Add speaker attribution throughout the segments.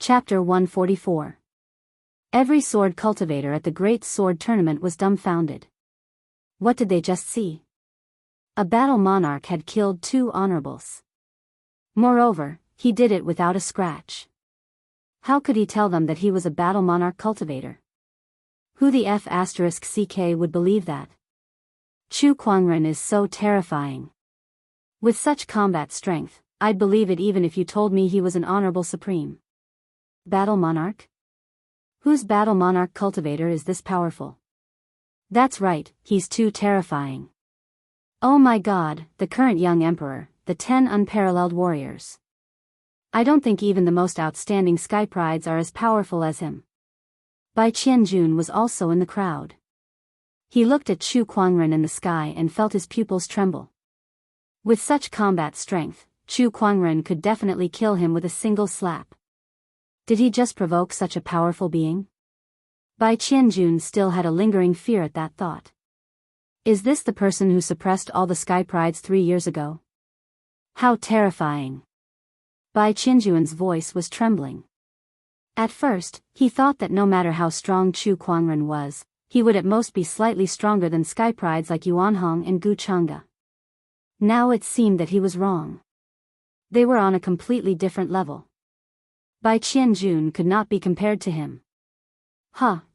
Speaker 1: Chapter 144. Every sword cultivator at the Great Sword Tournament was dumbfounded. What did they just see? A battle monarch had killed 2 honorables. Moreover, he did it without a scratch. How could he tell them that he was a battle monarch cultivator? Who the f***ck would believe that? Chu Kuangren is so terrifying. With such combat strength, I'd believe it even if you told me he was an honorable supreme. Battle monarch? Whose battle monarch cultivator is this powerful? That's right, he's too terrifying. Oh my god, the current young emperor, the 10 unparalleled warriors. I don't think even the most outstanding sky prides are as powerful as him. Bai Qianjun was also in the crowd. He looked at Chu Kuangren in the sky and felt his pupils tremble. With such combat strength, Chu Kuangren could definitely kill him with a single slap. Did he just provoke such a powerful being? Bai Qianjun still had a lingering fear at that thought. Is this the person who suppressed all the sky prides 3 years ago? How terrifying! Bai Qianjun's voice was trembling. At first, he thought that no matter how strong Chu Kuangren was, he would at most be slightly stronger than sky prides like Yuanhong and Gu Chang'e. Now it seemed that he was wrong. They were on a completely different level. Bai Qianjun could not be compared to him.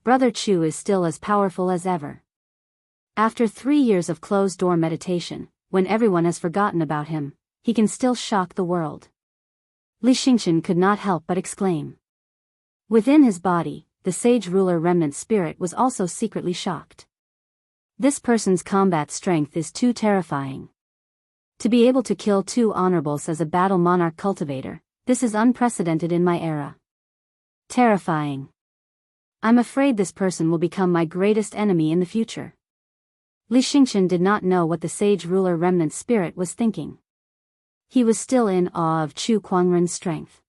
Speaker 1: Brother Chu is still as powerful as ever. After 3 years of closed-door meditation, when everyone has forgotten about him, he can still shock the world. Li Xingqian could not help but exclaim. Within his body, the sage ruler remnant spirit was also secretly shocked. This person's combat strength is too terrifying. To be able to kill 2 honorables as a battle monarch cultivator, this is unprecedented in my era. Terrifying. I'm afraid this person will become my greatest enemy in the future. Li Xingqian did not know what the sage ruler remnant spirit was thinking. He was still in awe of Chu Kuangren's strength.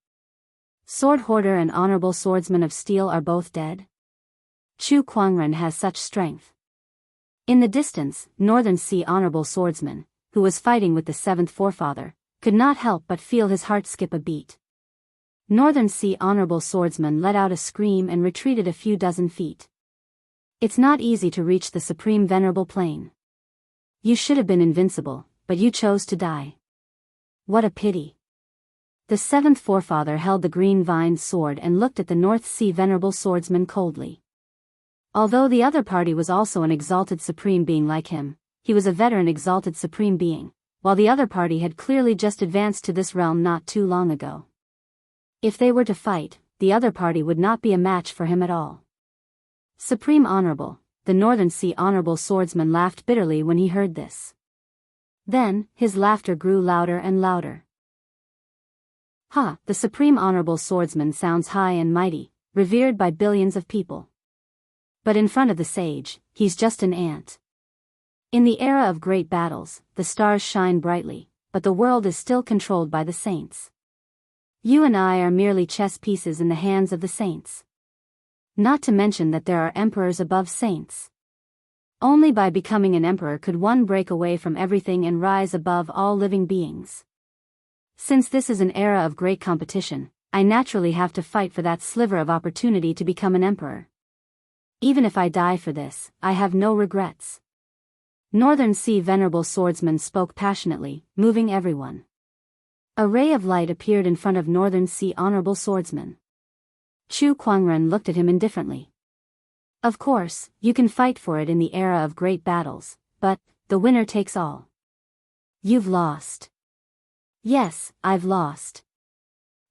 Speaker 1: Sword Hoarder and Honorable Swordsman of Steel are both dead? Chu Kuangren has such strength. In the distance, Northern Sea Honorable Swordsman, who was fighting with the 7th forefather, could not help but feel his heart skip a beat. Northern Sea Honorable Swordsman let out a scream and retreated a few dozen feet. It's not easy to reach the Supreme Venerable Plane. You should have been invincible, but you chose to die. What a pity. The 7th forefather held the green vine sword and looked at the North Sea Venerable Swordsman coldly. Although the other party was also an exalted supreme being like him, he was a veteran exalted supreme being, while the other party had clearly just advanced to this realm not too long ago. If they were to fight, the other party would not be a match for him at all. Supreme Honorable, the Northern Sea Honorable Swordsman laughed bitterly when he heard this. Then, his laughter grew louder and louder. The Supreme Honorable Swordsman sounds high and mighty, revered by billions of people. But in front of the sage, he's just an ant. In the era of great battles, the stars shine brightly, but the world is still controlled by the saints. You and I are merely chess pieces in the hands of the saints. Not to mention that there are emperors above saints. Only by becoming an emperor could one break away from everything and rise above all living beings. Since this is an era of great competition, I naturally have to fight for that sliver of opportunity to become an emperor. Even if I die for this, I have no regrets. Northern Sea Venerable Swordsman spoke passionately, moving everyone. A ray of light appeared in front of Northern Sea Honorable Swordsman. Chu Kuangren looked at him indifferently. Of course, you can fight for it in the era of great battles, but the winner takes all. You've lost. Yes, I've lost.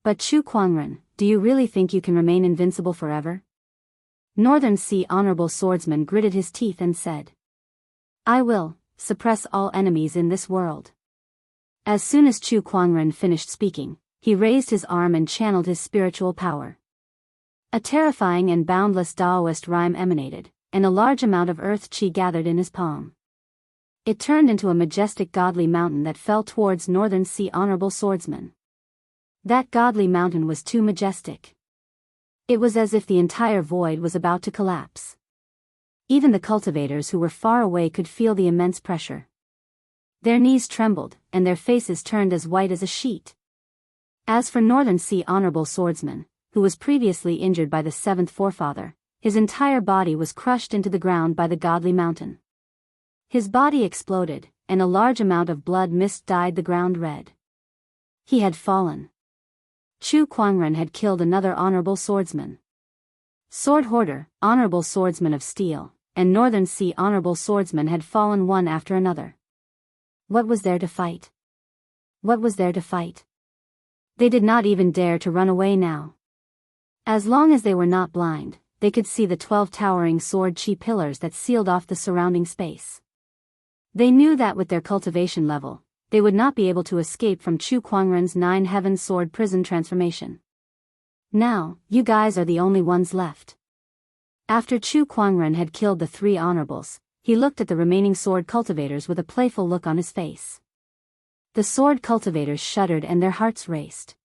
Speaker 1: But Chu Kuangren, do you really think you can remain invincible forever? Northern Sea Honorable Swordsman gritted his teeth and said. I will suppress all enemies in this world. As soon as Chu Kuangren finished speaking, he raised his arm and channeled his spiritual power. A terrifying and boundless Daoist rhyme emanated, and a large amount of earth chi gathered in his palm. It turned into a majestic godly mountain that fell towards Northern Sea Honorable Swordsman. That godly mountain was too majestic. It was as if the entire void was about to collapse. Even the cultivators who were far away could feel the immense pressure. Their knees trembled, and their faces turned as white as a sheet. As for Northern Sea Honorable Swordsman, who was previously injured by the seventh forefather, his entire body was crushed into the ground by the godly mountain. His body exploded, and a large amount of blood mist dyed the ground red. He had fallen. Chu Kuangren had killed another honorable swordsman. Sword Hoarder, honorable swordsman of steel, and Northern Sea honorable swordsman had fallen one after another. What was there to fight? What was there to fight? They did not even dare to run away now. As long as they were not blind, they could see the 12 towering sword chi pillars that sealed off the surrounding space. They knew that with their cultivation level, they would not be able to escape from Chu Kuangren's 9 heaven sword prison transformation. Now, you guys are the only ones left. After Chu Kuangren had killed the 3 honorables, he looked at the remaining sword cultivators with a playful look on his face. The sword cultivators shuddered and their hearts raced.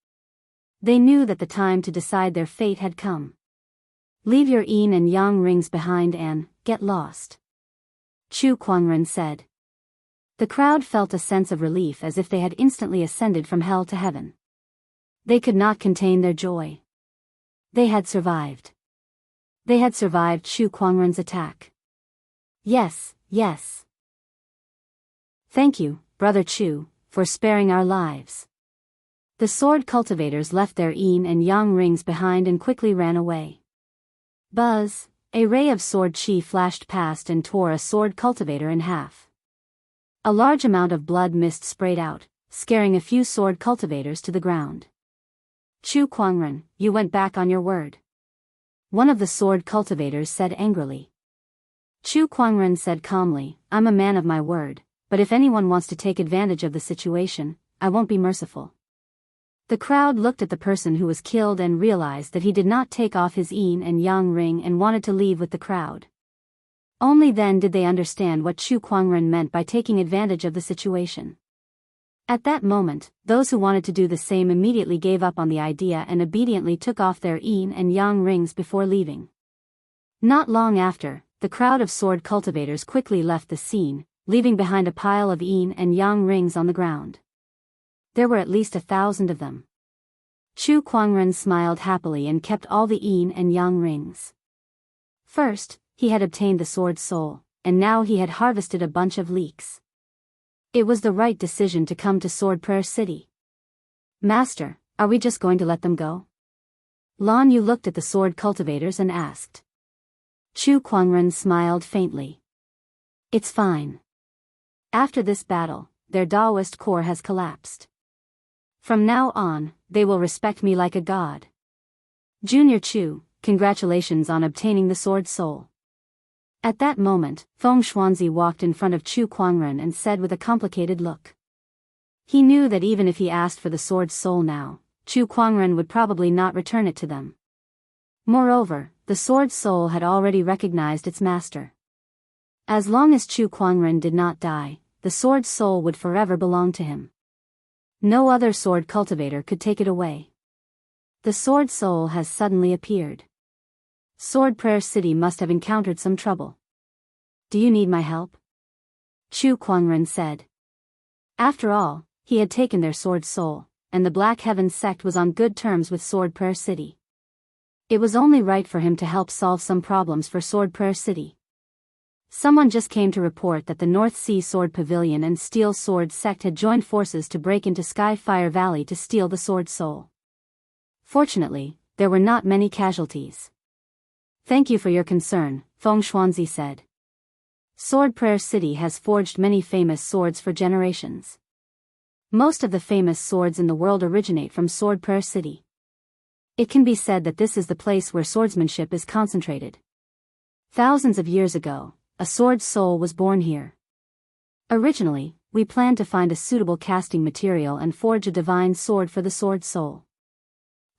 Speaker 1: They knew that the time to decide their fate had come. Leave your yin and yang rings behind and get lost, Chu Kuangren said. The crowd felt a sense of relief as if they had instantly ascended from hell to heaven. They could not contain their joy. They had survived. They had survived Chu Kuangren's attack. Yes, yes. Thank you, Brother Chu, for sparing our lives. The sword cultivators left their yin and yang rings behind and quickly ran away. Buzz, a ray of sword chi flashed past and tore a sword cultivator in half. A large amount of blood mist sprayed out, scaring a few sword cultivators to the ground. Chu Kuangren, you went back on your word. One of the sword cultivators said angrily. Chu Kuangren said calmly, I'm a man of my word, but if anyone wants to take advantage of the situation, I won't be merciful. The crowd looked at the person who was killed and realized that he did not take off his yin and yang ring and wanted to leave with the crowd. Only then did they understand what Chu Kuangren meant by taking advantage of the situation. At that moment, those who wanted to do the same immediately gave up on the idea and obediently took off their yin and yang rings before leaving. Not long after, the crowd of sword cultivators quickly left the scene, leaving behind a pile of yin and yang rings on the ground. There were at least 1,000 of them. Chu Kuangren smiled happily and kept all the yin and yang rings. First, he had obtained the sword soul, and now he had harvested a bunch of leeks. It was the right decision to come to Sword Prayer City. Master, are we just going to let them go? Lan Yu looked at the sword cultivators and asked. Chu Kuangren smiled faintly. It's fine. After this battle, their Daoist core has collapsed. From now on, they will respect me like a god. Junior Chu, congratulations on obtaining the sword soul. At that moment, Feng Xuanzi walked in front of Chu Kuangren and said with a complicated look. He knew that even if he asked for the sword soul now, Chu Kuangren would probably not return it to them. Moreover, the sword soul had already recognized its master. As long as Chu Kuangren did not die, the sword soul would forever belong to him. No other sword cultivator could take it away. The sword soul has suddenly appeared. Sword Prayer City must have encountered some trouble. Do you need my help? Chu Kuangren said. After all, he had taken their sword soul, and the Black Heaven sect was on good terms with Sword Prayer City. It was only right for him to help solve some problems for Sword Prayer City. Someone just came to report that the North Sea Sword Pavilion and Steel Sword sect had joined forces to break into Skyfire Valley to steal the sword soul. Fortunately, there were not many casualties. Thank you for your concern, Feng Xuanzi said. Sword Prayer City has forged many famous swords for generations. Most of the famous swords in the world originate from Sword Prayer City. It can be said that this is the place where swordsmanship is concentrated. Thousands of years ago, a sword soul was born here. Originally, we planned to find a suitable casting material and forge a divine sword for the sword soul.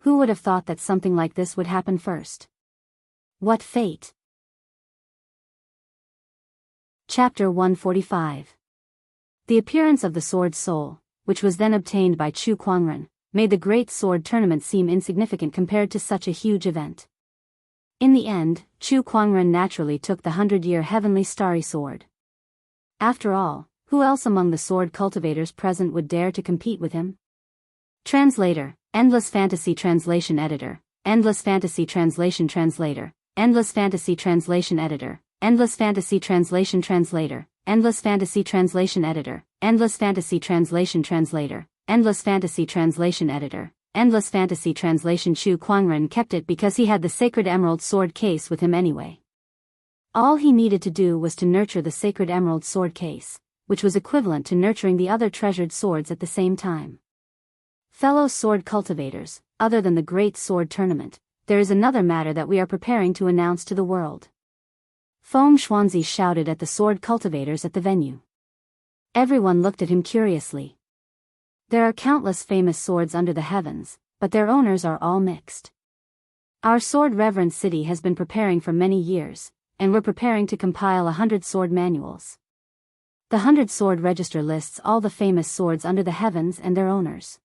Speaker 1: Who would have thought that something like this would happen first? What fate! Chapter 145. The appearance of the sword soul, which was then obtained by Chu Kuangren, made the great sword tournament seem insignificant compared to such a huge event. In the end, Chu Kuangren naturally took the 100-year heavenly starry sword. After all, who else among the sword cultivators present would dare to compete with him? Translator, Endless Fantasy Translation Editor, Endless Fantasy Translation Translator, Endless Fantasy Translation Editor, Endless Fantasy Translation Translator, Endless Fantasy Translation Editor, Endless Fantasy Translation Translator, Endless Fantasy Translation Editor, Endless Fantasy Translation. Chu Kuangren kept it because he had the sacred emerald sword case with him anyway. All he needed to do was to nurture the sacred emerald sword case, which was equivalent to nurturing the other treasured swords at the same time. Fellow sword cultivators, other than the Great Sword Tournament, there is another matter that we are preparing to announce to the world. Feng Xuanzi shouted at the sword cultivators at the venue. Everyone looked at him curiously. There are countless famous swords under the heavens, but their owners are all mixed. Our sword reverend city has been preparing for many years, and we're preparing to compile 100 sword manuals. The 100 sword register lists all the famous swords under the heavens and their owners.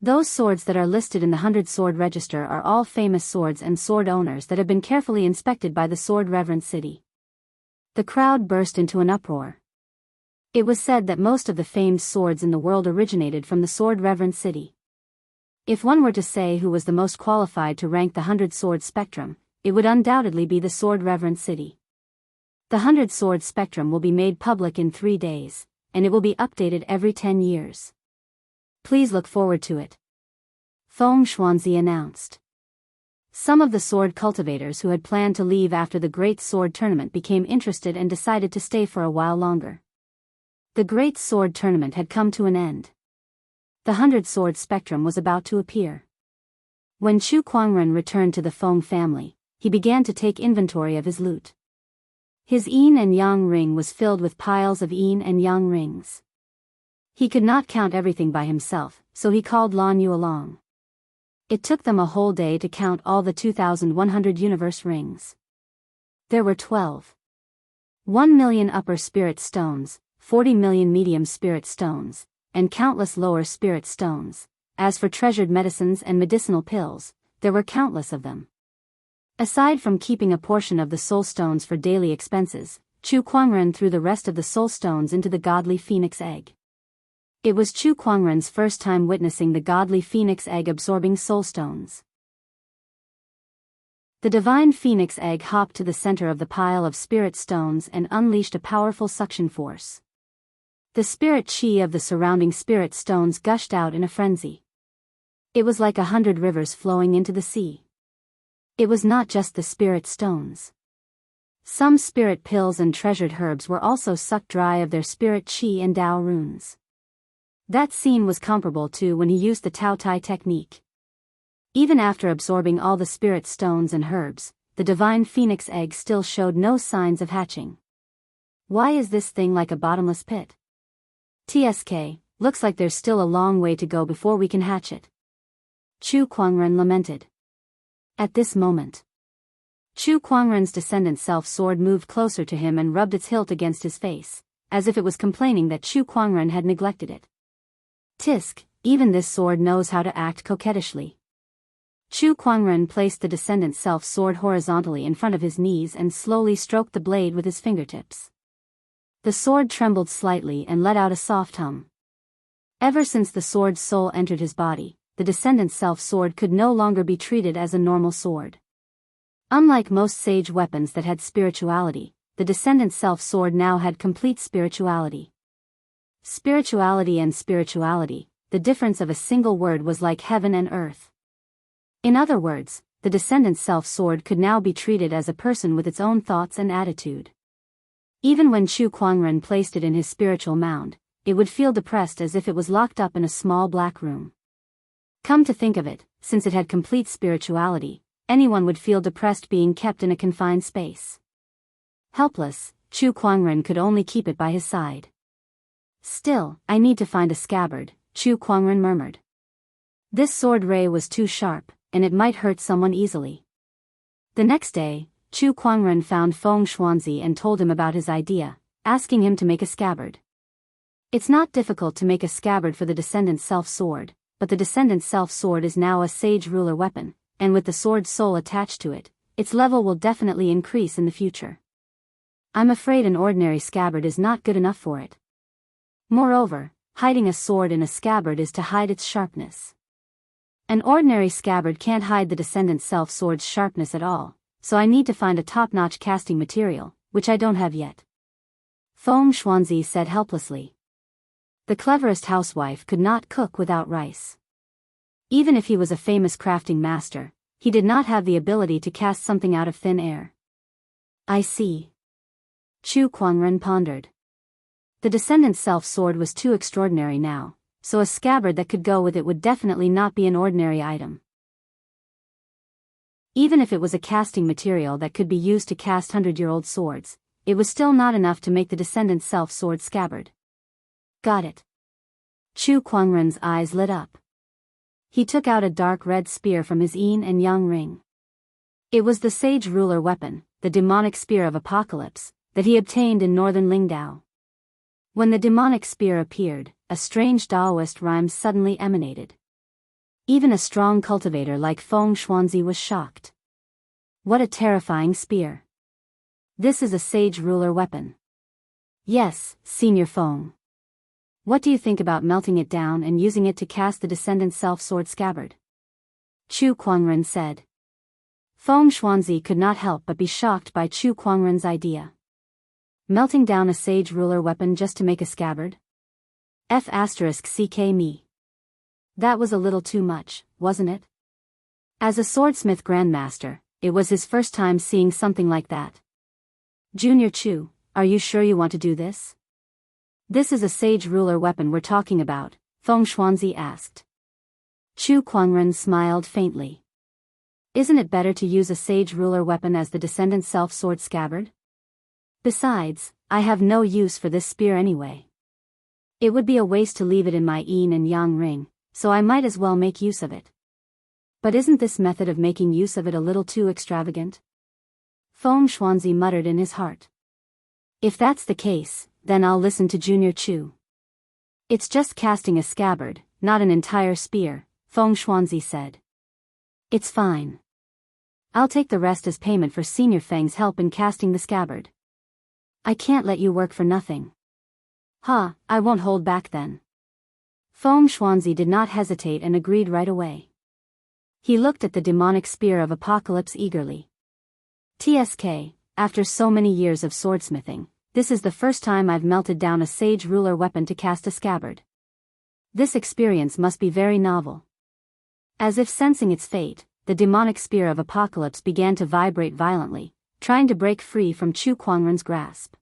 Speaker 1: Those swords that are listed in the 100 sword register are all famous swords and sword owners that have been carefully inspected by the sword reverend city. The crowd burst into an uproar. It was said that most of the famed swords in the world originated from the sword reverend city. If one were to say who was the most qualified to rank the 100 sword spectrum, it would undoubtedly be the sword reverend city. The 100 sword spectrum will be made public in 3 days, and it will be updated every 10 years. Please look forward to it. Feng Xuanzi announced. Some of the sword cultivators who had planned to leave after the Great Sword Tournament became interested and decided to stay for a while longer. The Great Sword Tournament had come to an end. The 100 sword spectrum was about to appear. When Chu Kuangren returned to the Feng family, he began to take inventory of his loot. His yin and yang ring was filled with piles of yin and yang rings. He could not count everything by himself, so he called Lan Yu along. It took them a whole day to count all the 2,100 universe rings. There were 12. 1 million upper spirit stones, 40 million medium spirit stones, and countless lower spirit stones. As for treasured medicines and medicinal pills, there were countless of them. Aside from keeping a portion of the soul stones for daily expenses, Chu Kuangren threw the rest of the soul stones into the godly phoenix egg. It was Chu Kuangren's first time witnessing the godly phoenix egg absorbing soul stones. The divine phoenix egg hopped to the center of the pile of spirit stones and unleashed a powerful suction force. The spirit chi of the surrounding spirit stones gushed out in a frenzy. It was like 100 rivers flowing into the sea. It was not just the spirit stones. Some spirit pills and treasured herbs were also sucked dry of their spirit chi and Dao runes. That scene was comparable to when he used the Tao Tai technique. Even after absorbing all the spirit stones and herbs, the divine phoenix egg still showed no signs of hatching. Why is this thing like a bottomless pit? TSK, looks like there's still a long way to go before we can hatch it. Chu Kuangren lamented. At this moment, Chu Kuangren's descendant self-sword moved closer to him and rubbed its hilt against his face, as if it was complaining that Chu Kuangren had neglected it. Tisk, even this sword knows how to act coquettishly. Chu Kuangren placed the descendant self-sword horizontally in front of his knees and slowly stroked the blade with his fingertips. The sword trembled slightly and let out a soft hum. Ever since the sword's soul entered his body, the descendant self-sword could no longer be treated as a normal sword. Unlike most sage weapons that had spirituality, the descendant self-sword now had complete spirituality. Spirituality and spirituality, the difference of a single word was like heaven and earth. In other words, the descendant self-sword could now be treated as a person with its own thoughts and attitude. Even when Chu Kuangren placed it in his spiritual mound, it would feel depressed as if it was locked up in a small black room. Come to think of it, since it had complete spirituality, anyone would feel depressed being kept in a confined space. Helpless, Chu Kuangren could only keep it by his side. Still, I need to find a scabbard, Chu Kuangren murmured. This sword ray was too sharp, and it might hurt someone easily. The next day, Chu Kuangren found Feng Xuanzi and told him about his idea, asking him to make a scabbard. It's not difficult to make a scabbard for the descendant self-sword, but the descendant self-sword is now a sage ruler weapon, and with the sword's soul attached to it, its level will definitely increase in the future. I'm afraid an ordinary scabbard is not good enough for it. Moreover, hiding a sword in a scabbard is to hide its sharpness. An ordinary scabbard can't hide the Descendant Self sword's sharpness at all, so I need to find a top-notch casting material, which I don't have yet. Feng Xuanzi said helplessly. The cleverest housewife could not cook without rice. Even if he was a famous crafting master, he did not have the ability to cast something out of thin air. I see. Chu Kuangren pondered. The Descendant Self sword was too extraordinary now, so a scabbard that could go with it would definitely not be an ordinary item. Even if it was a casting material that could be used to cast 100-year-old swords, it was still not enough to make the Descendant Self sword scabbard. Got it. Chu Kuangren's eyes lit up. He took out a dark red spear from his yin and yang ring. It was the sage ruler weapon, the demonic spear of apocalypse, that he obtained in northern Lingdao. When the demonic spear appeared, a strange Daoist rhyme suddenly emanated. Even a strong cultivator like Feng Xuanzi was shocked. What a terrifying spear. This is a sage ruler weapon. Yes, Senior Feng. What do you think about melting it down and using it to cast the Descendant Self sword scabbard? Chu Kuangren said. Feng Xuanzi could not help but be shocked by Chu Kuangren's idea. Melting down a sage ruler weapon just to make a scabbard? F***ck me. That was a little too much, wasn't it? As a swordsmith grandmaster, it was his first time seeing something like that. Junior Chu, are you sure you want to do this? This is a sage ruler weapon we're talking about, Feng Xuanzi asked. Chu Kuangren smiled faintly. Isn't it better to use a sage ruler weapon as the Descendant Self sword scabbard? Besides, I have no use for this spear anyway. It would be a waste to leave it in my yin and yang ring, so I might as well make use of it. But isn't this method of making use of it a little too extravagant? Feng Xuanzi muttered in his heart. If that's the case, then I'll listen to Junior Chu. It's just casting a scabbard, not an entire spear, Feng Xuanzi said. It's fine. I'll take the rest as payment for Senior Feng's help in casting the scabbard. I can't let you work for nothing. I won't hold back then. Feng Xuanzi did not hesitate and agreed right away. He looked at the demonic spear of apocalypse eagerly. TSK, after so many years of swordsmithing, this is the first time I've melted down a sage ruler weapon to cast a scabbard. This experience must be very novel. As if sensing its fate, the demonic spear of apocalypse began to vibrate violently, trying to break free from Chu Kuangren's grasp.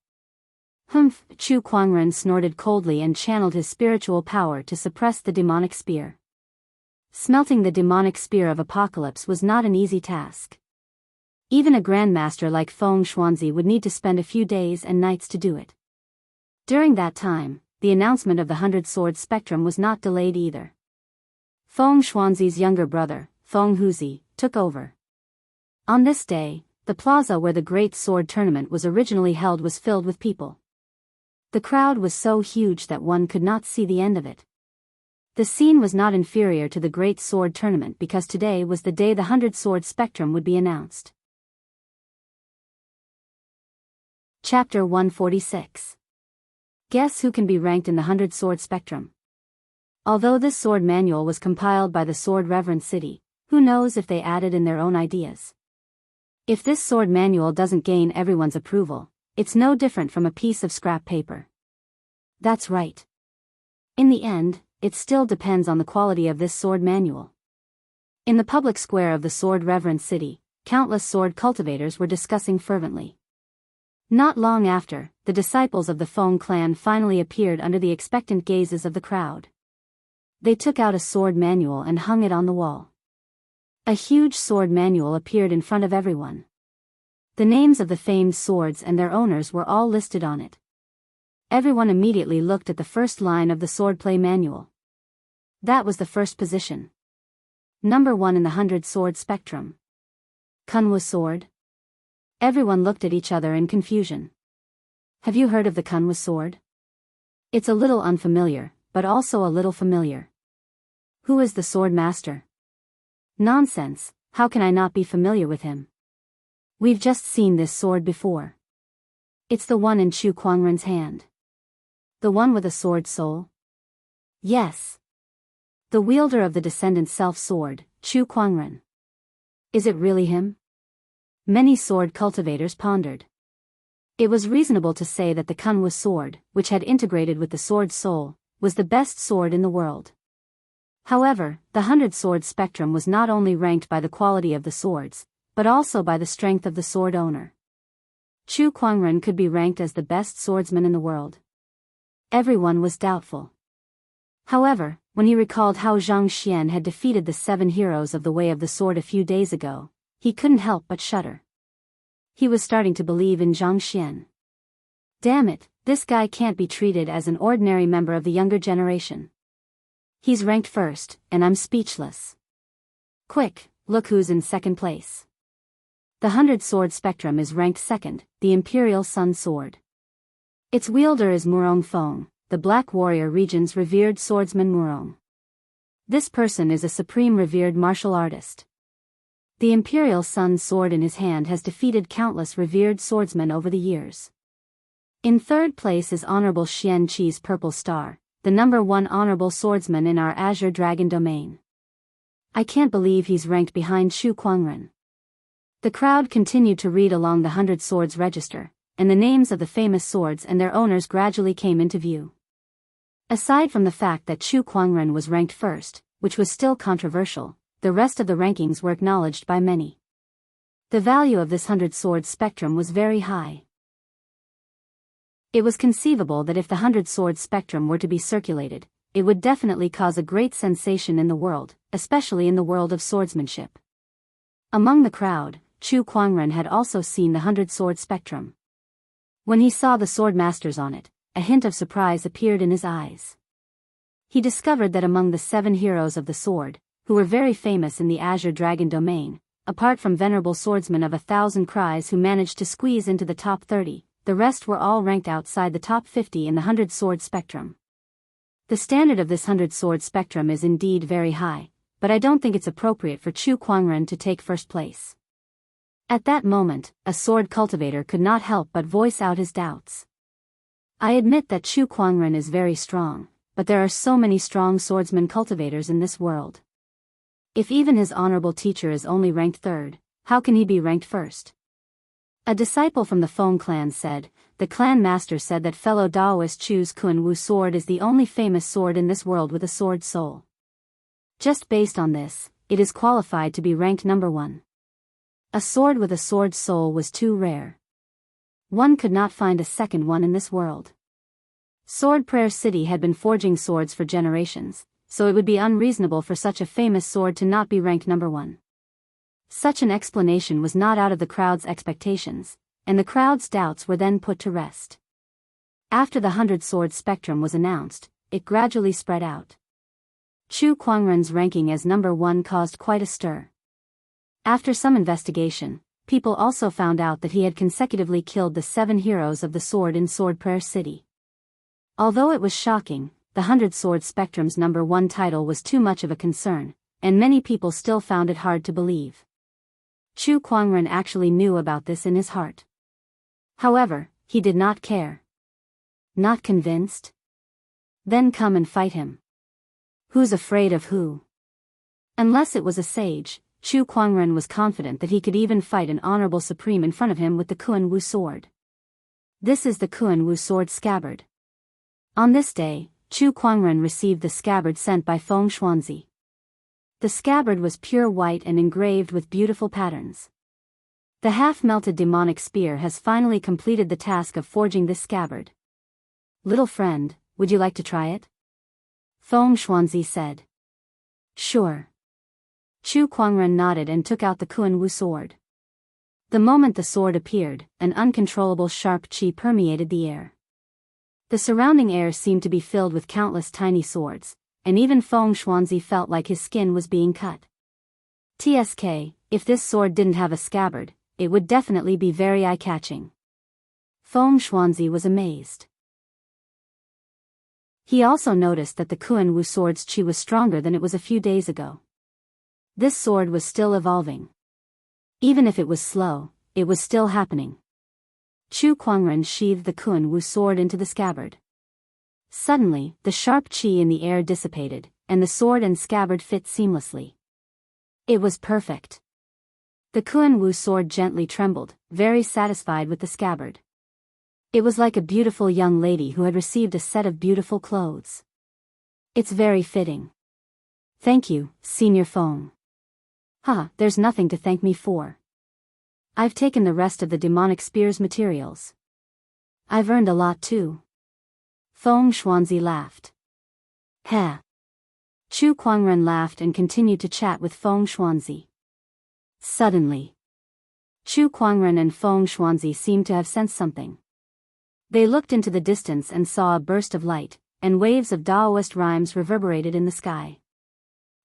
Speaker 1: Humph! Chu Kuangren snorted coldly and channeled his spiritual power to suppress the demonic spear. Smelting the demonic spear of apocalypse was not an easy task. Even a grandmaster like Feng Xuanzi would need to spend a few days and nights to do it. During that time, the announcement of the 100-sword spectrum was not delayed either. Feng Xuanzi's younger brother, Feng Huzi, took over. On this day, the plaza where the Great Sword Tournament was originally held was filled with people. The crowd was so huge that one could not see the end of it. The scene was not inferior to the Great Sword Tournament because today was the day the 100-sword spectrum would be announced. Chapter 146. Guess who can be ranked in the 100-sword spectrum? Although this sword manual was compiled by the Sword Reverend City, who knows if they added in their own ideas? If this sword manual doesn't gain everyone's approval, it's no different from a piece of scrap paper. That's right. In the end, it still depends on the quality of this sword manual. In the public square of the Sword Reverend City, countless sword cultivators were discussing fervently. Not long after, the disciples of the Feng clan finally appeared under the expectant gazes of the crowd. They took out a sword manual and hung it on the wall. A huge sword manual appeared in front of everyone. The names of the famed swords and their owners were all listed on it. Everyone immediately looked at the first line of the swordplay manual. That was the first position. Number 1 in the 100-sword spectrum. Kunwa sword? Everyone looked at each other in confusion. Have you heard of the Kunwa sword? It's a little unfamiliar, but also a little familiar. Who is the sword master? Nonsense, how can I not be familiar with him? We've just seen this sword before. It's the one in Chu Kuangren's hand. The one with a sword soul? Yes. The wielder of the descendant self-sword, Chu Kuangren. Is it really him? Many sword cultivators pondered. It was reasonable to say that the Kunwu sword, which had integrated with the sword's soul, was the best sword in the world. However, the 100-sword spectrum was not only ranked by the quality of the swords, but also by the strength of the sword owner. Chu Kuangren could be ranked as the best swordsman in the world. Everyone was doubtful. However, when he recalled how Zhang Xian had defeated the 7 heroes of the Way of the Sword a few days ago, he couldn't help but shudder. He was starting to believe in Zhang Xian. Damn it, this guy can't be treated as an ordinary member of the younger generation. He's ranked first, and I'm speechless. Quick, look who's in second place. The 100-sword spectrum is ranked second, the Imperial Sun Sword. Its wielder is Murong Feng, the Black Warrior region's revered swordsman Murong. This person is a supreme revered martial artist. The Imperial Sun Sword in his hand has defeated countless revered swordsmen over the years. In third place is Honorable Xian Qi's Purple Star, the #1 honorable swordsman in our Azure Dragon domain. I can't believe he's ranked behind Chu Kuangren. The crowd continued to read along the 100 swords register, and the names of the famous swords and their owners gradually came into view. Aside from the fact that Chu Kuangren was ranked first, which was still controversial, the rest of the rankings were acknowledged by many. The value of this 100 swords spectrum was very high. It was conceivable that if the 100 swords spectrum were to be circulated, it would definitely cause a great sensation in the world, especially in the world of swordsmanship. Among the crowd, Chu Kuangren had also seen the 100 sword spectrum. When he saw the sword masters on it, a hint of surprise appeared in his eyes. He discovered that among the 7 heroes of the sword, who were very famous in the Azure Dragon domain, apart from venerable swordsmen of 1,000 cries who managed to squeeze into the top 30, the rest were all ranked outside the top 50 in the 100 sword spectrum. The standard of this 100 sword spectrum is indeed very high, but I don't think it's appropriate for Chu Kuangren to take first place. At that moment, a sword cultivator could not help but voice out his doubts. I admit that Chu Kuangren is very strong, but there are so many strong swordsman cultivators in this world. If even his honorable teacher is only ranked third, how can he be ranked first? A disciple from the Feng clan said, the clan master said that fellow Daoist Chu's Kunwu sword is the only famous sword in this world with a sword soul. Just based on this, it is qualified to be ranked #1. A sword with a sword soul was too rare. One could not find a second one in this world. Sword Prayer City had been forging swords for generations, so it would be unreasonable for such a famous sword to not be ranked #1. Such an explanation was not out of the crowd's expectations, and the crowd's doubts were then put to rest. After the 100 sword spectrum was announced, it gradually spread out. Chu Kuangren's ranking as #1 caused quite a stir. After some investigation, people also found out that he had consecutively killed the 7 heroes of the sword in Sword Prayer City. Although it was shocking, the 100 sword spectrum's #1 title was too much of a concern, and many people still found it hard to believe. Chu Kuangren actually knew about this in his heart. However, he did not care. Not convinced? Then come and fight him. Who's afraid of who? Unless it was a sage, Chu Kuangren was confident that he could even fight an honorable supreme in front of him with the Kunwu sword. This is the Kunwu sword scabbard. On this day, Chu Kuangren received the scabbard sent by Feng Xuanzi. The scabbard was pure white and engraved with beautiful patterns. The half-melted demonic spear has finally completed the task of forging this scabbard. Little friend, would you like to try it? Feng Xuanzi said. Sure. Chu Kuangren nodded and took out the Kunwu sword. The moment the sword appeared, an uncontrollable sharp qi permeated the air. The surrounding air seemed to be filled with countless tiny swords, and even Feng Xuanzi felt like his skin was being cut. TSK, if this sword didn't have a scabbard, it would definitely be very eye-catching. Feng Xuanzi was amazed. He also noticed that the Kunwu sword's qi was stronger than it was a few days ago. This sword was still evolving. Even if it was slow, it was still happening. Chu Kuangren sheathed the Kunwu sword into the scabbard. Suddenly, the sharp qi in the air dissipated, and the sword and scabbard fit seamlessly. It was perfect. The Kuan-Wu sword gently trembled, very satisfied with the scabbard. It was like a beautiful young lady who had received a set of beautiful clothes. It's very fitting. Thank you, Senior Feng. There's nothing to thank me for. I've taken the rest of the demonic spear's materials. I've earned a lot too. Feng Xuanzi laughed. Heh. Chu Kuangren laughed and continued to chat with Feng Xuanzi. Suddenly, Chu Kuangren and Feng Xuanzi seemed to have sensed something. They looked into the distance and saw a burst of light, and waves of Daoist rhymes reverberated in the sky.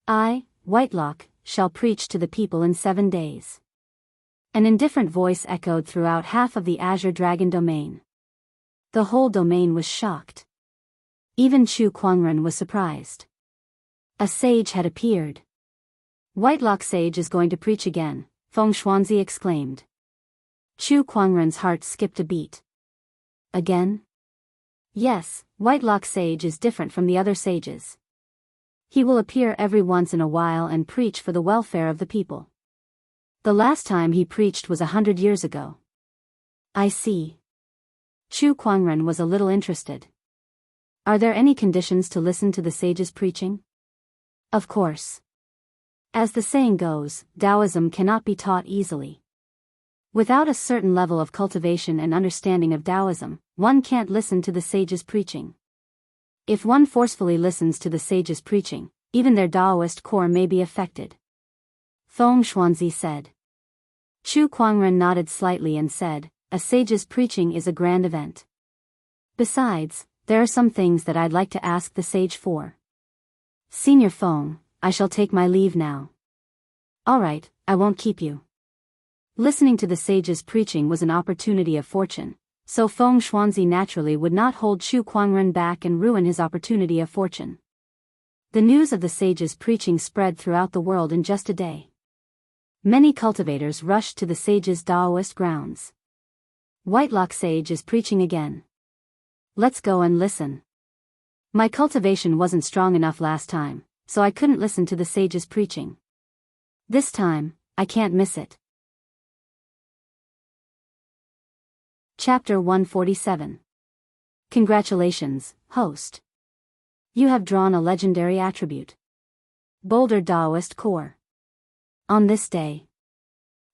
Speaker 1: I, Whitelock, shall preach to the people in 7 days. An indifferent voice echoed throughout half of the Azure Dragon domain. The whole domain was shocked. Even Chu Kuangren was surprised. A sage had appeared. Whitelock Sage is going to preach again, Feng Xuanzi exclaimed. Chu Kuangren's heart skipped a beat. Again? Yes, Whitelock Sage is different from the other sages. He will appear every once in a while and preach for the welfare of the people. The last time he preached was 100 years ago. I see. Chu Kuangren was a little interested. Are there any conditions to listen to the sage's preaching? Of course. As the saying goes, Taoism cannot be taught easily. Without a certain level of cultivation and understanding of Taoism, one can't listen to the sage's preaching. If one forcefully listens to the sage's preaching, even their Daoist core may be affected. Feng Xuanzi said. Chu Kuangren nodded slightly and said, a sage's preaching is a grand event. Besides, there are some things that I'd like to ask the sage for. Senior Feng, I shall take my leave now. Alright, I won't keep you. Listening to the sage's preaching was an opportunity of fortune, so Feng Xuanzi naturally would not hold Chu Kuangren back and ruin his opportunity of fortune. The news of the sage's preaching spread throughout the world in just a day. Many cultivators rushed to the sage's Daoist grounds. Whitelock Sage is preaching again. Let's go and listen. My cultivation wasn't strong enough last time, so I couldn't listen to the sage's preaching. This time, I can't miss it. Chapter 147. Congratulations, host. You have drawn a legendary attribute. Boulder Daoist Core. On this day,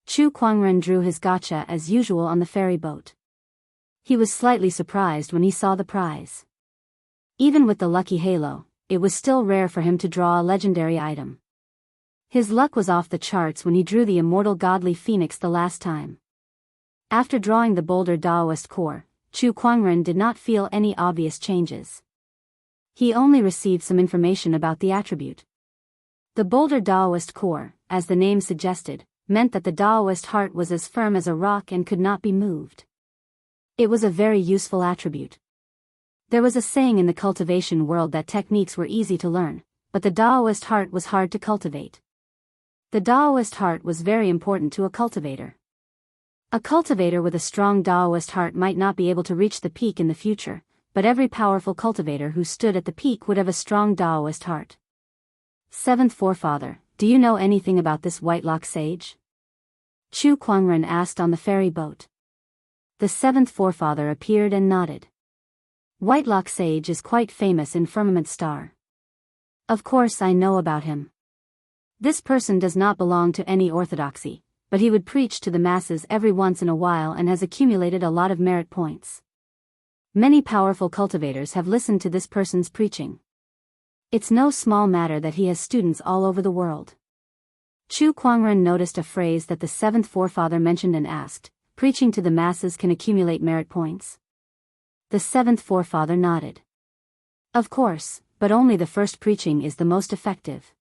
Speaker 1: Chu Kuangren drew his gacha as usual on the ferry boat. He was slightly surprised when he saw the prize. Even with the lucky halo, it was still rare for him to draw a legendary item. His luck was off the charts when he drew the immortal godly phoenix the last time. After drawing the Boulder Daoist core, Chu Kuangren did not feel any obvious changes. He only received some information about the attribute. The Boulder Daoist core, as the name suggested, meant that the Daoist heart was as firm as a rock and could not be moved. It was a very useful attribute. There was a saying in the cultivation world that techniques were easy to learn, but the Daoist heart was hard to cultivate. The Daoist heart was very important to a cultivator. A cultivator with a strong Daoist heart might not be able to reach the peak in the future, but every powerful cultivator who stood at the peak would have a strong Daoist heart. Seventh Forefather, do you know anything about this Whitelock Sage? Chu Kuangren asked on the ferry boat. The seventh forefather appeared and nodded. Whitelock Sage is quite famous in Firmament Star. Of course I know about him. This person does not belong to any orthodoxy, but he would preach to the masses every once in a while and has accumulated a lot of merit points. Many powerful cultivators have listened to this person's preaching. It's no small matter that he has students all over the world. Chu Kuangren noticed a phrase that the seventh forefather mentioned and asked, preaching to the masses can accumulate merit points? The seventh forefather nodded. Of course, but only the first preaching is the most effective.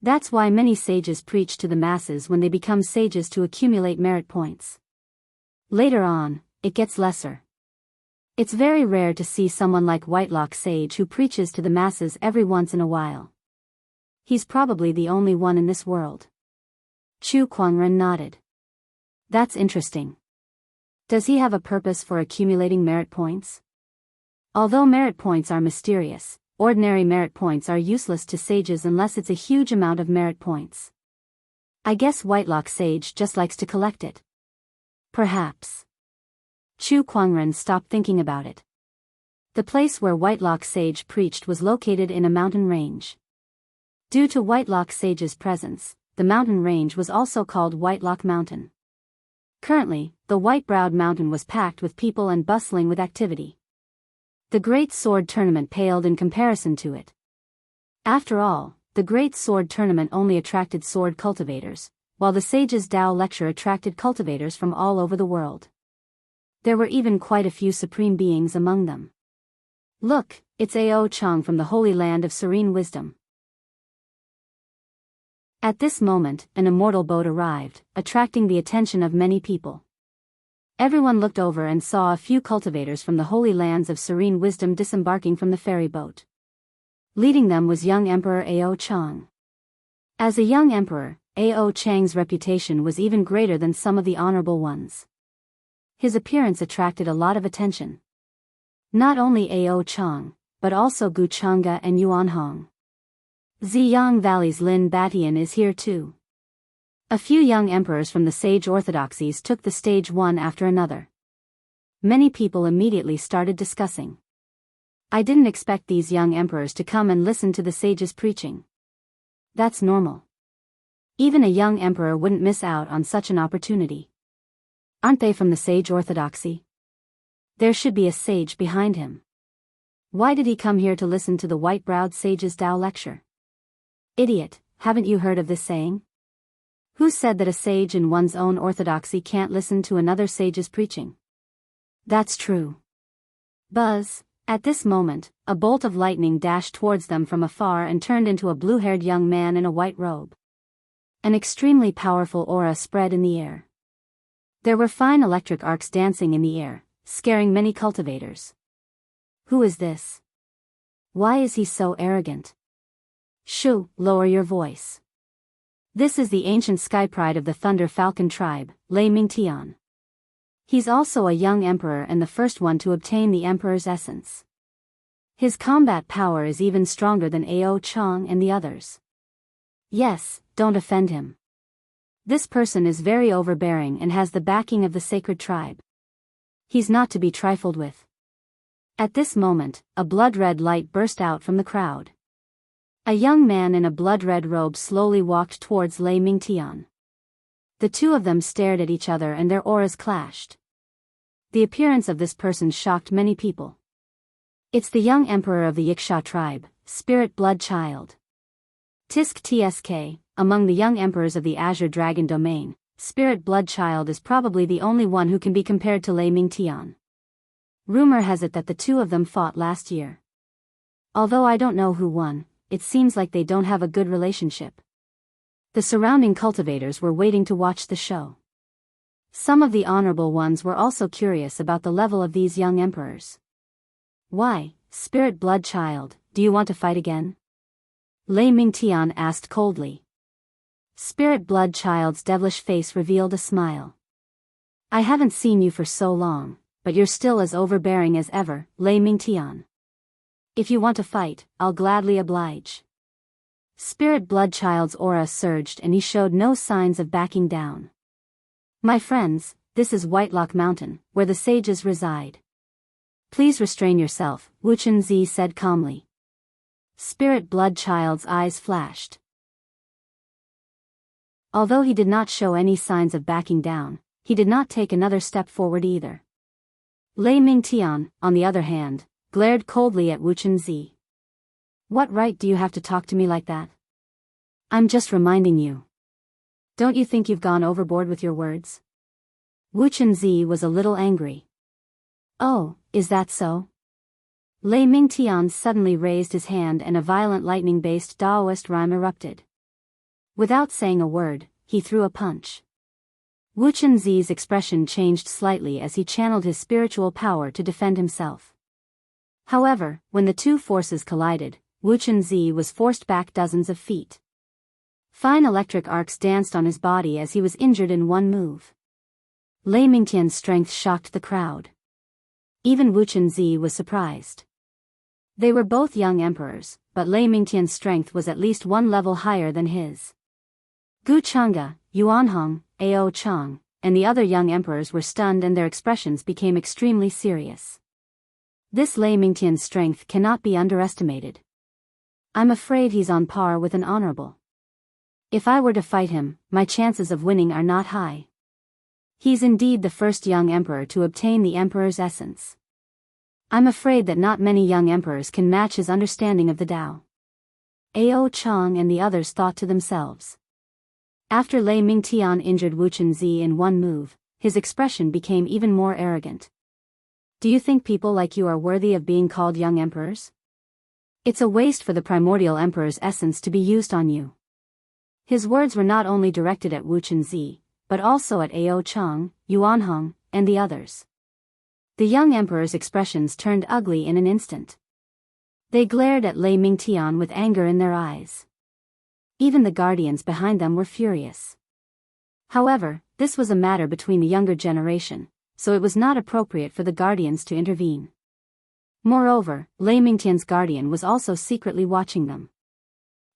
Speaker 1: That's why many sages preach to the masses when they become sages to accumulate merit points. Later on, it gets lesser. It's very rare to see someone like Whitelock Sage who preaches to the masses every once in a while. He's probably the only one in this world. Chu Kuangren nodded. That's interesting. Does he have a purpose for accumulating merit points? Although merit points are mysterious, ordinary merit points are useless to sages unless it's a huge amount of merit points. I guess Whitelock Sage just likes to collect it. Perhaps. Chu Kuangren stopped thinking about it. The place where Whitelock Sage preached was located in a mountain range. Due to Whitelock Sage's presence, the mountain range was also called Whitelock Mountain. Currently, the white-browed mountain was packed with people and bustling with activity. The Great Sword Tournament paled in comparison to it. After all, the Great Sword Tournament only attracted sword cultivators, while the Sage's Tao lecture attracted cultivators from all over the world. There were even quite a few supreme beings among them. Look, it's Ao Chang from the Holy Land of Serene Wisdom. At this moment, an immortal boat arrived, attracting the attention of many people. Everyone looked over and saw a few cultivators from the Holy Lands of Serene Wisdom disembarking from the ferry boat. Leading them was young Emperor Ao Chang. As a young emperor, Ao Chang's reputation was even greater than some of the honorable ones. His appearance attracted a lot of attention. Not only Ao Chang, but also Gu Chang'e and Yuan Hong. Ziyang Valley's Lin Batian is here too. A few young emperors from the sage orthodoxies took the stage one after another. Many people immediately started discussing. I didn't expect these young emperors to come and listen to the sage's preaching. That's normal. Even a young emperor wouldn't miss out on such an opportunity. Aren't they from the sage orthodoxy? There should be a sage behind him. Why did he come here to listen to the white-browed sage's Tao lecture? Idiot, haven't you heard of this saying? Who said that a sage in one's own orthodoxy can't listen to another sage's preaching? That's true. Buzz, at this moment, a bolt of lightning dashed towards them from afar and turned into a blue-haired young man in a white robe. An extremely powerful aura spread in the air. There were fine electric arcs dancing in the air, scaring many cultivators. Who is this? Why is he so arrogant? Shu, lower your voice. This is the ancient sky pride of the Thunder Falcon tribe, Lei Mingtian. He's also a young emperor and the first one to obtain the emperor's essence. His combat power is even stronger than Ao Chang and the others. Yes, don't offend him. This person is very overbearing and has the backing of the sacred tribe. He's not to be trifled with. At this moment, a blood-red light burst out from the crowd. A young man in a blood-red robe slowly walked towards Lei Mingtian. The two of them stared at each other and their auras clashed. The appearance of this person shocked many people. It's the young emperor of the Yiksha tribe, Spirit Blood Child. Tisk Tsk, among the young emperors of the Azure Dragon domain, Spirit Blood Child is probably the only one who can be compared to Lei Mingtian. Rumor has it that the two of them fought last year. Although I don't know who won, it seems like they don't have a good relationship. The surrounding cultivators were waiting to watch the show. Some of the honorable ones were also curious about the level of these young emperors. Why, Spirit Blood Child, do you want to fight again? Lei Mingtian asked coldly. Spirit Blood Child's devilish face revealed a smile. I haven't seen you for so long, but you're still as overbearing as ever, Lei Mingtian. If you want to fight, I'll gladly oblige. Spirit Blood Child's aura surged and he showed no signs of backing down. My friends, this is Whitelock Mountain, where the sages reside. Please restrain yourself, Wuchen Zi said calmly. Spirit Blood Child's eyes flashed. Although he did not show any signs of backing down, he did not take another step forward either. Lei Mingtian, on the other hand, glared coldly at Wuchen Zi. What right do you have to talk to me like that? I'm just reminding you. Don't you think you've gone overboard with your words? Wuchen Zi was a little angry. Oh, is that so? Lei Mingtian suddenly raised his hand and a violent lightning-based Daoist rhyme erupted. Without saying a word, he threw a punch. Wuchen Zi's expression changed slightly as he channeled his spiritual power to defend himself. However, when the two forces collided, Wuchen Zi was forced back dozens of feet. Fine electric arcs danced on his body as he was injured in one move. Lei Mingtian's strength shocked the crowd. Even Wuchen Zi was surprised. They were both young emperors, but Lei Mingtian's strength was at least one level higher than his. Gu Changge, Yuanhong, Ao Chang, and the other young emperors were stunned and their expressions became extremely serious. This Lei Mingtian's strength cannot be underestimated. I'm afraid he's on par with an honorable. If I were to fight him, my chances of winning are not high. He's indeed the first young emperor to obtain the emperor's essence. I'm afraid that not many young emperors can match his understanding of the Tao. Ao Chang and the others thought to themselves. After Lei Mingtian injured Wu Chunzi in one move, his expression became even more arrogant. Do you think people like you are worthy of being called young emperors? It's a waste for the primordial emperor's essence to be used on you. His words were not only directed at Wu Chunzi, but also at Ao Chang, Yuanhong, and the others. The young emperor's expressions turned ugly in an instant. They glared at Lei Mingtian with anger in their eyes. Even the guardians behind them were furious. However, this was a matter between the younger generation, so it was not appropriate for the guardians to intervene. Moreover, Lei Mingtian's guardian was also secretly watching them.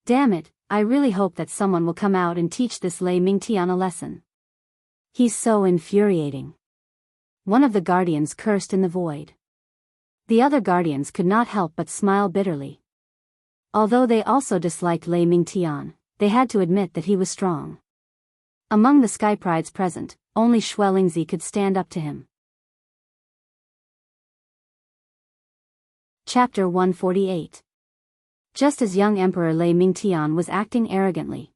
Speaker 1: Damn it, I really hope that someone will come out and teach this Lei Mingtian a lesson. He's so infuriating. One of the guardians cursed in the void. The other guardians could not help but smile bitterly. Although they also disliked Lei Mingtian, they had to admit that he was strong. Among the sky prides present, only Xuelingzi could stand up to him. Chapter 148. Just as young Emperor Lei Mingtian was acting arrogantly.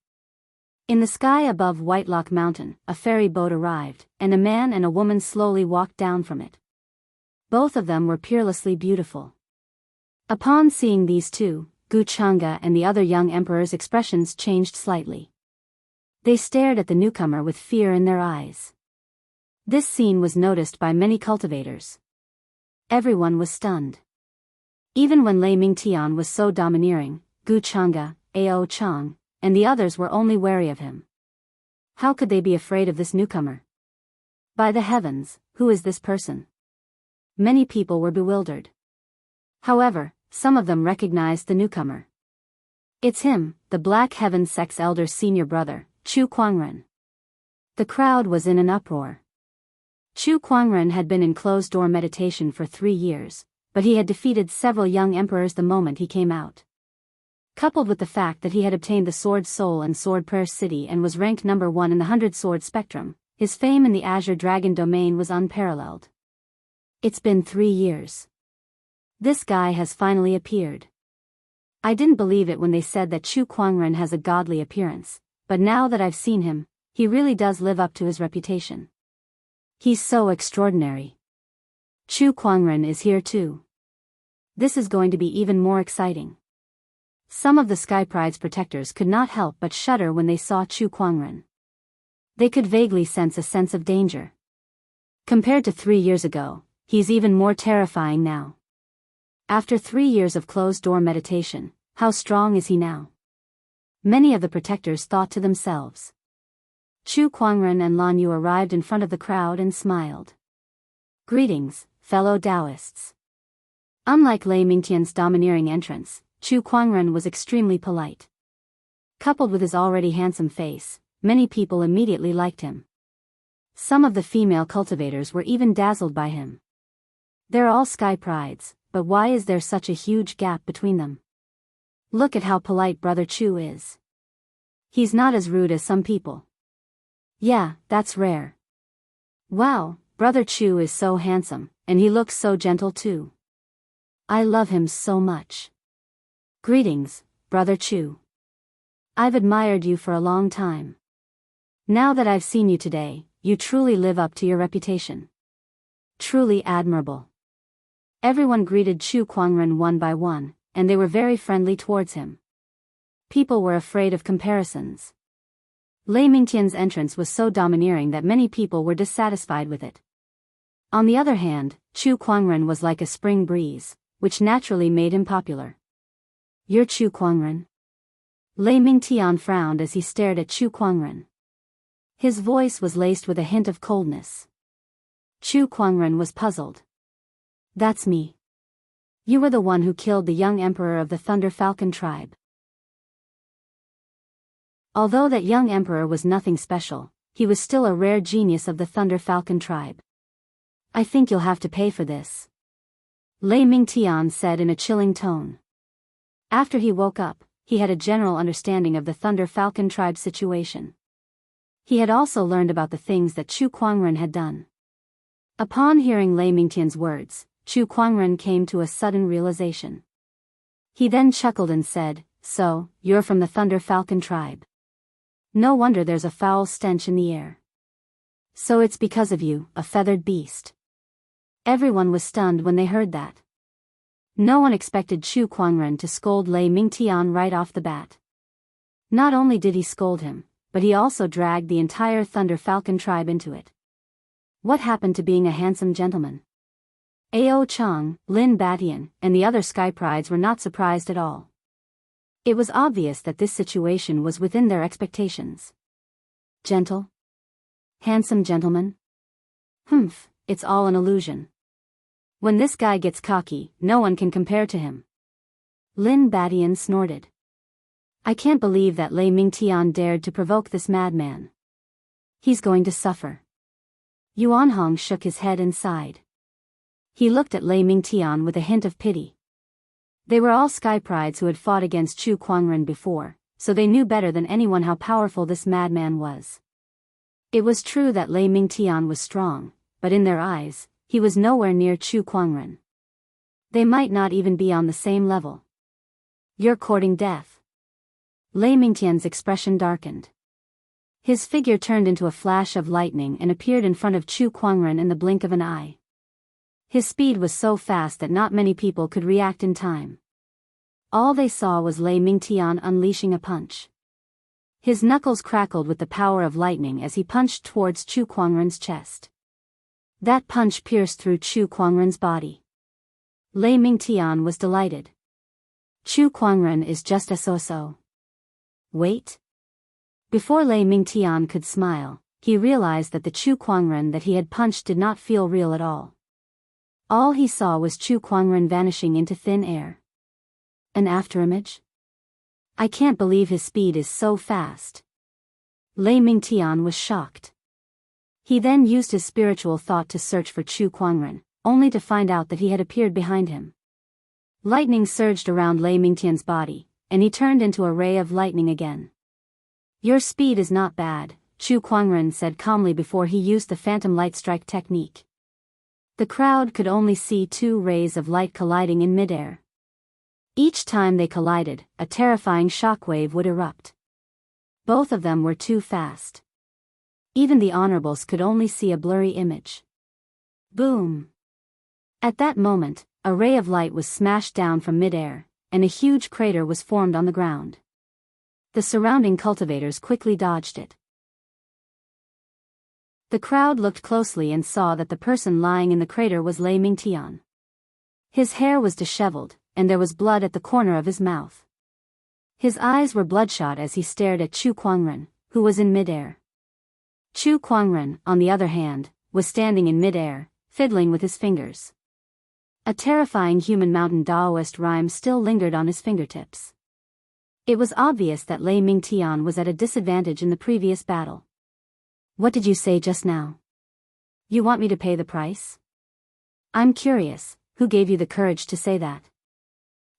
Speaker 1: In the sky above Whitelock Mountain, a ferry boat arrived, and a man and a woman slowly walked down from it. Both of them were peerlessly beautiful. Upon seeing these two, Gu Changge and the other young emperor's expressions changed slightly. They stared at the newcomer with fear in their eyes. This scene was noticed by many cultivators. Everyone was stunned. Even when Lei Mingtian was so domineering, Gu Changge, Ao Chang, and the others were only wary of him. How could they be afraid of this newcomer? By the heavens, who is this person? Many people were bewildered. However, some of them recognized the newcomer. It's him, the Black Heaven Sect's elder senior brother, Chu Kuangren. The crowd was in an uproar. Chu Kuangren had been in closed-door meditation for 3 years, but he had defeated several young emperors the moment he came out. Coupled with the fact that he had obtained the Sword Soul and Sword Prayer City and was ranked number 1 in the 100-sword spectrum, his fame in the Azure Dragon domain was unparalleled. It's been 3 years. This guy has finally appeared. I didn't believe it when they said that Chu Kuangren has a godly appearance, but now that I've seen him, he really does live up to his reputation. He's so extraordinary. Chu Kuangren is here too. This is going to be even more exciting. Some of the Sky Pride's protectors could not help but shudder when they saw Chu Kuangren. They could vaguely sense a sense of danger. Compared to 3 years ago, he's even more terrifying now. After 3 years of closed-door meditation, how strong is he now? Many of the protectors thought to themselves. Chu Kuangren and Lan Yu arrived in front of the crowd and smiled. Greetings, fellow Daoists. Unlike Lei Mingtian's domineering entrance, Chu Kuangren was extremely polite. Coupled with his already handsome face, many people immediately liked him. Some of the female cultivators were even dazzled by him. They're all Sky Prides, but why is there such a huge gap between them? Look at how polite Brother Chu is. He's not as rude as some people. Yeah, that's rare. Wow, Brother Chu is so handsome, and he looks so gentle too. I love him so much. Greetings, Brother Chu. I've admired you for a long time. Now that I've seen you today, you truly live up to your reputation. Truly admirable. Everyone greeted Chu Kuangren one by one, and they were very friendly towards him. People were afraid of comparisons. Lei Mingtian's entrance was so domineering that many people were dissatisfied with it. On the other hand, Chu Kuangren was like a spring breeze, which naturally made him popular. You're Chu Kuangren? Lei Mingtian frowned as he stared at Chu Kuangren. His voice was laced with a hint of coldness. Chu Kuangren was puzzled. That's me. You were the one who killed the young emperor of the Thunder Falcon tribe. Although that young emperor was nothing special, he was still a rare genius of the Thunder Falcon tribe. I think you'll have to pay for this, Lei Mingtian said in a chilling tone. After he woke up, he had a general understanding of the Thunder Falcon tribe situation. He had also learned about the things that Chu Kuangren had done. Upon hearing Lei Mingtian's words, Chu Kuangren came to a sudden realization. He then chuckled and said, "So, you're from the Thunder Falcon tribe. No wonder there's a foul stench in the air. So it's because of you, a feathered beast." Everyone was stunned when they heard that. No one expected Chu Kuangren to scold Lei Mingtian right off the bat. Not only did he scold him, but he also dragged the entire Thunder Falcon tribe into it. What happened to being a handsome gentleman? Ao Chang, Lin Batian, and the other Sky Prides were not surprised at all. It was obvious that this situation was within their expectations. Gentle? Handsome gentleman? Humph, it's all an illusion. When this guy gets cocky, no one can compare to him. Lin Batian snorted. I can't believe that Lei Mingtian dared to provoke this madman. He's going to suffer. Yuan Hong shook his head and sighed. He looked at Lei Mingtian with a hint of pity. They were all Sky Prides who had fought against Chu Kuangren before, so they knew better than anyone how powerful this madman was. It was true that Lei Mingtian was strong, but in their eyes, he was nowhere near Chu Kuangren. They might not even be on the same level. You're courting death. Lei Mingtian's expression darkened. His figure turned into a flash of lightning and appeared in front of Chu Kuangren in the blink of an eye. His speed was so fast that not many people could react in time. All they saw was Lei Mingtian unleashing a punch. His knuckles crackled with the power of lightning as he punched towards Chu Kuangren's chest. That punch pierced through Chu Kuangren's body. Lei Mingtian was delighted. Chu Kuangren is just a so-so. Wait. Before Lei Mingtian could smile, he realized that the Chu Kuangren that he had punched did not feel real at all. All he saw was Chu Kuangren vanishing into thin air. An afterimage? I can't believe his speed is so fast. Lei Mingtian was shocked. He then used his spiritual thought to search for Chu Kuangren, only to find out that he had appeared behind him. Lightning surged around Lei Mingtian's body, and he turned into a ray of lightning again. Your speed is not bad, Chu Kuangren said calmly before he used the phantom light strike technique. The crowd could only see two rays of light colliding in midair. Each time they collided, a terrifying shockwave would erupt. Both of them were too fast. Even the honorables could only see a blurry image. Boom! At that moment, a ray of light was smashed down from midair, and a huge crater was formed on the ground. The surrounding cultivators quickly dodged it. The crowd looked closely and saw that the person lying in the crater was Lei Mingtian. His hair was disheveled, and there was blood at the corner of his mouth. His eyes were bloodshot as he stared at Chu Kuangren, who was in midair. Chu Kuangren, on the other hand, was standing in midair, fiddling with his fingers. A terrifying human mountain Daoist rhyme still lingered on his fingertips. It was obvious that Lei Mingtian was at a disadvantage in the previous battle. What did you say just now? You want me to pay the price? I'm curious, who gave you the courage to say that?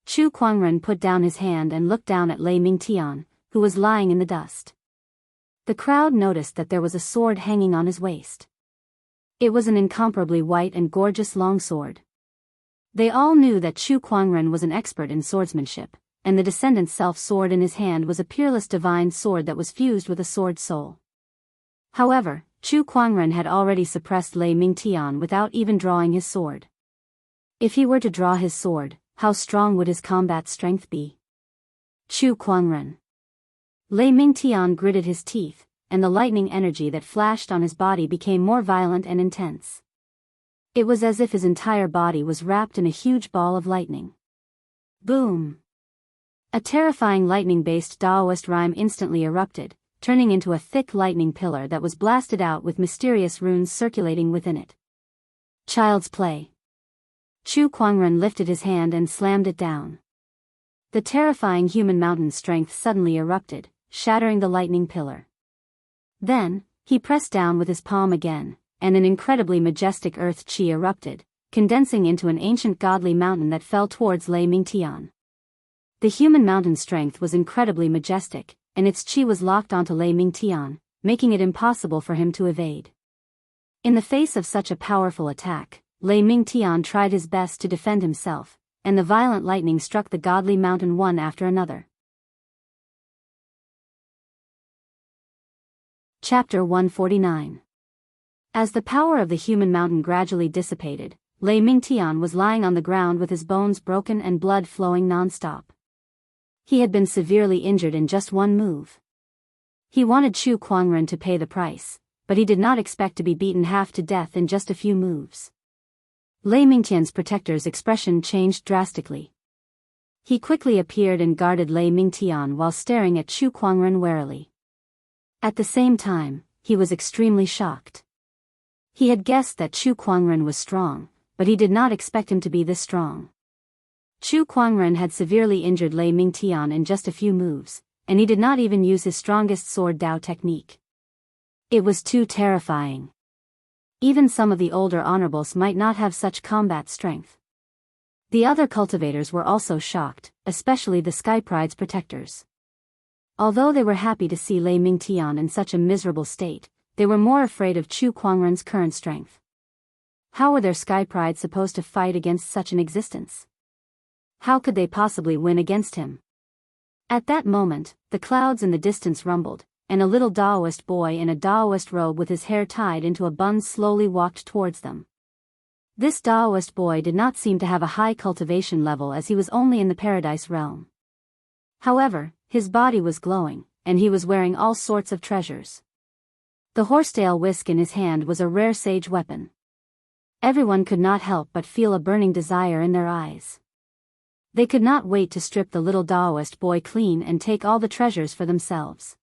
Speaker 1: Chu Kuangren put down his hand and looked down at Lei Mingtian, who was lying in the dust. The crowd noticed that there was a sword hanging on his waist. It was an incomparably white and gorgeous longsword. They all knew that Chu Kuangren was an expert in swordsmanship, and the descendant's self-sword in his hand was a peerless divine sword that was fused with a sword soul. However, Chu Kuangren had already suppressed Lei Mingtian without even drawing his sword. If he were to draw his sword, how strong would his combat strength be? Chu Kuangren. Lei Mingtian gritted his teeth, and the lightning energy that flashed on his body became more violent and intense. It was as if his entire body was wrapped in a huge ball of lightning. Boom! A terrifying lightning-based Daoist rhyme instantly erupted, turning into a thick lightning pillar that was blasted out with mysterious runes circulating within it. Child's play. Chu Kuangren lifted his hand and slammed it down. The terrifying human mountain strength suddenly erupted, shattering the lightning pillar. Then, he pressed down with his palm again, and an incredibly majestic earth qi erupted, condensing into an ancient godly mountain that fell towards Lei Mingtian. The human mountain strength was incredibly majestic, and its qi was locked onto Lei Mingtian, making it impossible for him to evade. In the face of such a powerful attack, Lei Mingtian tried his best to defend himself, and the violent lightning struck the godly mountain one after another. Chapter 149. As the power of the human mountain gradually dissipated, Lei Mingtian was lying on the ground with his bones broken and blood flowing non-stop. He had been severely injured in just one move. He wanted Chu Kuangren to pay the price, but he did not expect to be beaten half to death in just a few moves. Lei Mingtian's protector's expression changed drastically. He quickly appeared and guarded Lei Mingtian while staring at Chu Kuangren warily. At the same time, he was extremely shocked. He had guessed that Chu Kuangren was strong, but he did not expect him to be this strong. Chu Kuangren had severely injured Lei Mingtian in just a few moves, and he did not even use his strongest sword Dao technique. It was too terrifying. Even some of the older honorables might not have such combat strength. The other cultivators were also shocked, especially the Sky Pride's protectors. Although they were happy to see Lei Mingtian in such a miserable state, they were more afraid of Chu Kuangren's current strength. How were their Sky Pride supposed to fight against such an existence? How could they possibly win against him? At that moment, the clouds in the distance rumbled, and a little Daoist boy in a Daoist robe with his hair tied into a bun slowly walked towards them. This Daoist boy did not seem to have a high cultivation level as he was only in the paradise realm. However, his body was glowing, and he was wearing all sorts of treasures. The horsetail whisk in his hand was a rare sage weapon. Everyone could not help but feel a burning desire in their eyes. They could not wait to strip the little Daoist boy clean and take all the treasures for themselves.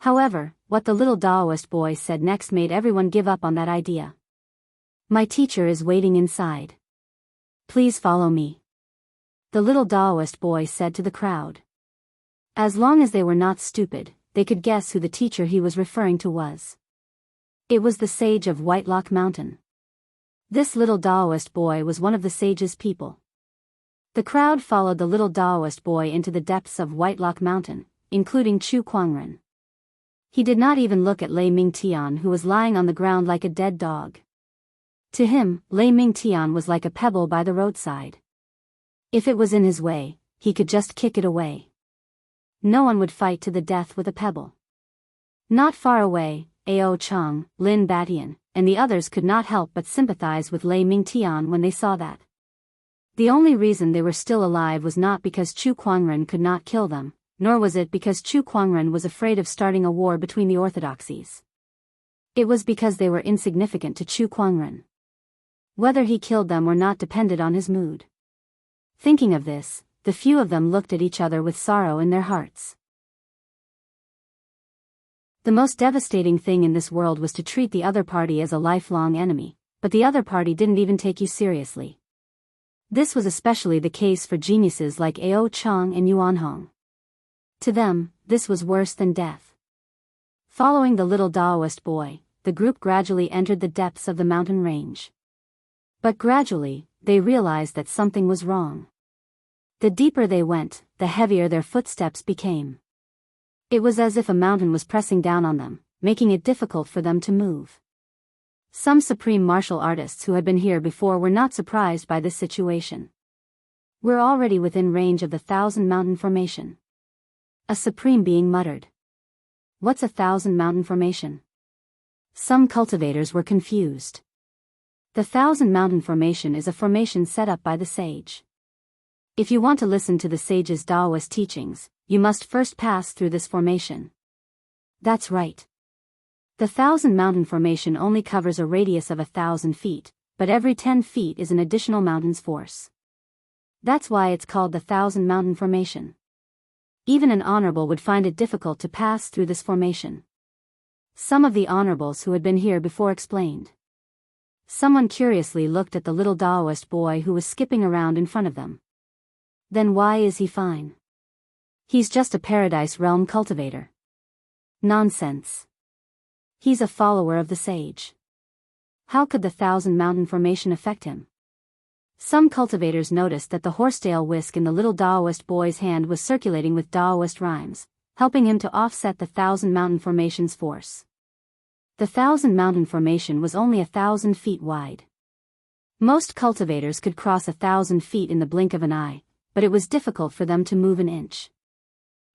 Speaker 1: However, what the little Daoist boy said next made everyone give up on that idea. "My teacher is waiting inside. Please follow me," the little Daoist boy said to the crowd. As long as they were not stupid, they could guess who the teacher he was referring to was. It was the sage of Whitelock Mountain. This little Daoist boy was one of the sage's people. The crowd followed the little Daoist boy into the depths of Whitelock Mountain, including Chu Kuangren. He did not even look at Lei Mingtian, who was lying on the ground like a dead dog. To him, Lei Mingtian was like a pebble by the roadside. If it was in his way, he could just kick it away. No one would fight to the death with a pebble. Not far away, Ao Cheng, Lin Batian, and the others could not help but sympathize with Lei Mingtian when they saw that. The only reason they were still alive was not because Chu Kuangren could not kill them, nor was it because Chu Kuangren was afraid of starting a war between the orthodoxies. It was because they were insignificant to Chu Kuangren. Whether he killed them or not depended on his mood. Thinking of this, the few of them looked at each other with sorrow in their hearts. The most devastating thing in this world was to treat the other party as a lifelong enemy, but the other party didn't even take you seriously. This was especially the case for geniuses like Ao Cheng and Yuan Hong. To them, this was worse than death. Following the little Daoist boy, the group gradually entered the depths of the mountain range. But gradually, they realized that something was wrong. The deeper they went, the heavier their footsteps became. It was as if a mountain was pressing down on them, making it difficult for them to move. Some supreme martial artists who had been here before were not surprised by this situation. "We're already within range of the 1,000 Mountain Formation," a supreme being muttered. "What's 1,000 Mountain Formation?" Some cultivators were confused. The 1,000 Mountain Formation is a formation set up by the sage. If you want to listen to the sage's Daoist teachings, you must first pass through this formation. That's right. The 1,000 Mountain Formation only covers a radius of 1,000 feet, but every 10 feet is an additional mountain's force. That's why it's called the 1,000 Mountain Formation. Even an honorable would find it difficult to pass through this formation. Some of the honorables who had been here before explained. Someone curiously looked at the little Daoist boy who was skipping around in front of them. Then why is he fine? He's just a Paradise Realm cultivator. Nonsense. He's a follower of the sage. How could the Thousand Mountain formation affect him? Some cultivators noticed that the horsetail whisk in the little Daoist boy's hand was circulating with Daoist rhymes, helping him to offset the Thousand Mountain formation's force. The Thousand Mountain formation was only 1,000 feet wide. Most cultivators could cross 1,000 feet in the blink of an eye, but it was difficult for them to move an inch.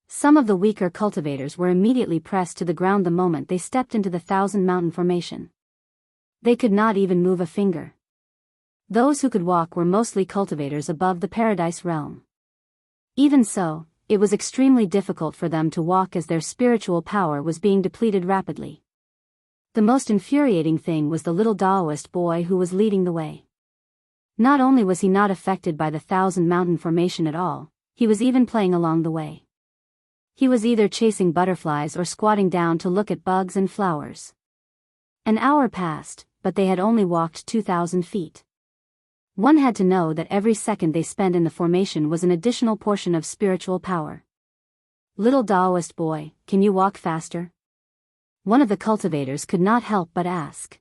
Speaker 1: Some of the weaker cultivators were immediately pressed to the ground the moment they stepped into the Thousand Mountain formation. They could not even move a finger. Those who could walk were mostly cultivators above the Paradise Realm. Even so, it was extremely difficult for them to walk as their spiritual power was being depleted rapidly. The most infuriating thing was the little Daoist boy who was leading the way. Not only was he not affected by the Thousand Mountain formation at all, he was even playing along the way. He was either chasing butterflies or squatting down to look at bugs and flowers. An hour passed, but they had only walked 2,000 feet. One had to know that every second they spent in the formation was an additional portion of spiritual power. Little Daoist boy, can you walk faster? One of the cultivators could not help but ask.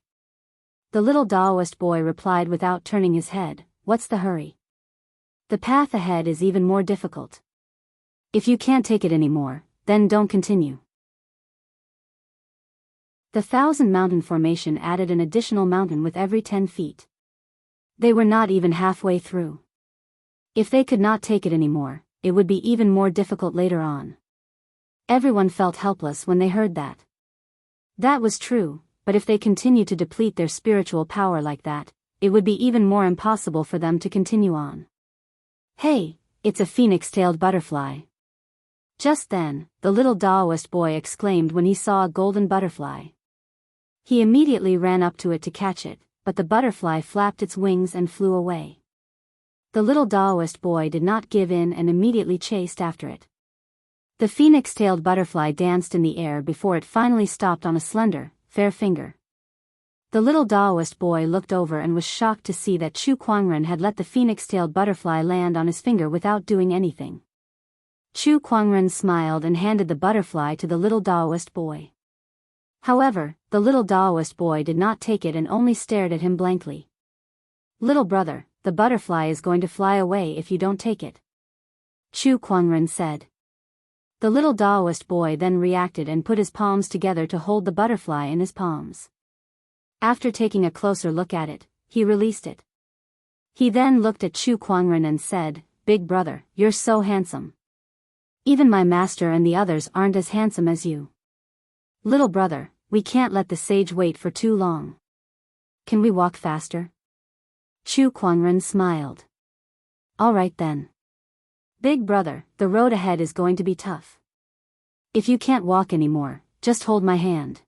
Speaker 1: The little Daoist boy replied without turning his head, what's the hurry? The path ahead is even more difficult. If you can't take it anymore, then don't continue. The Thousand Mountain formation added an additional mountain with every 10 feet. They were not even halfway through. If they could not take it anymore, it would be even more difficult later on. Everyone felt helpless when they heard that. That was true, but if they continued to deplete their spiritual power like that, it would be even more impossible for them to continue on. Hey, it's a phoenix-tailed butterfly. Just then, the little Daoist boy exclaimed when he saw a golden butterfly. He immediately ran up to it to catch it, but the butterfly flapped its wings and flew away. The little Daoist boy did not give in and immediately chased after it. The phoenix-tailed butterfly danced in the air before it finally stopped on a slender, fair finger. The little Daoist boy looked over and was shocked to see that Chu Kuangren had let the phoenix-tailed butterfly land on his finger without doing anything. Chu Kuangren smiled and handed the butterfly to the little Daoist boy. However, the little Daoist boy did not take it and only stared at him blankly. Little brother, the butterfly is going to fly away if you don't take it. Chu Kuangren said. The little Daoist boy then reacted and put his palms together to hold the butterfly in his palms. After taking a closer look at it, he released it. He then looked at Chu Kuangren and said, Big brother, you're so handsome. Even my master and the others aren't as handsome as you. Little brother, we can't let the sage wait for too long. Can we walk faster? Chu Kuangren smiled. All right then. Big brother, the road ahead is going to be tough. If you can't walk anymore, just hold my hand.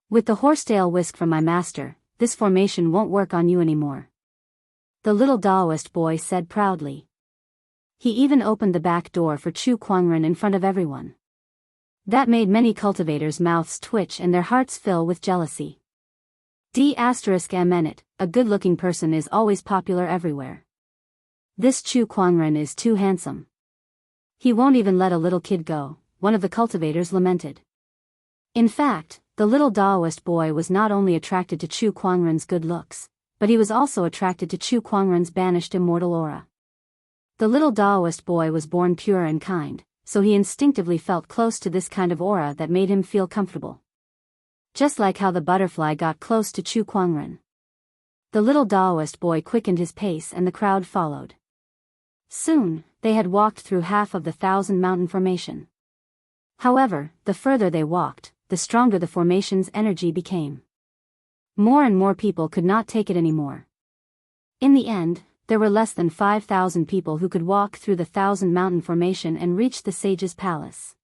Speaker 1: With the horsetail whisk from my master, this formation won't work on you anymore. The little Daoist boy said proudly. He even opened the back door for Chu Kuangren in front of everyone. That made many cultivators' mouths twitch and their hearts fill with jealousy. D****, a good-looking person is always popular everywhere. This Chu Kuangren is too handsome. He won't even let a little kid go, one of the cultivators lamented. In fact, the little Daoist boy was not only attracted to Chu Kuangren's good looks, but he was also attracted to Chu Kuangren's banished immortal aura. The little Daoist boy was born pure and kind, so he instinctively felt close to this kind of aura that made him feel comfortable. Just like how the butterfly got close to Chu Kuangren. The little Daoist boy quickened his pace and the crowd followed. Soon, they had walked through half of the Thousand Mountain formation. However, the further they walked, the stronger the formation's energy became. More and more people could not take it anymore. In the end, there were less than 5,000 people who could walk through the Thousand Mountain formation and reach the sage's palace.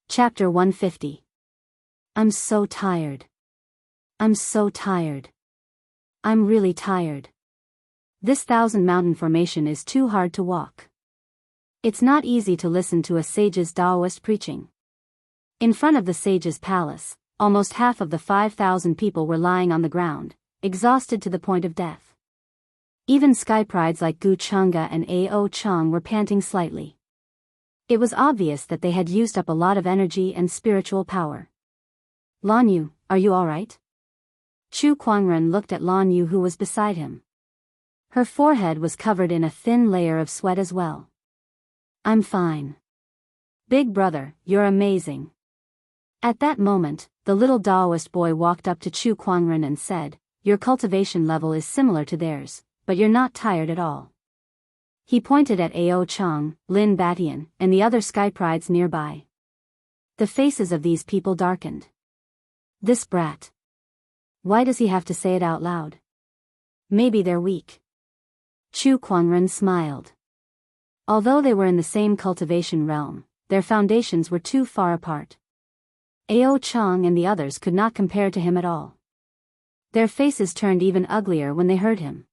Speaker 1: Chapter 150. I'm so tired. I'm so tired. I'm really tired. This Thousand Mountain formation is too hard to walk. It's not easy to listen to a sage's Daoist preaching. In front of the sage's palace, almost half of the 5,000 people were lying on the ground, exhausted to the point of death. Even sky prides like Gu Chang'e and Ao Chang were panting slightly. It was obvious that they had used up a lot of energy and spiritual power. Lan Yu, are you alright? Chu Kuangren looked at Lan Yu, who was beside him. Her forehead was covered in a thin layer of sweat as well. I'm fine. Big brother, you're amazing. At that moment, the little Daoist boy walked up to Chu Kuangren and said, your cultivation level is similar to theirs, but you're not tired at all. He pointed at Ao Chang, Lin Batian, and the other sky prides nearby. The faces of these people darkened. This brat. Why does he have to say it out loud? Maybe they're weak. Chu Kuangren smiled. Although they were in the same cultivation realm, their foundations were too far apart. Ao Chang and the others could not compare to him at all. Their faces turned even uglier when they heard him.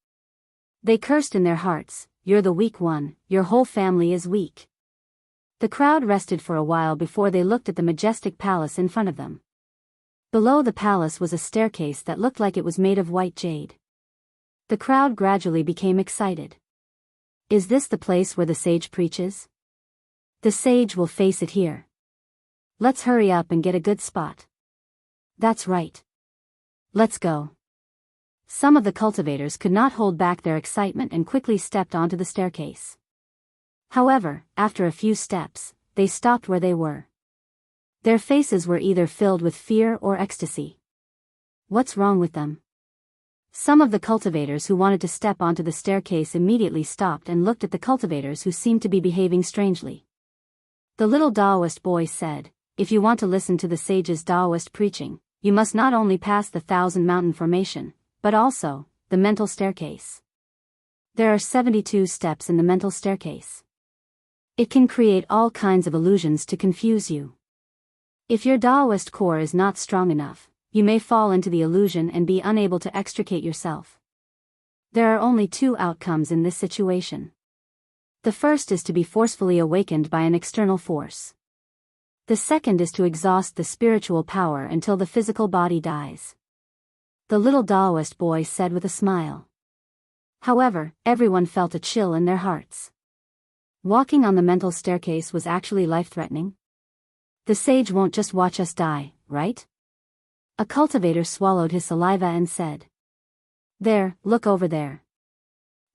Speaker 1: They cursed in their hearts, you're the weak one, your whole family is weak. The crowd rested for a while before they looked at the majestic palace in front of them. Below the palace was a staircase that looked like it was made of white jade. The crowd gradually became excited. Is this the place where the sage preaches? The sage will face it here. Let's hurry up and get a good spot. That's right. Let's go. Some of the cultivators could not hold back their excitement and quickly stepped onto the staircase. However, after a few steps, they stopped where they were. Their faces were either filled with fear or ecstasy. What's wrong with them? Some of the cultivators who wanted to step onto the staircase immediately stopped and looked at the cultivators who seemed to be behaving strangely. The little Daoist boy said, if you want to listen to the sage's Daoist preaching, you must not only pass the 1,000 Mountain Formation, but also the mental staircase. There are 72 steps in the mental staircase. It can create all kinds of illusions to confuse you. If your Daoist core is not strong enough, you may fall into the illusion and be unable to extricate yourself. There are only two outcomes in this situation. The first is to be forcefully awakened by an external force. The second is to exhaust the spiritual power until the physical body dies. The little Daoist boy said with a smile. However, everyone felt a chill in their hearts. Walking on the mental staircase was actually life-threatening. The sage won't just watch us die, right? A cultivator swallowed his saliva and said. There, look over there.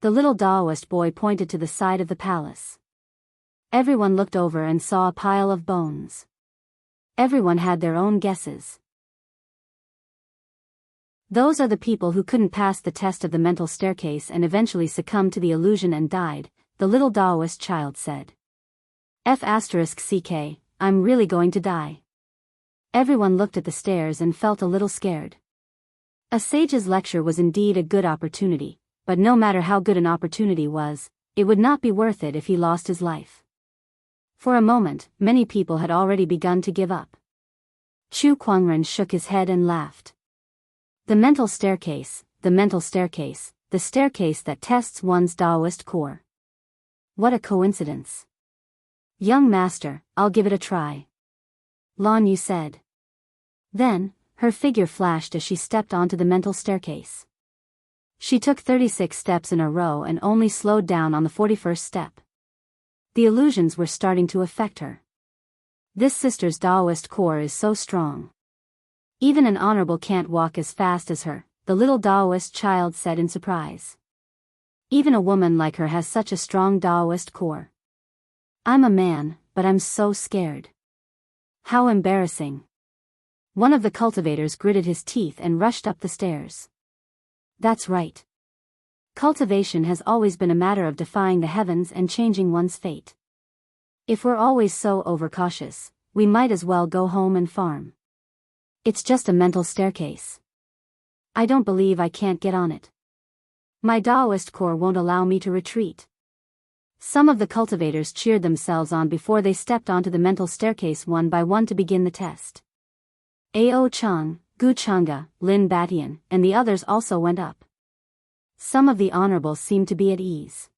Speaker 1: The little Daoist boy pointed to the side of the palace. Everyone looked over and saw a pile of bones. Everyone had their own guesses. Those are the people who couldn't pass the test of the mental staircase and eventually succumbed to the illusion and died, the little Daoist child said. F***ck, I'm really going to die. Everyone looked at the stairs and felt a little scared. A sage's lecture was indeed a good opportunity, but no matter how good an opportunity was, it would not be worth it if he lost his life. For a moment, many people had already begun to give up. Chu Kuangren shook his head and laughed. The mental staircase, the mental staircase, the staircase that tests one's Daoist core. What a coincidence. Young master, I'll give it a try. Lan Yu said. Then, her figure flashed as she stepped onto the mental staircase. She took 36 steps in a row and only slowed down on the 41st step. The illusions were starting to affect her. This sister's Daoist core is so strong. Even an honorable can't walk as fast as her, the little Daoist child said in surprise. Even a woman like her has such a strong Daoist core. I'm a man, but I'm so scared. How embarrassing. One of the cultivators gritted his teeth and rushed up the stairs. That's right. Cultivation has always been a matter of defying the heavens and changing one's fate. If we're always so overcautious, we might as well go home and farm. It's just a mental staircase. I don't believe I can't get on it. My Daoist core won't allow me to retreat. Some of the cultivators cheered themselves on before they stepped onto the mental staircase one by one to begin the test. Ao Chang, Gu Chang'e, Lin Batian, and the others also went up. Some of the honorables seemed to be at ease.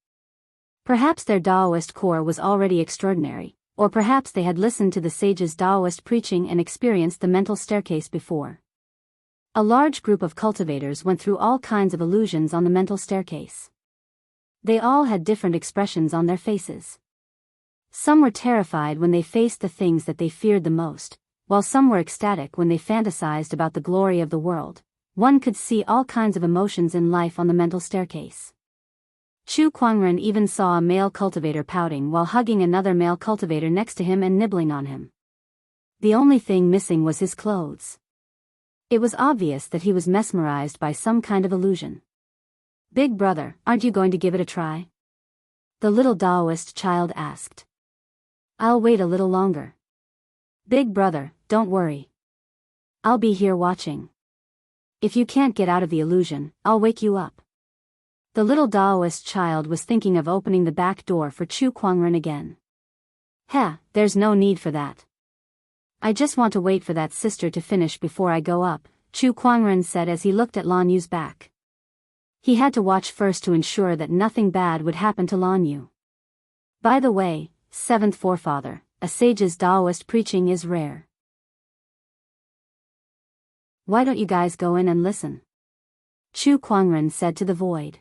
Speaker 1: Perhaps their Daoist core was already extraordinary, Or perhaps they had listened to the sage's Daoist preaching and experienced the mental staircase before. A large group of cultivators went through all kinds of illusions on the mental staircase. They all had different expressions on their faces. Some were terrified when they faced the things that they feared the most, while some were ecstatic when they fantasized about the glory of the world. One could see all kinds of emotions in life on the mental staircase. Chu Kuangren even saw a male cultivator pouting while hugging another male cultivator next to him and nibbling on him. The only thing missing was his clothes. It was obvious that he was mesmerized by some kind of illusion. "Big brother, aren't you going to give it a try?" the little Daoist child asked. "I'll wait a little longer." "Big brother, don't worry. I'll be here watching. If you can't get out of the illusion, I'll wake you up." The little Daoist child was thinking of opening the back door for Chu Kuangren again. There's no need for that. I just want to wait for that sister to finish before I go up," Chu Kuangren said as he looked at Lan Yu's back. He had to watch first to ensure that nothing bad would happen to Lan Yu. By the way, seventh forefather, a sage's Daoist preaching is rare. "Why don't you guys go in and listen?" Chu Kuangren said to the void.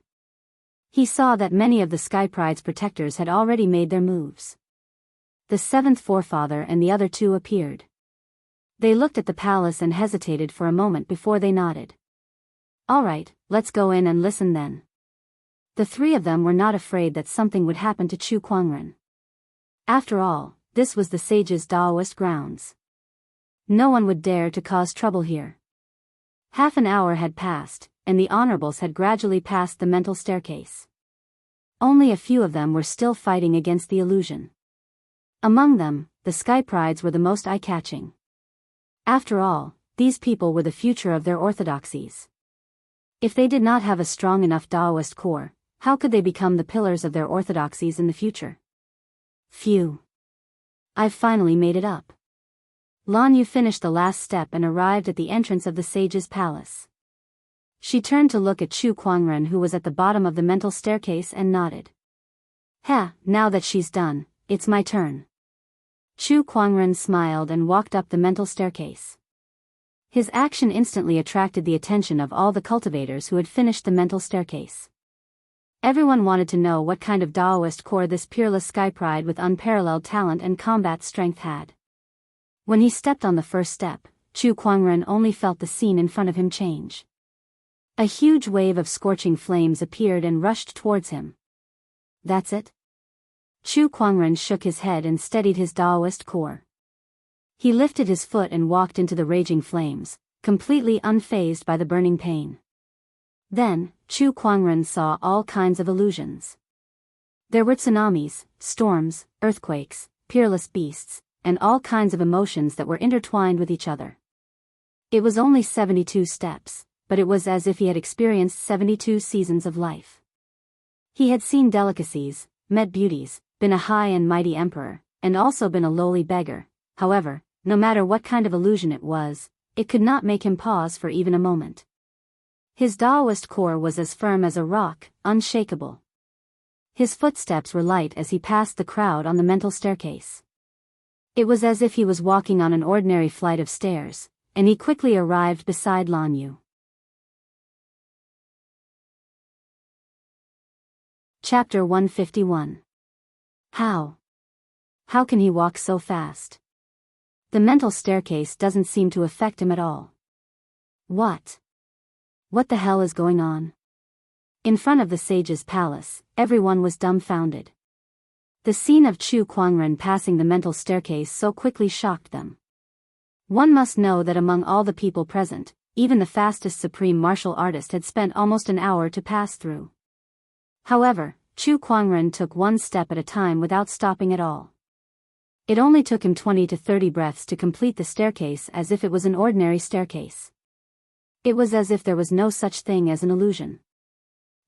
Speaker 1: He saw that many of the Sky Pride's protectors had already made their moves. The seventh forefather and the other two appeared. They looked at the palace and hesitated for a moment before they nodded. "All right, let's go in and listen then." The three of them were not afraid that something would happen to Chu Kuangren. After all, this was the sage's Daoist grounds. No one would dare to cause trouble here. Half an hour had passed, and the honorables had gradually passed the mental staircase. Only a few of them were still fighting against the illusion. Among them, the Sky Prides were the most eye-catching. After all, these people were the future of their orthodoxies. If they did not have a strong enough Daoist core, how could they become the pillars of their orthodoxies in the future? Phew. I've finally made it up. Lan Yu finished the last step and arrived at the entrance of the sage's palace. She turned to look at Chu Kuangren, who was at the bottom of the mental staircase, and nodded. Now that she's done, it's my turn." Chu Kuangren smiled and walked up the mental staircase. His action instantly attracted the attention of all the cultivators who had finished the mental staircase. Everyone wanted to know what kind of Daoist core this peerless Sky Pride with unparalleled talent and combat strength had. When he stepped on the first step, Chu Kuangren only felt the scene in front of him change. A huge wave of scorching flames appeared and rushed towards him. "That's it?" Chu Kuangren shook his head and steadied his Daoist core. He lifted his foot and walked into the raging flames, completely unfazed by the burning pain. Then, Chu Kuangren saw all kinds of illusions. There were tsunamis, storms, earthquakes, peerless beasts, and all kinds of emotions that were intertwined with each other. It was only 72 steps, but it was as if he had experienced 72 seasons of life. He had seen delicacies, met beauties, been a high and mighty emperor, and also been a lowly beggar. However, no matter what kind of illusion it was, it could not make him pause for even a moment. His Daoist core was as firm as a rock, unshakable. His footsteps were light as he passed the crowd on the mental staircase. It was as if he was walking on an ordinary flight of stairs, and he quickly arrived beside Lan Yu. Chapter 151. How can he walk so fast? The mental staircase doesn't seem to affect him at all. What the hell is going on? In front of the sage's palace, everyone was dumbfounded. The scene of Chu Kuangren passing the mental staircase so quickly shocked them. One must know that among all the people present, even the fastest supreme martial artist had spent almost an hour to pass through. However, Chu Kuangren took one step at a time without stopping at all. It only took him 20 to 30 breaths to complete the staircase as if it was an ordinary staircase. It was as if there was no such thing as an illusion.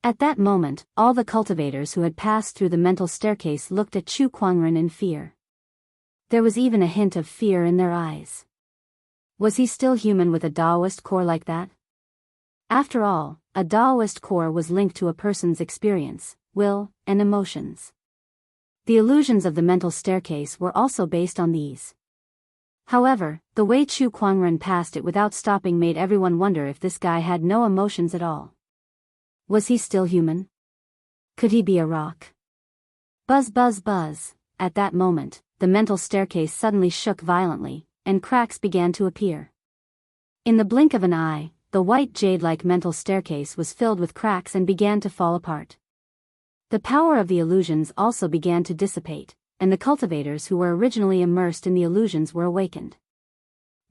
Speaker 1: At that moment, all the cultivators who had passed through the mental staircase looked at Chu Kuangren in fear. There was even a hint of fear in their eyes. Was he still human with a Daoist core like that? After all, a Daoist core was linked to a person's experience, will, and emotions. The illusions of the mental staircase were also based on these. However, the way Chu Kuangren passed it without stopping made everyone wonder if this guy had no emotions at all. Was he still human? Could he be a rock? Buzz buzz buzz. At that moment, the mental staircase suddenly shook violently, and cracks began to appear. In the blink of an eye, the white jade-like mental staircase was filled with cracks and began to fall apart. The power of the illusions also began to dissipate, and the cultivators who were originally immersed in the illusions were awakened.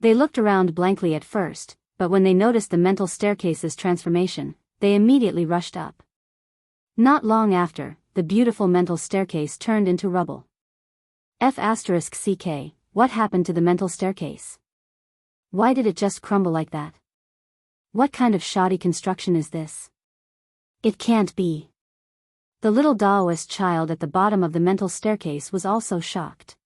Speaker 1: They looked around blankly at first, but when they noticed the mental staircase's transformation, they immediately rushed up. Not long after, the beautiful mental staircase turned into rubble. F***ck, what happened to the mental staircase? Why did it just crumble like that? What kind of shoddy construction is this? It can't be. The little Daoist child at the bottom of the mental staircase was also shocked.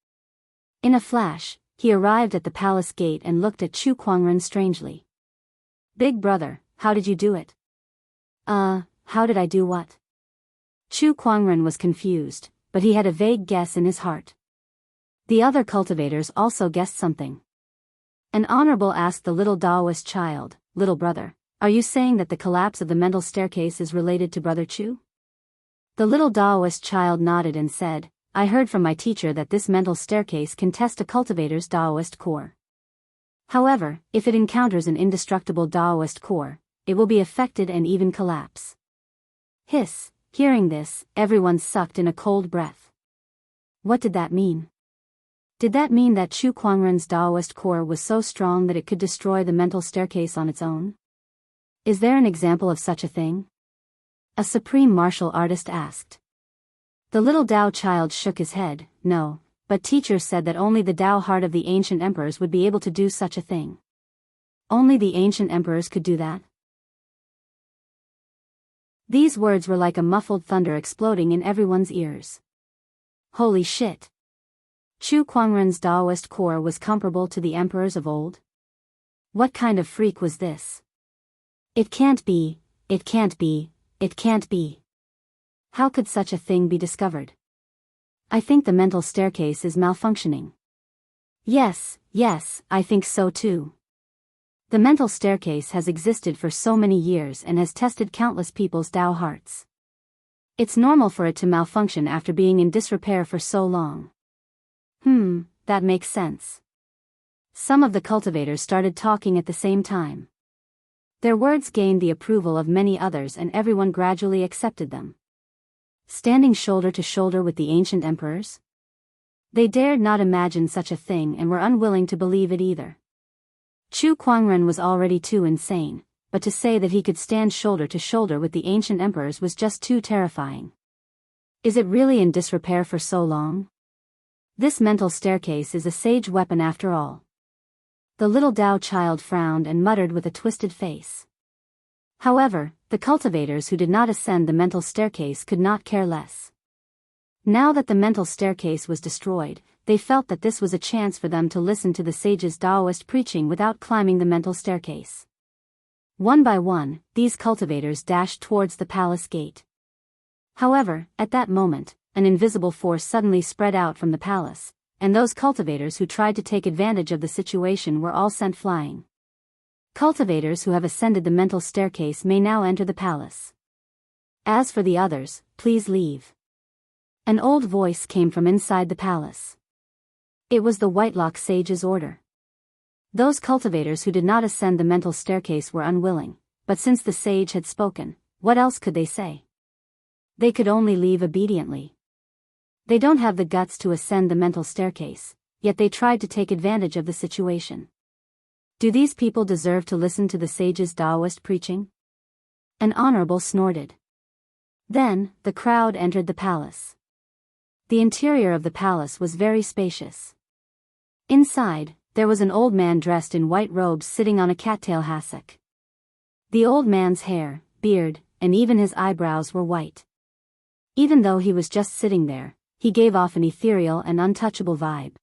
Speaker 1: In a flash, he arrived at the palace gate and looked at Chu Kuangren strangely. Big brother, how did you do it? How did I do what? Chu Kuangren was confused, but he had a vague guess in his heart. The other cultivators also guessed something. An honorable asked the little Daoist child, little brother, are you saying that the collapse of the mental staircase is related to Brother Chu? The little Daoist child nodded and said, I heard from my teacher that this mental staircase can test a cultivator's Daoist core. However, if it encounters an indestructible Daoist core, it will be affected and even collapse. Hiss, hearing this, everyone sucked in a cold breath. What did that mean? Did that mean that Chu Kuangren's Daoist core was so strong that it could destroy the mental staircase on its own? Is there an example of such a thing? A supreme martial artist asked. The little Dao child shook his head, no, but teachers said that only the Dao heart of the ancient emperors would be able to do such a thing. Only the ancient emperors could do that? These words were like a muffled thunder exploding in everyone's ears. Holy shit! Chu Kuangren's Daoist core was comparable to the emperors of old? What kind of freak was this? It can't be, it can't be. It can't be. How could such a thing be discovered? I think the mental staircase is malfunctioning. Yes, I think so too. The mental staircase has existed for so many years and has tested countless people's Dao hearts. It's normal for it to malfunction after being in disrepair for so long. That makes sense. Some of the cultivators started talking at the same time. Their words gained the approval of many others and everyone gradually accepted them. Standing shoulder to shoulder with the ancient emperors? They dared not imagine such a thing and were unwilling to believe it either. Chu Kuangren was already too insane, but to say that he could stand shoulder to shoulder with the ancient emperors was just too terrifying. Is it really in disrepair for so long? This mental staircase is a sage weapon after all. The little Dao child frowned and muttered with a twisted face. However, the cultivators who did not ascend the mental staircase could not care less. Now that the mental staircase was destroyed, they felt that this was a chance for them to listen to the sage's Daoist preaching without climbing the mental staircase. One by one, these cultivators dashed towards the palace gate. However, at that moment, an invisible force suddenly spread out from the palace, and those cultivators who tried to take advantage of the situation were all sent flying. Cultivators who have ascended the mental staircase may now enter the palace. As for the others, please leave. An old voice came from inside the palace. It was the Whitelock sage's order. Those cultivators who did not ascend the mental staircase were unwilling, but since the sage had spoken, what else could they say? They could only leave obediently. They don't have the guts to ascend the mental staircase, yet they tried to take advantage of the situation. Do these people deserve to listen to the sage's Daoist preaching? An honorable snorted. Then, the crowd entered the palace. The interior of the palace was very spacious. Inside, there was an old man dressed in white robes sitting on a cattail hassock. The old man's hair, beard, and even his eyebrows were white. Even though he was just sitting there, he gave off an ethereal and untouchable vibe.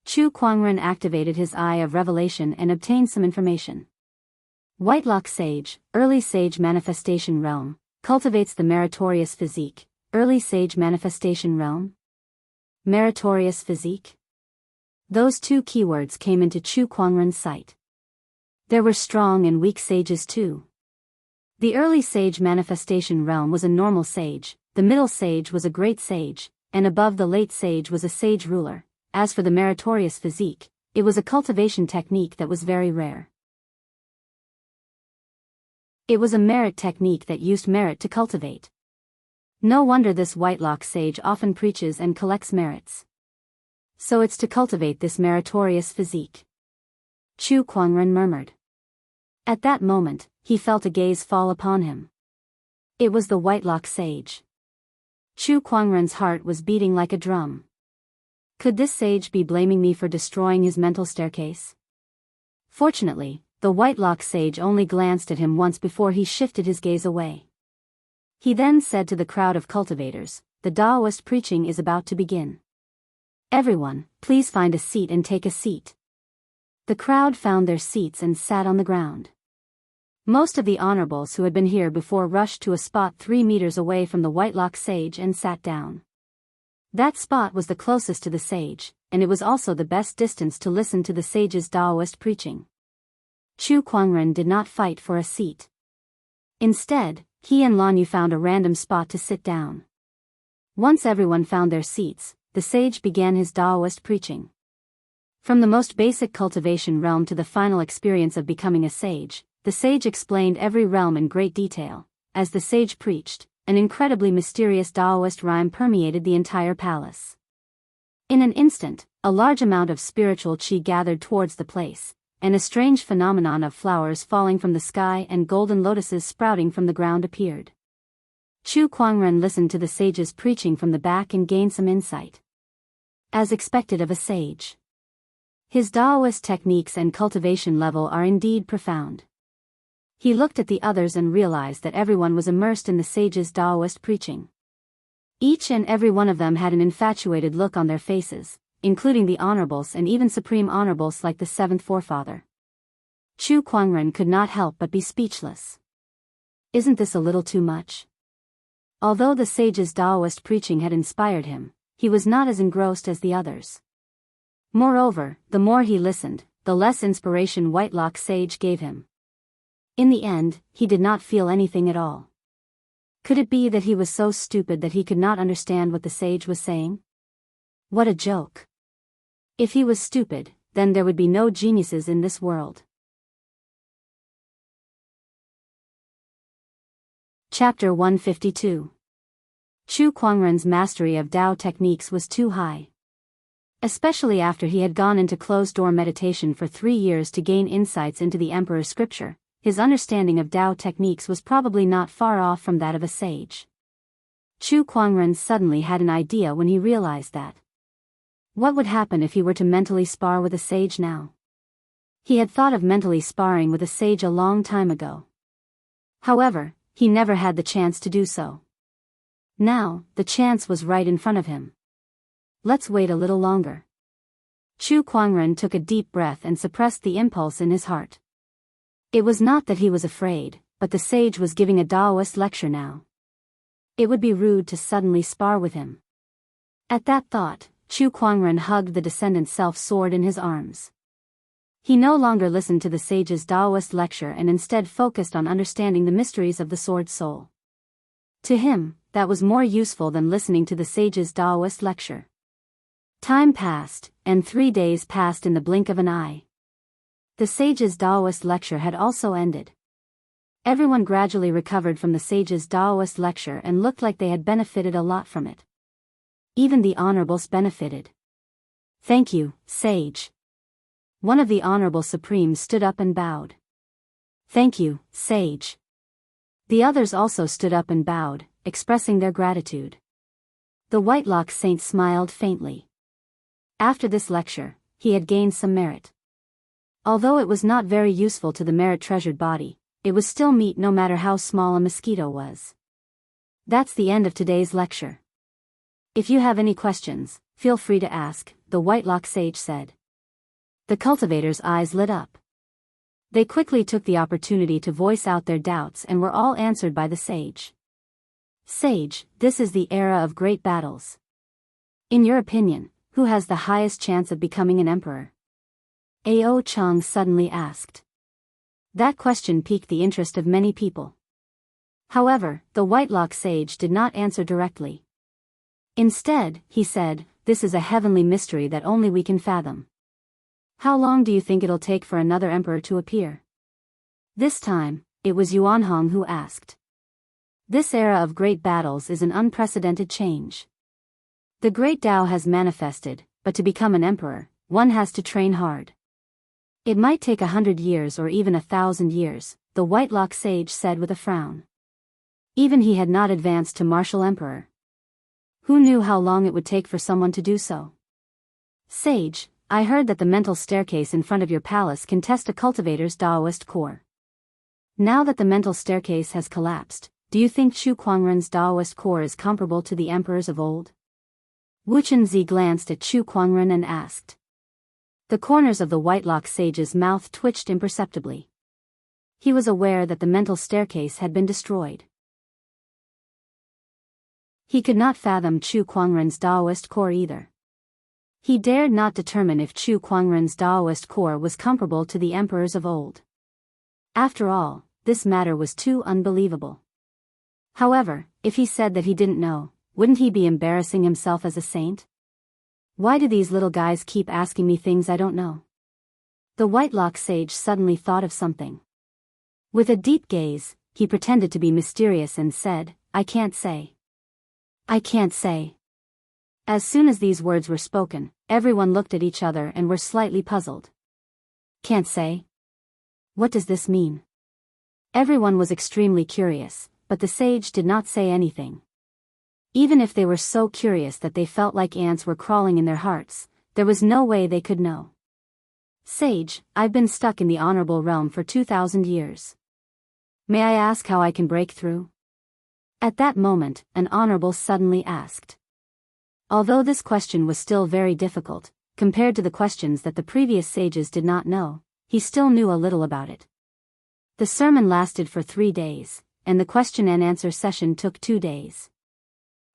Speaker 1: Chu Kuangren activated his Eye of Revelation and obtained some information. Whitelock Sage, Early Sage Manifestation Realm, cultivates the meritorious physique. Early Sage Manifestation Realm? Meritorious physique? Those two keywords came into Chu Kuangren's sight. There were strong and weak sages too. The early sage manifestation realm was a normal sage, the middle sage was a great sage, and above the late sage was a sage ruler. As for the meritorious physique, it was a cultivation technique that was very rare. It was a merit technique that used merit to cultivate. No wonder this whitelock sage often preaches and collects merits. So it's to cultivate this meritorious physique. Chu Kuangren murmured. At that moment, he felt a gaze fall upon him. It was the whitelock sage. Chu Kuangren's heart was beating like a drum. Could this sage be blaming me for destroying his mental staircase? Fortunately, the whitelock sage only glanced at him once before he shifted his gaze away. He then said to the crowd of cultivators, "The Daoist preaching is about to begin. Everyone, please find a seat and take a seat." The crowd found their seats and sat on the ground. Most of the honorables who had been here before rushed to a spot 3 meters away from the whitelock sage and sat down. That spot was the closest to the sage, and it was also the best distance to listen to the sage's Daoist preaching. Chu Kuangren did not fight for a seat. Instead, he and Lan Yu found a random spot to sit down. Once everyone found their seats, the sage began his Daoist preaching. From the most basic cultivation realm to the final experience of becoming a sage, the sage explained every realm in great detail. As the sage preached, an incredibly mysterious Daoist rhyme permeated the entire palace. In an instant, a large amount of spiritual qi gathered towards the place, and a strange phenomenon of flowers falling from the sky and golden lotuses sprouting from the ground appeared. Chu Kuangren listened to the sage's preaching from the back and gained some insight. As expected of a sage, his Daoist techniques and cultivation level are indeed profound. He looked at the others and realized that everyone was immersed in the sage's Daoist preaching. Each and every one of them had an infatuated look on their faces, including the honorables and even supreme honorables like the seventh forefather. Chu Kuangren could not help but be speechless. Isn't this a little too much? Although the sage's Daoist preaching had inspired him, he was not as engrossed as the others. Moreover, the more he listened, the less inspiration Whitelock Sage gave him. In the end, he did not feel anything at all. Could it be that he was so stupid that he could not understand what the sage was saying? What a joke. If he was stupid, then there would be no geniuses in this world. Chapter 152. Chu Kuangren's mastery of Dao techniques was too high. Especially after he had gone into closed-door meditation for 3 years to gain insights into the Emperor's scripture, his understanding of Dao techniques was probably not far off from that of a sage. Chu Kuangren suddenly had an idea when he realized that. What would happen if he were to mentally spar with a sage now? He had thought of mentally sparring with a sage a long time ago. However, he never had the chance to do so. Now, the chance was right in front of him. Let's wait a little longer. Chu Kuangren took a deep breath and suppressed the impulse in his heart. It was not that he was afraid, but the sage was giving a Daoist lecture now. It would be rude to suddenly spar with him. At that thought, Chu Kuangren hugged the descendant's self-sword in his arms. He no longer listened to the sage's Daoist lecture and instead focused on understanding the mysteries of the sword's soul. To him, that was more useful than listening to the sage's Daoist lecture. Time passed, and 3 days passed in the blink of an eye. The sage's Daoist lecture had also ended. Everyone gradually recovered from the sage's Daoist lecture and looked like they had benefited a lot from it. Even the honorables benefited. Thank you, sage. One of the honorable supremes stood up and bowed. Thank you, sage. The others also stood up and bowed, expressing their gratitude. The Whitelock Saint smiled faintly. After this lecture, he had gained some merit. Although it was not very useful to the merit-treasured body, it was still meat no matter how small a mosquito was. That's the end of today's lecture. If you have any questions, feel free to ask, the Whitelock Sage said. The cultivators' eyes lit up. They quickly took the opportunity to voice out their doubts and were all answered by the sage. Sage, this is the era of great battles. In your opinion, who has the highest chance of becoming an emperor? Ao Chang suddenly asked. That question piqued the interest of many people. However, the Whitelock sage did not answer directly. Instead, he said, "This is a heavenly mystery that only we can fathom. How long do you think it'll take for another emperor to appear?" This time, it was Yuanhong who asked. This era of great battles is an unprecedented change. The great Tao has manifested, but to become an emperor, one has to train hard. It might take 100 years or even 1,000 years, the Whitelock sage said with a frown. Even he had not advanced to martial emperor. Who knew how long it would take for someone to do so? Sage, I heard that the mental staircase in front of your palace can test a cultivator's Daoist core. Now that the mental staircase has collapsed, do you think Chu Kuangren's Daoist core is comparable to the emperors of old? Wu Chenzi glanced at Chu Kuangren and asked. The corners of the Whitelock sage's mouth twitched imperceptibly. He was aware that the mental staircase had been destroyed. He could not fathom Chu Kuangren's Daoist core either. He dared not determine if Chu Kuangren's Daoist core was comparable to the emperors of old. After all, this matter was too unbelievable. However, if he said that he didn't know, wouldn't he be embarrassing himself as a saint? Why do these little guys keep asking me things I don't know? The Whitelock sage suddenly thought of something. With a deep gaze, he pretended to be mysterious and said, I can't say. I can't say. As soon as these words were spoken, everyone looked at each other and were slightly puzzled. Can't say? What does this mean? Everyone was extremely curious, but the sage did not say anything. Even if they were so curious that they felt like ants were crawling in their hearts, there was no way they could know. Sage, I've been stuck in the honorable realm for 2,000 years. May I ask how I can break through? At that moment, an honorable suddenly asked. Although this question was still very difficult, compared to the questions that the previous sages did not know, he still knew a little about it. The sermon lasted for 3 days, and the question and answer session took 2 days.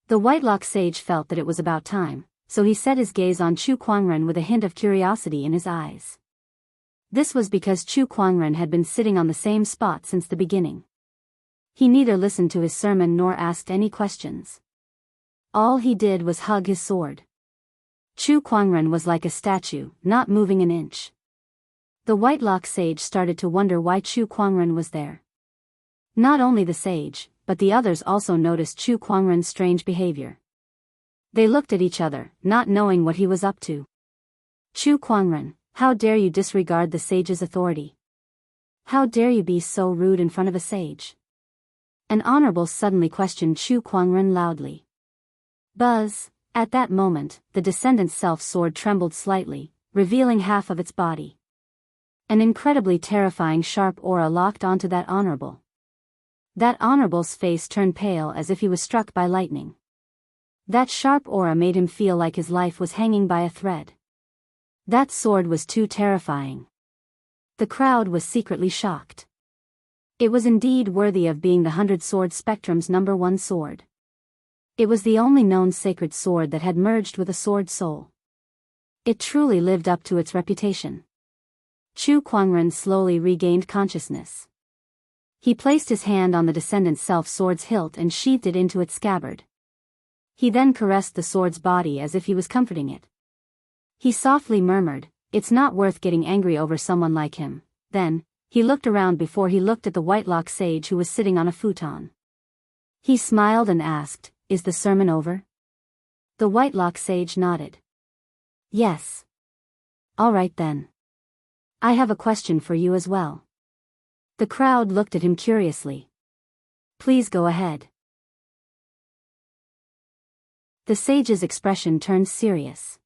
Speaker 1: The Whitelock sage felt that it was about time, so he set his gaze on Chu Kuangren with a hint of curiosity in his eyes. This was because Chu Kuangren had been sitting on the same spot since the beginning. He neither listened to his sermon nor asked any questions. All he did was hug his sword. Chu Kuangren was like a statue, not moving an inch. The Whitelock sage started to wonder why Chu Kuangren was there. Not only the sage, but the others also noticed Chu Kuangren's strange behavior. They looked at each other, not knowing what he was up to. Chu Kuangren, how dare you disregard the sage's authority? How dare you be so rude in front of a sage? An honorable suddenly questioned Chu Kuangren loudly. Buzz! At that moment, the descendant's self-sword trembled slightly, revealing half of its body. An incredibly terrifying sharp aura locked onto that honorable. That honorable's face turned pale as if he was struck by lightning. That sharp aura made him feel like his life was hanging by a thread. That sword was too terrifying. The crowd was secretly shocked. It was indeed worthy of being the 100-sword spectrum's #1 sword. It was the only known sacred sword that had merged with a sword soul. It truly lived up to its reputation. Chu Kuangren slowly regained consciousness. He placed his hand on the descendant's self-sword's hilt and sheathed it into its scabbard. He then caressed the sword's body as if he was comforting it. He softly murmured, "It's not worth getting angry over someone like him." Then, he looked around before he looked at the Whitelock sage who was sitting on a futon. He smiled and asked, "Is the sermon over?" The Whitelock sage nodded. "Yes." "All right then. I have a question for you as well." The crowd looked at him curiously. "Please go ahead." The sage's expression turned serious.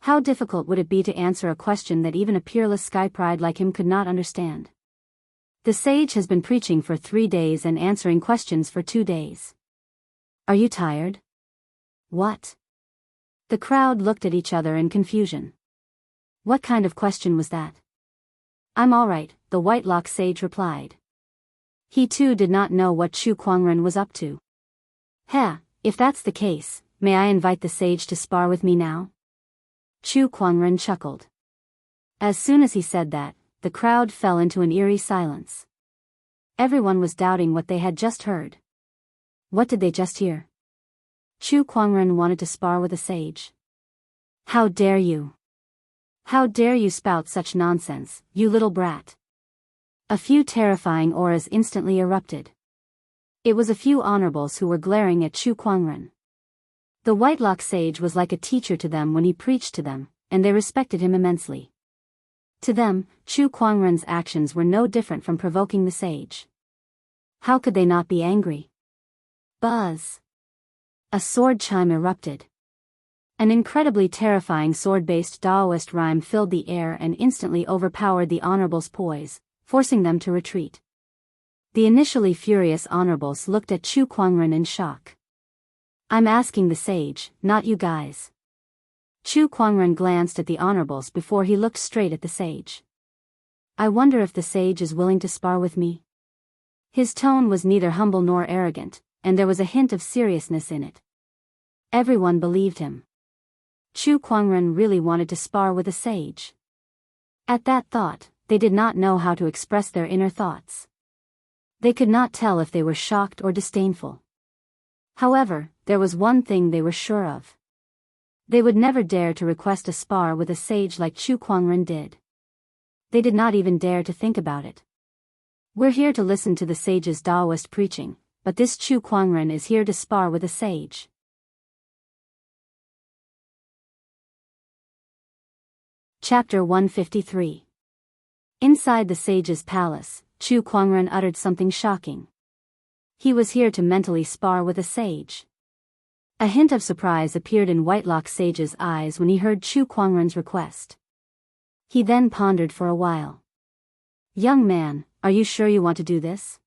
Speaker 1: How difficult would it be to answer a question that even a peerless sky pride like him could not understand? The sage has been preaching for 3 days and answering questions for 2 days. Are you tired? What? The crowd looked at each other in confusion. What kind of question was that? I'm all right, the Whitelock sage replied. He too did not know what Chu Kuangren was up to. Heh, if that's the case, may I invite the sage to spar with me now? Chu Kuangren chuckled. As soon as he said that, the crowd fell into an eerie silence. Everyone was doubting what they had just heard. What did they just hear? Chu Kuangren wanted to spar with a sage. How dare you? How dare you spout such nonsense, you little brat? A few terrifying auras instantly erupted. It was a few honorables who were glaring at Chu Kuangren. The Whitelock sage was like a teacher to them when he preached to them, and they respected him immensely. To them, Chu Kuangren's actions were no different from provoking the sage. How could they not be angry? Buzz! A sword chime erupted. An incredibly terrifying sword-based Daoist rhyme filled the air and instantly overpowered the honorables' poise, forcing them to retreat. The initially furious honorables looked at Chu Kuangren in shock. I'm asking the sage, not you guys. Chu Kuangren glanced at the honorables before he looked straight at the sage. I wonder if the sage is willing to spar with me? His tone was neither humble nor arrogant, and there was a hint of seriousness in it. Everyone believed him. Chu Kuangren really wanted to spar with a sage. At that thought, they did not know how to express their inner thoughts. They could not tell if they were shocked or disdainful. However, there was one thing they were sure of. They would never dare to request a spar with a sage like Chu Kuangren did. They did not even dare to think about it. We're here to listen to the sage's Daoist preaching, but this Chu Kuangren is here to spar with a sage. Chapter 153. Inside the sage's palace, Chu Kuangren uttered something shocking. He was here to mentally spar with a sage. A hint of surprise appeared in Whitelock sage's eyes when he heard Chu Kuangren's request. He then pondered for a while. Young man, are you sure you want to do this?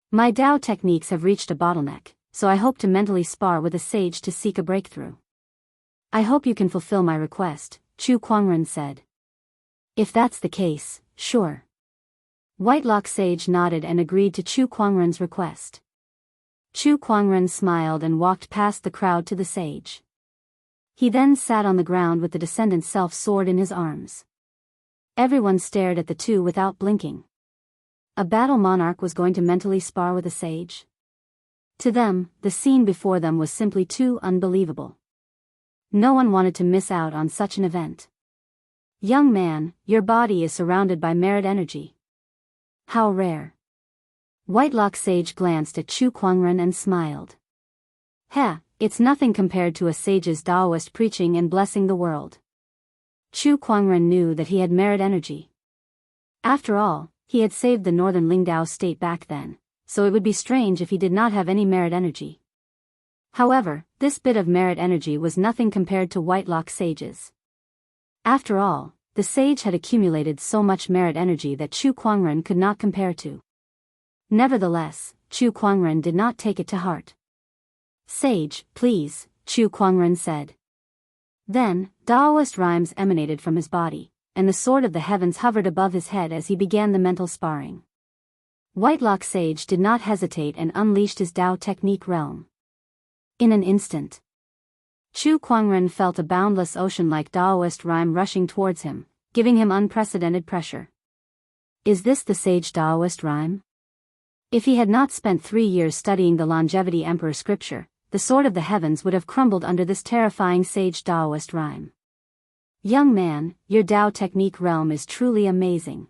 Speaker 1: My Dao techniques have reached a bottleneck, so I hope to mentally spar with a sage to seek a breakthrough. I hope you can fulfill my request, Chu Kuangren said. If that's the case, sure. Whitelock sage nodded and agreed to Chu Kuangren's request. Chu Kuangren smiled and walked past the crowd to the sage. He then sat on the ground with the Descendant Self sword in his arms. Everyone stared at the two without blinking. A battle monarch was going to mentally spar with a sage? To them, the scene before them was simply too unbelievable. No one wanted to miss out on such an event. Young man, your body is surrounded by merit energy. How rare. Whitelock sage glanced at Chu Kuangren and smiled. Heh, it's nothing compared to a sage's Daoist preaching and blessing the world. Chu Kuangren knew that he had merit energy. After all, he had saved the northern Lingdao state back then, so it would be strange if he did not have any merit energy. However, this bit of merit energy was nothing compared to Whitelock sage's. After all, the sage had accumulated so much merit energy that Chu Kuangren could not compare to. Nevertheless, Chu Kuangren did not take it to heart. Sage, please, Chu Kuangren said. Then, Daoist rhymes emanated from his body, and the sword of the heavens hovered above his head as he began the mental sparring. Whitelock sage did not hesitate and unleashed his Dao technique realm. In an instant, Chu Kuangren felt a boundless ocean-like Daoist rhyme rushing towards him, giving him unprecedented pressure. Is this the sage Daoist rhyme? If he had not spent 3 years studying the Longevity Emperor scripture, the sword of the heavens would have crumbled under this terrifying sage Daoist rhyme. Young man, your Dao technique realm is truly amazing.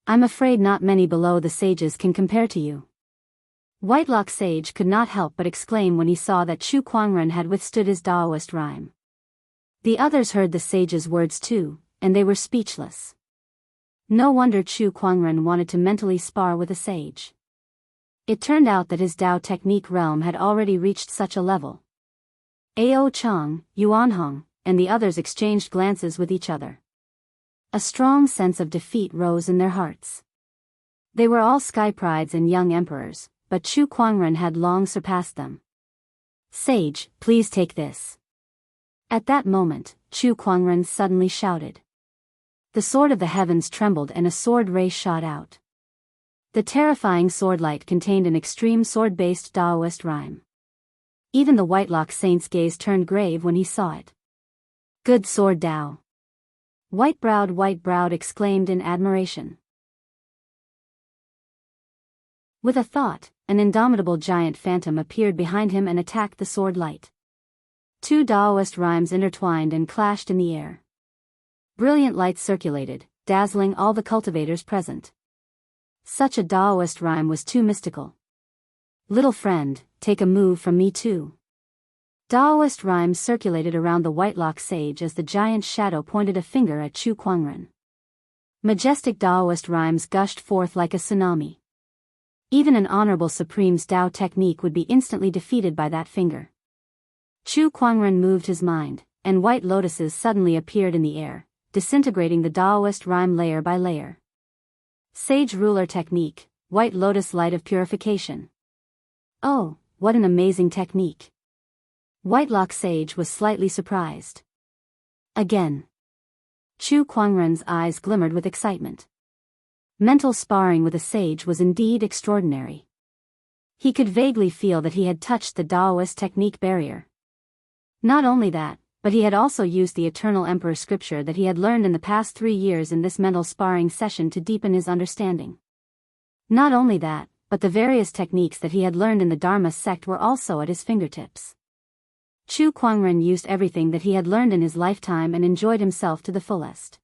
Speaker 1: I'm afraid not many below the sages can compare to you. Whitelock sage could not help but exclaim when he saw that Chu Kuangren had withstood his Daoist rhyme. The others heard the sage's words too, and they were speechless. No wonder Chu Kuangren wanted to mentally spar with a sage. It turned out that his Dao technique realm had already reached such a level. Ao Chang, Yuan Hong, and the others exchanged glances with each other. A strong sense of defeat rose in their hearts. They were all sky prides and young emperors, but Chu Kuangren had long surpassed them. Sage, please take this. At that moment, Chu Kuangren suddenly shouted. The sword of the heavens trembled and a sword ray shot out. The terrifying sword light contained an extreme sword-based Daoist rhyme. Even the white-locked saint's gaze turned grave when he saw it. Good sword, Dao. White-browed exclaimed in admiration. With a thought, an indomitable giant phantom appeared behind him and attacked the sword light. Two Daoist rhymes intertwined and clashed in the air. Brilliant light circulated, dazzling all the cultivators present. Such a Daoist rhyme was too mystical. Little friend, take a move from me too. Daoist rhymes circulated around the white-locked sage as the giant shadow pointed a finger at Chu Kuangren. Majestic Daoist rhymes gushed forth like a tsunami. Even an honorable Supreme's Dao technique would be instantly defeated by that finger. Chu Kuangren moved his mind, and white lotuses suddenly appeared in the air, disintegrating the Daoist rhyme layer by layer. Sage ruler technique, white lotus light of purification. Oh, what an amazing technique. White-locked sage was slightly surprised. Again. Chu Kuangren's eyes glimmered with excitement. Mental sparring with a sage was indeed extraordinary. He could vaguely feel that he had touched the Daoist technique barrier. Not only that, but he had also used the Eternal Emperor scripture that he had learned in the past 3 years in this mental sparring session to deepen his understanding. Not only that, but the various techniques that he had learned in the Dharma sect were also at his fingertips. Chu Kuangren used everything that he had learned in his lifetime and enjoyed himself to the fullest.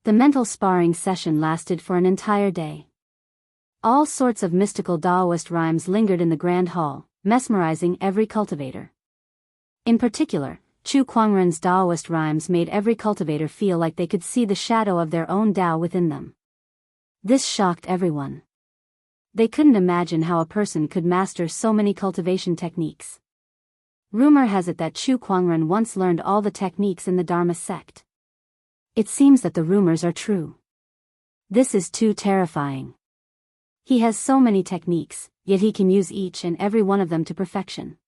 Speaker 1: The mental sparring session lasted for an entire day. All sorts of mystical Daoist rhymes lingered in the grand hall, mesmerizing every cultivator. In particular, Chu Kuangren's Daoist rhymes made every cultivator feel like they could see the shadow of their own Dao within them. This shocked everyone. They couldn't imagine how a person could master so many cultivation techniques. Rumor has it that Chu Kuangren once learned all the techniques in the Dharma sect. It seems that the rumors are true. This is too terrifying. He has so many techniques, yet he can use each and every one of them to perfection.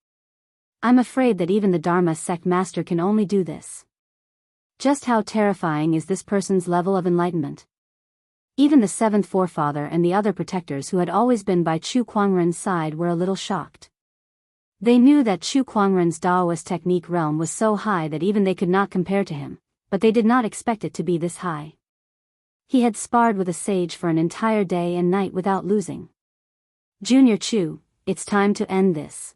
Speaker 1: I'm afraid that even the Dharma sect master can only do this. Just how terrifying is this person's level of enlightenment? Even the seventh forefather and the other protectors who had always been by Chu Kuangren's side were a little shocked. They knew that Chu Kuangren's Daoist technique realm was so high that even they could not compare to him, but they did not expect it to be this high. He had sparred with a sage for an entire day and night without losing. Junior Chu, it's time to end this.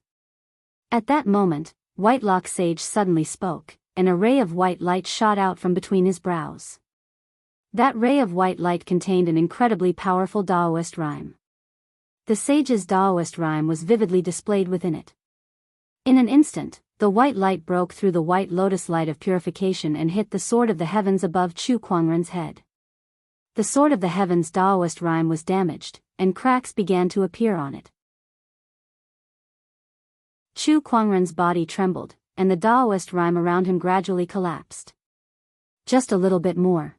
Speaker 1: At that moment, White-locked sage suddenly spoke, and a ray of white light shot out from between his brows. That ray of white light contained an incredibly powerful Daoist rhyme. The sage's Daoist rhyme was vividly displayed within it. In an instant, the white light broke through the white lotus light of purification and hit the sword of the heavens above Chu Kuangren's head. The sword of the heavens Daoist rhyme was damaged, and cracks began to appear on it. Chu Kuangren's body trembled, and the Daoist rhyme around him gradually collapsed. Just a little bit more.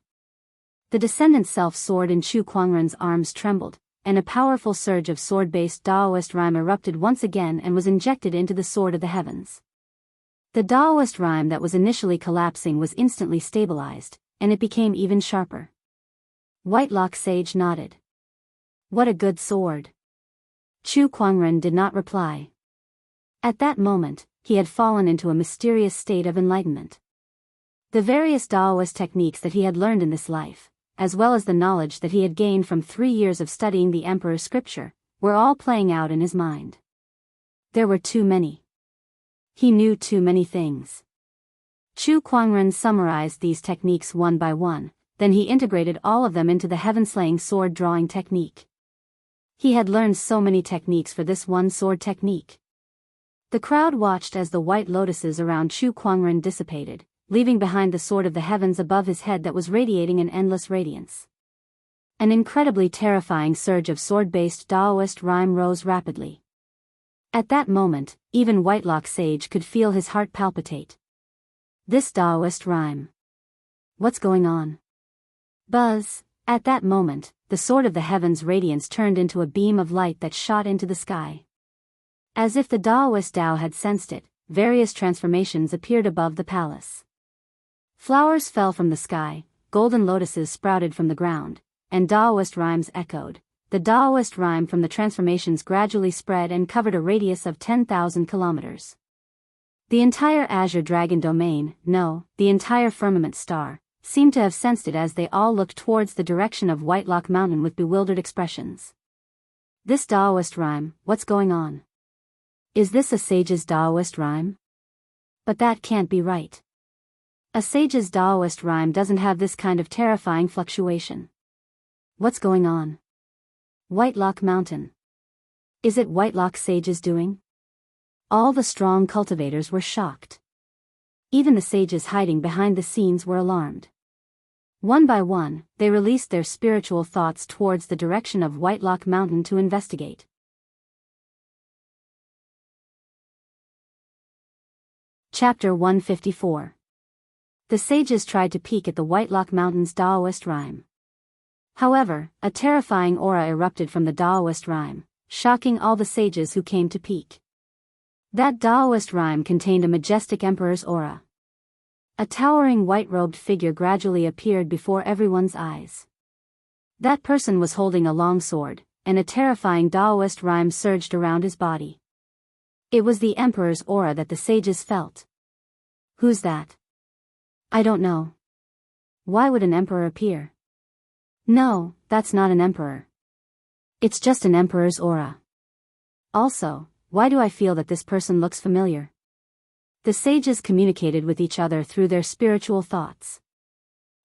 Speaker 1: The descendant self-sword in Chu Kuangren's arms trembled, and a powerful surge of sword-based Daoist rhyme erupted once again and was injected into the sword of the heavens. The Daoist rhyme that was initially collapsing was instantly stabilized, and it became even sharper. White-locked sage nodded. What a good sword. Chu Kuangren did not reply. At that moment, he had fallen into a mysterious state of enlightenment. The various Daoist techniques that he had learned in this life, as well as the knowledge that he had gained from 3 years of studying the Emperor's scripture, were all playing out in his mind. There were too many. He knew too many things. Chu Kuangren summarized these techniques one by one, then he integrated all of them into the heaven-slaying sword-drawing technique. He had learned so many techniques for this one sword technique. The crowd watched as the white lotuses around Chu Kuangren dissipated, leaving behind the sword of the heavens above his head that was radiating an endless radiance. An incredibly terrifying surge of sword-based Daoist rhyme rose rapidly. At that moment, even White-locked sage could feel his heart palpitate. This Daoist rhyme. What's going on? Buzz! At that moment, the sword of the heavens radiance turned into a beam of light that shot into the sky. As if the Daoist Dao had sensed it, various transformations appeared above the palace. Flowers fell from the sky, golden lotuses sprouted from the ground, and Daoist rhymes echoed, the Daoist rhyme from the transformations gradually spread and covered a radius of 10,000 kilometers. The entire Azure Dragon domain, no, the entire firmament star, seemed to have sensed it as they all looked towards the direction of Whitelock Mountain with bewildered expressions. This Daoist rhyme, what's going on? Is this a sage's Daoist rhyme? But that can't be right. A sage's Daoist rhyme doesn't have this kind of terrifying fluctuation. What's going on? Whitelock Mountain. Is it Whitelock sage's doing? All the strong cultivators were shocked. Even the sages hiding behind the scenes were alarmed. One by one, they released their spiritual thoughts towards the direction of Whitelock Mountain to investigate. Chapter 154. The sages tried to peek at the Whitelock Mountain's Daoist rhyme. However, a terrifying aura erupted from the Daoist rhyme, shocking all the sages who came to peek. That Daoist rhyme contained a majestic emperor's aura. A towering white-robed figure gradually appeared before everyone's eyes. That person was holding a long sword, and a terrifying Daoist rhyme surged around his body. It was the emperor's aura that the sages felt. Who's that? I don't know. Why would an emperor appear? No, that's not an emperor. It's just an emperor's aura. Also, why do I feel that this person looks familiar? The sages communicated with each other through their spiritual thoughts.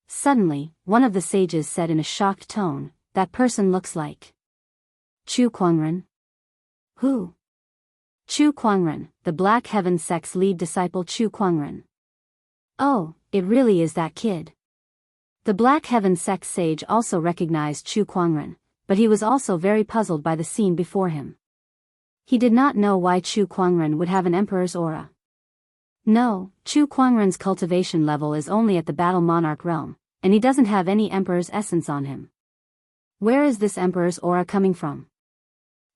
Speaker 1: Suddenly, one of the sages said in a shocked tone, "That person looks like Chu Kuangren." Who? Chu Kuangren, the Black Heaven sect's lead disciple Chu Kuangren. Oh, it really is that kid. The Black Heaven sect sage also recognized Chu Kuangren, but he was also very puzzled by the scene before him. He did not know why Chu Kuangren would have an emperor's aura. No, Chu Kuangren's cultivation level is only at the Battle Monarch realm, and he doesn't have any emperor's essence on him. Where is this emperor's aura coming from?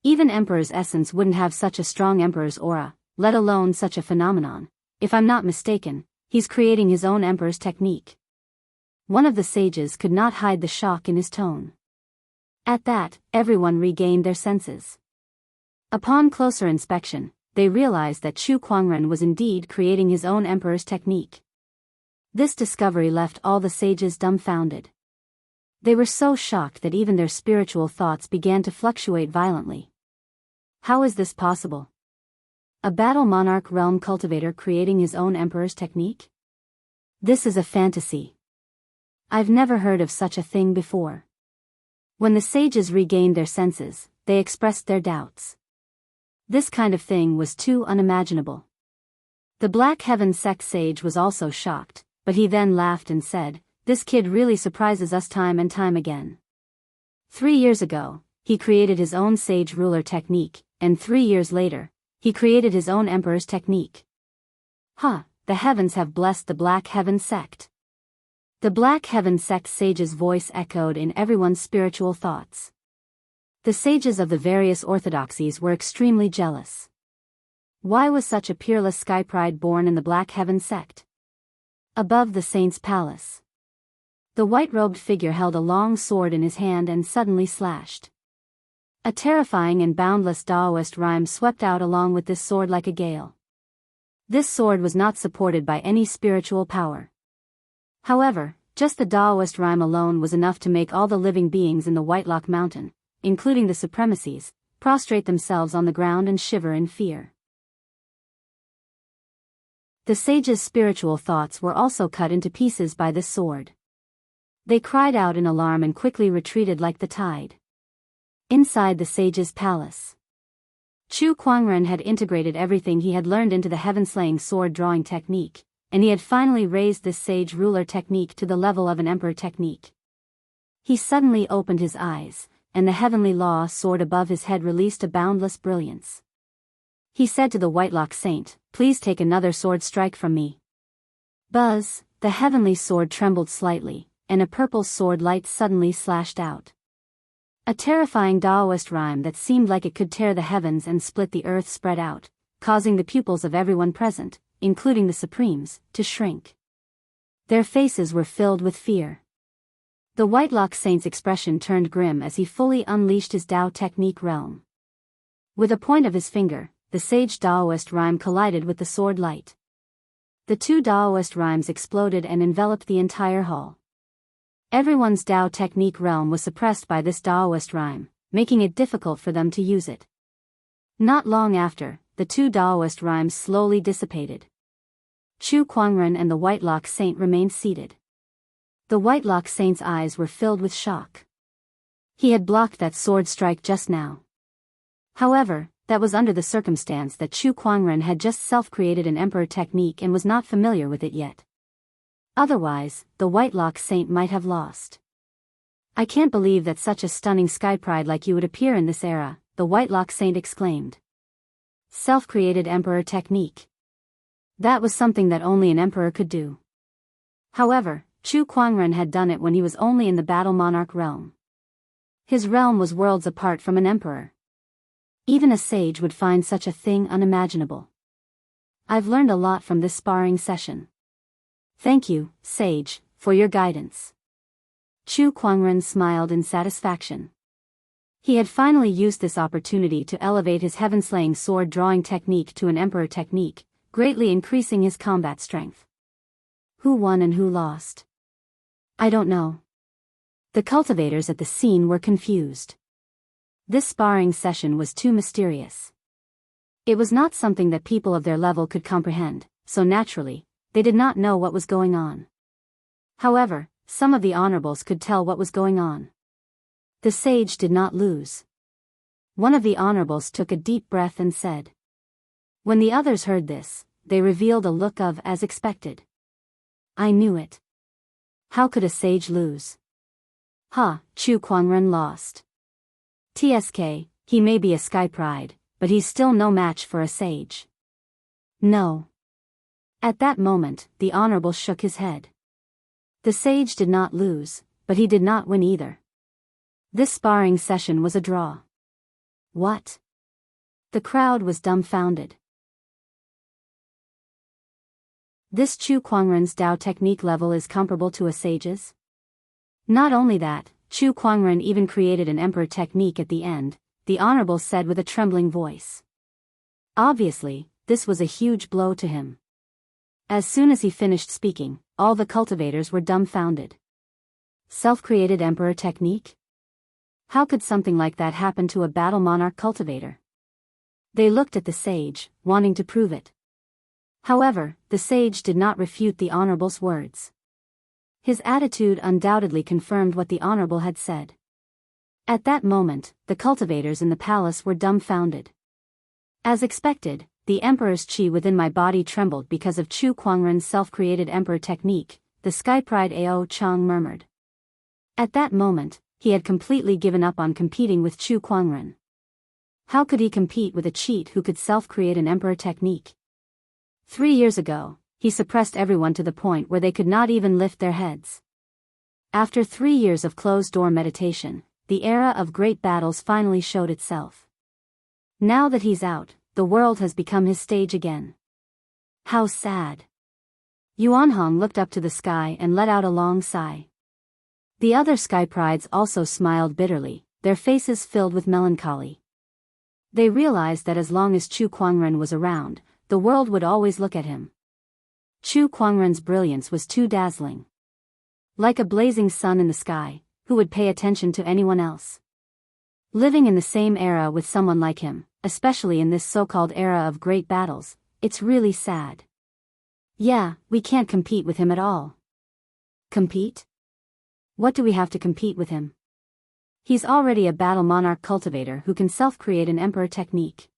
Speaker 1: Even emperor's essence wouldn't have such a strong emperor's aura, let alone such a phenomenon. If I'm not mistaken, he's creating his own emperor's technique. One of the sages could not hide the shock in his tone. At that, everyone regained their senses. Upon closer inspection, they realized that Chu Kuangren was indeed creating his own emperor's technique. This discovery left all the sages dumbfounded. They were so shocked that even their spiritual thoughts began to fluctuate violently. How is this possible? A Battle Monarch realm cultivator creating his own emperor's technique? This is a fantasy. I've never heard of such a thing before. When the sages regained their senses, they expressed their doubts. This kind of thing was too unimaginable. The Black Heaven sect sage was also shocked, but he then laughed and said, "This kid really surprises us time and time again. 3 years ago, he created his own sage ruler technique, and 3 years later, he created his own emperor's technique. Huh, the heavens have blessed the Black Heaven sect." The Black Heaven sect sage's voice echoed in everyone's spiritual thoughts. The sages of the various orthodoxies were extremely jealous. Why was such a peerless sky pride born in the Black Heaven sect? Above the saint's palace, the white-robed figure held a long sword in his hand and suddenly slashed. A terrifying and boundless Daoist rhyme swept out along with this sword like a gale. This sword was not supported by any spiritual power. However, just the Daoist rhyme alone was enough to make all the living beings in the Whitelock Mountain, including the supremacies, prostrate themselves on the ground and shiver in fear. The sages' spiritual thoughts were also cut into pieces by this sword. They cried out in alarm and quickly retreated like the tide. Inside the sages' palace, Chu Kuangren had integrated everything he had learned into the heaven-slaying sword-drawing technique, and he had finally raised this sage ruler technique to the level of an emperor technique. He suddenly opened his eyes, and the heavenly law sword above his head released a boundless brilliance. He said to the Whitelock Saint, "Please take another sword strike from me." Buzz, the heavenly sword trembled slightly, and a purple sword light suddenly slashed out. A terrifying Daoist rhyme that seemed like it could tear the heavens and split the earth spread out, causing the pupils of everyone present, including the Supremes, to shrink. Their faces were filled with fear. The Whitelock Saint's expression turned grim as he fully unleashed his Dao technique realm. With a point of his finger, the sage Daoist rhyme collided with the sword light. The two Daoist rhymes exploded and enveloped the entire hall. Everyone's Dao technique realm was suppressed by this Daoist rhyme, making it difficult for them to use it. Not long after, the two Daoist rhymes slowly dissipated. Chu Kuangren and the Whitelock Saint remained seated. The Whitelock Saint's eyes were filled with shock. He had blocked that sword strike just now. However, that was under the circumstance that Chu Kuangren had just self-created an emperor technique and was not familiar with it yet. Otherwise, the Whitelock Saint might have lost. I can't believe that such a stunning sky pride like you would appear in this era, the Whitelock Saint exclaimed. Self-created emperor technique. That was something that only an emperor could do. However, Chu Kuangren had done it when he was only in the battle monarch realm. His realm was worlds apart from an emperor. Even a sage would find such a thing unimaginable. I've learned a lot from this sparring session. Thank you, sage, for your guidance. Chu Kuangren smiled in satisfaction. He had finally used this opportunity to elevate his heaven-slaying sword drawing technique to an emperor technique, greatly increasing his combat strength. Who won and who lost? I don't know. The cultivators at the scene were confused. This sparring session was too mysterious. It was not something that people of their level could comprehend, so naturally, they did not know what was going on. However, some of the honorables could tell what was going on. The sage did not lose. One of the honorables took a deep breath and said. When the others heard this, they revealed a look of as expected. I knew it. How could a sage lose? Chu Kuangren lost. TSK, he may be a sky pride, but he's still no match for a sage. No. At that moment, the honorable shook his head. The sage did not lose, but he did not win either. This sparring session was a draw. What? The crowd was dumbfounded. This Chu Kuangren's Dao technique level is comparable to a sage's? Not only that, Chu Kuangren even created an emperor technique at the end, the honorable said with a trembling voice. Obviously, this was a huge blow to him. As soon as he finished speaking, all the cultivators were dumbfounded. Self-created emperor technique? How could something like that happen to a battle monarch cultivator? They looked at the sage, wanting to prove it. However, the sage did not refute the honorable's words. His attitude undoubtedly confirmed what the honorable had said. At that moment, the cultivators in the palace were dumbfounded. As expected, the emperor's chi within my body trembled because of Chu Kuangren's self-created emperor technique, the sky pride Ao Chang murmured. At that moment, he had completely given up on competing with Chu Kuangren. How could he compete with a cheat who could self-create an emperor technique? 3 years ago, he suppressed everyone to the point where they could not even lift their heads. After 3 years of closed-door meditation, the era of great battles finally showed itself. Now that he's out, the world has become his stage again. How sad. Yuanhong looked up to the sky and let out a long sigh. The other sky prides also smiled bitterly, their faces filled with melancholy. They realized that as long as Chu Kuangren was around, the world would always look at him. Chu Kuangren's brilliance was too dazzling. Like a blazing sun in the sky, who would pay attention to anyone else? Living in the same era with someone like him, especially in this so-called era of great battles, it's really sad. Yeah, we can't compete with him at all. Compete? What do we have to compete with him? He's already a battle monarch cultivator who can self-create an emperor technique.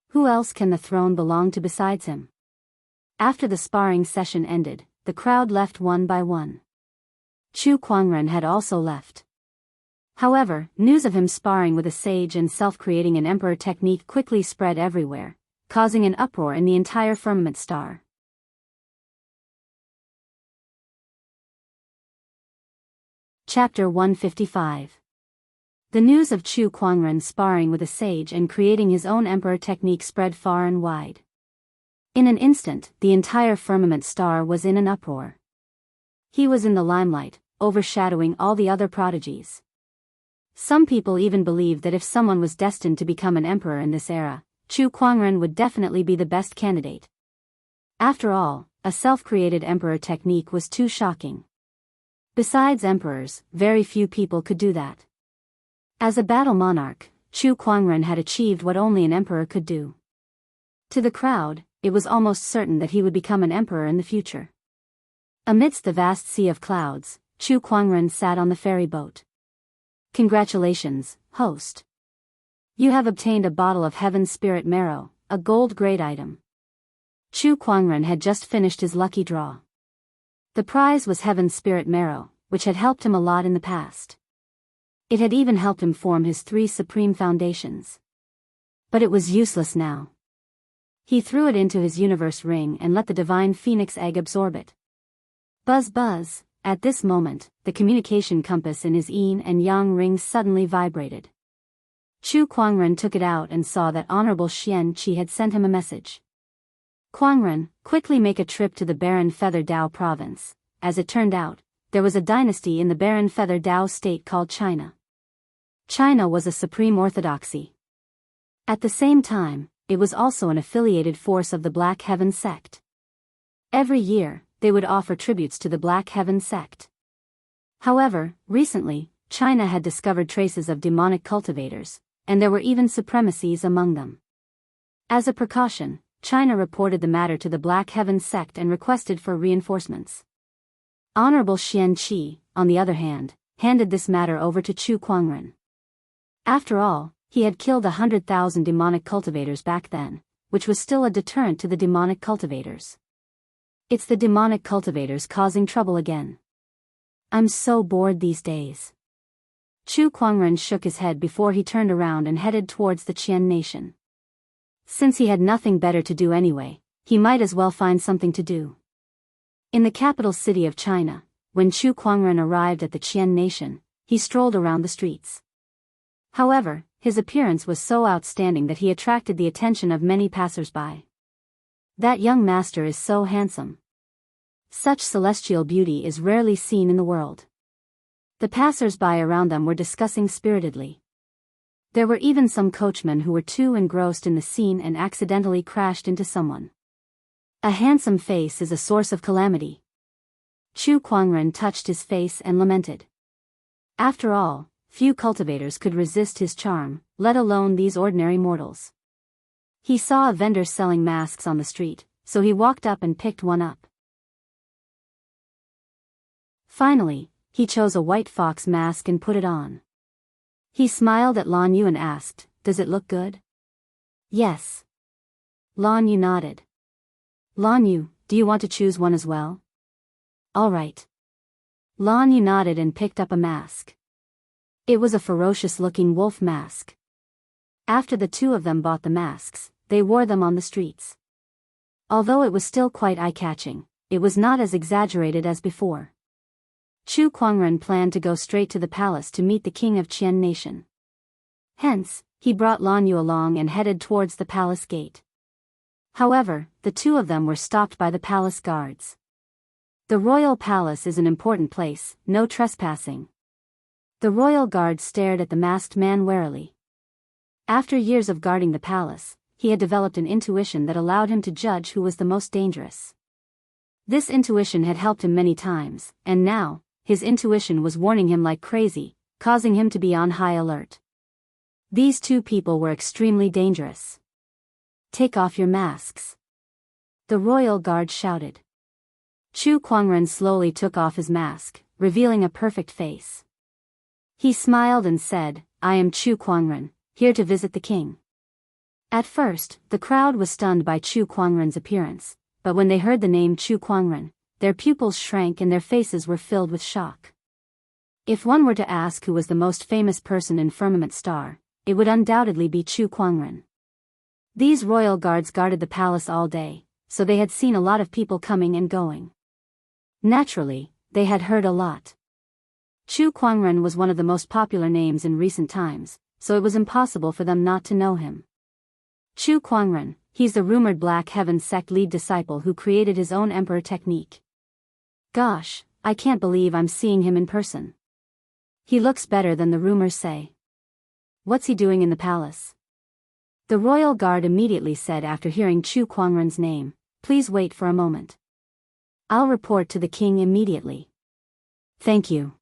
Speaker 1: Who else can the throne belong to besides him? After the sparring session ended, the crowd left one by one. Chu Kuangren had also left. However, news of him sparring with a sage and self-creating an emperor technique quickly spread everywhere, causing an uproar in the entire firmament star. Chapter 155. The news of Chu Kuangren sparring with a sage and creating his own emperor technique spread far and wide. In an instant, the entire firmament star was in an uproar. He was in the limelight, overshadowing all the other prodigies. Some people even believed that if someone was destined to become an emperor in this era, Chu Kuangren would definitely be the best candidate. After all, a self-created emperor technique was too shocking. Besides emperors, very few people could do that. As a battle monarch, Chu Kuangren had achieved what only an emperor could do. To the crowd, it was almost certain that he would become an emperor in the future. Amidst the vast sea of clouds, Chu Kuangren sat on the ferry boat. Congratulations, host. You have obtained a bottle of Heaven's Spirit Marrow, a gold-grade item. Chu Kuangren had just finished his lucky draw. The prize was Heaven's Spirit Marrow, which had helped him a lot in the past. It had even helped him form his 3 supreme foundations. But it was useless now. He threw it into his universe ring and let the divine phoenix egg absorb it. Buzz buzz, at this moment, the communication compass in his yin and yang rings suddenly vibrated. Chu Kuangren took it out and saw that Honorable Xianxia had sent him a message. Kuangren, quickly make a trip to the Barren Feather Dao province. As it turned out, there was a dynasty in the Barren Feather Dao state called China. China was a supreme orthodoxy. At the same time, it was also an affiliated force of the Black Heaven sect. Every year, they would offer tributes to the Black Heaven sect. However, recently, China had discovered traces of demonic cultivators, and there were even supremacies among them. As a precaution, China reported the matter to the Black Heaven sect and requested for reinforcements. Honorable Xianxia, on the other hand, handed this matter over to Chu Kuangren. After all, he had killed 100,000 demonic cultivators back then, which was still a deterrent to the demonic cultivators. It's the demonic cultivators causing trouble again. I'm so bored these days. Chu Kuangren shook his head before he turned around and headed towards the Qian nation. Since he had nothing better to do anyway, he might as well find something to do. In the capital city of China, when Chu Kuangren arrived at the Qian nation, he strolled around the streets. However, his appearance was so outstanding that he attracted the attention of many passers-by. That young master is so handsome. Such celestial beauty is rarely seen in the world. The passers-by around them were discussing spiritedly. There were even some coachmen who were too engrossed in the scene and accidentally crashed into someone. A handsome face is a source of calamity. Chu Kuangren touched his face and lamented. After all, few cultivators could resist his charm, let alone these ordinary mortals. He saw a vendor selling masks on the street, so he walked up and picked one up. Finally, he chose a white fox mask and put it on. He smiled at Lan Yu and asked, "Does it look good?" "Yes." Lan Yu nodded. "Lan Yu, do you want to choose one as well?" "All right." Lan Yu nodded and picked up a mask. It was a ferocious-looking wolf mask. After the two of them bought the masks, they wore them on the streets. Although it was still quite eye-catching, it was not as exaggerated as before. Chu Kuangren planned to go straight to the palace to meet the king of Qian nation. Hence, he brought Lan Yu along and headed towards the palace gate. However, the two of them were stopped by the palace guards. The royal palace is an important place, no trespassing. The royal guard stared at the masked man warily. After years of guarding the palace, he had developed an intuition that allowed him to judge who was the most dangerous. This intuition had helped him many times, and now, his intuition was warning him like crazy, causing him to be on high alert. These two people were extremely dangerous. "Take off your masks," the royal guard shouted. Chu Kuangren slowly took off his mask, revealing a perfect face. He smiled and said, "I am Chu Kuangren, here to visit the king." At first, the crowd was stunned by Chu Kuangren's appearance, but when they heard the name Chu Kuangren, their pupils shrank and their faces were filled with shock. If one were to ask who was the most famous person in Firmament Star, it would undoubtedly be Chu Kuangren. These royal guards guarded the palace all day, so they had seen a lot of people coming and going. Naturally, they had heard a lot. Chu Kuangren was one of the most popular names in recent times, so it was impossible for them not to know him. Chu Kuangren, he's the rumored Black Heaven sect lead disciple who created his own emperor technique. Gosh, I can't believe I'm seeing him in person. He looks better than the rumors say. What's he doing in the palace? The royal guard immediately said after hearing Chu Kuangren's name, please wait for a moment. I'll report to the king immediately. Thank you.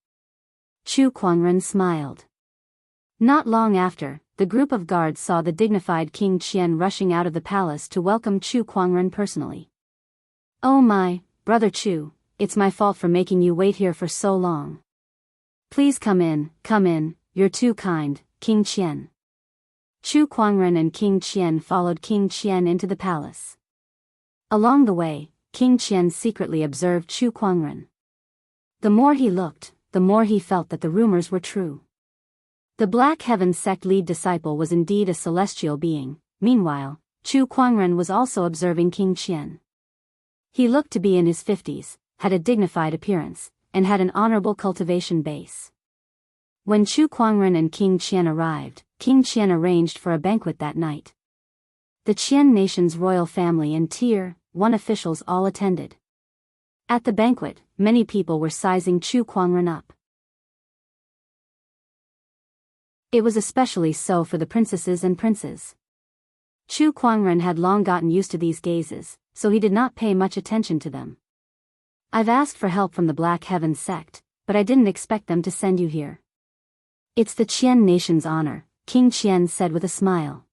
Speaker 1: Chu Kuangren smiled. Not long after, the group of guards saw the dignified King Qian rushing out of the palace to welcome Chu Kuangren personally. Oh my, brother Chu, it's my fault for making you wait here for so long. Please come in, you're too kind, King Qian. Chu Kuangren and King Qian followed King Qian into the palace. Along the way, King Qian secretly observed Chu Kuangren. The more he looked, the more he felt that the rumors were true. The Black Heaven sect lead disciple was indeed a celestial being. Meanwhile, Chu Kuangren was also observing King Qian. He looked to be in his 50s, had a dignified appearance, and had an honorable cultivation base. When Chu Kuangren and King Qian arrived, King Qian arranged for a banquet that night. The Qian nation's royal family and Tier 1 officials all attended. At the banquet, many people were sizing Chu Kuangren up. It was especially so for the princesses and princes. Chu Kuangren had long gotten used to these gazes, so he did not pay much attention to them. I've asked for help from the Black Heaven sect, but I didn't expect them to send you here. It's the Qian nation's honor, King Qian said with a smile.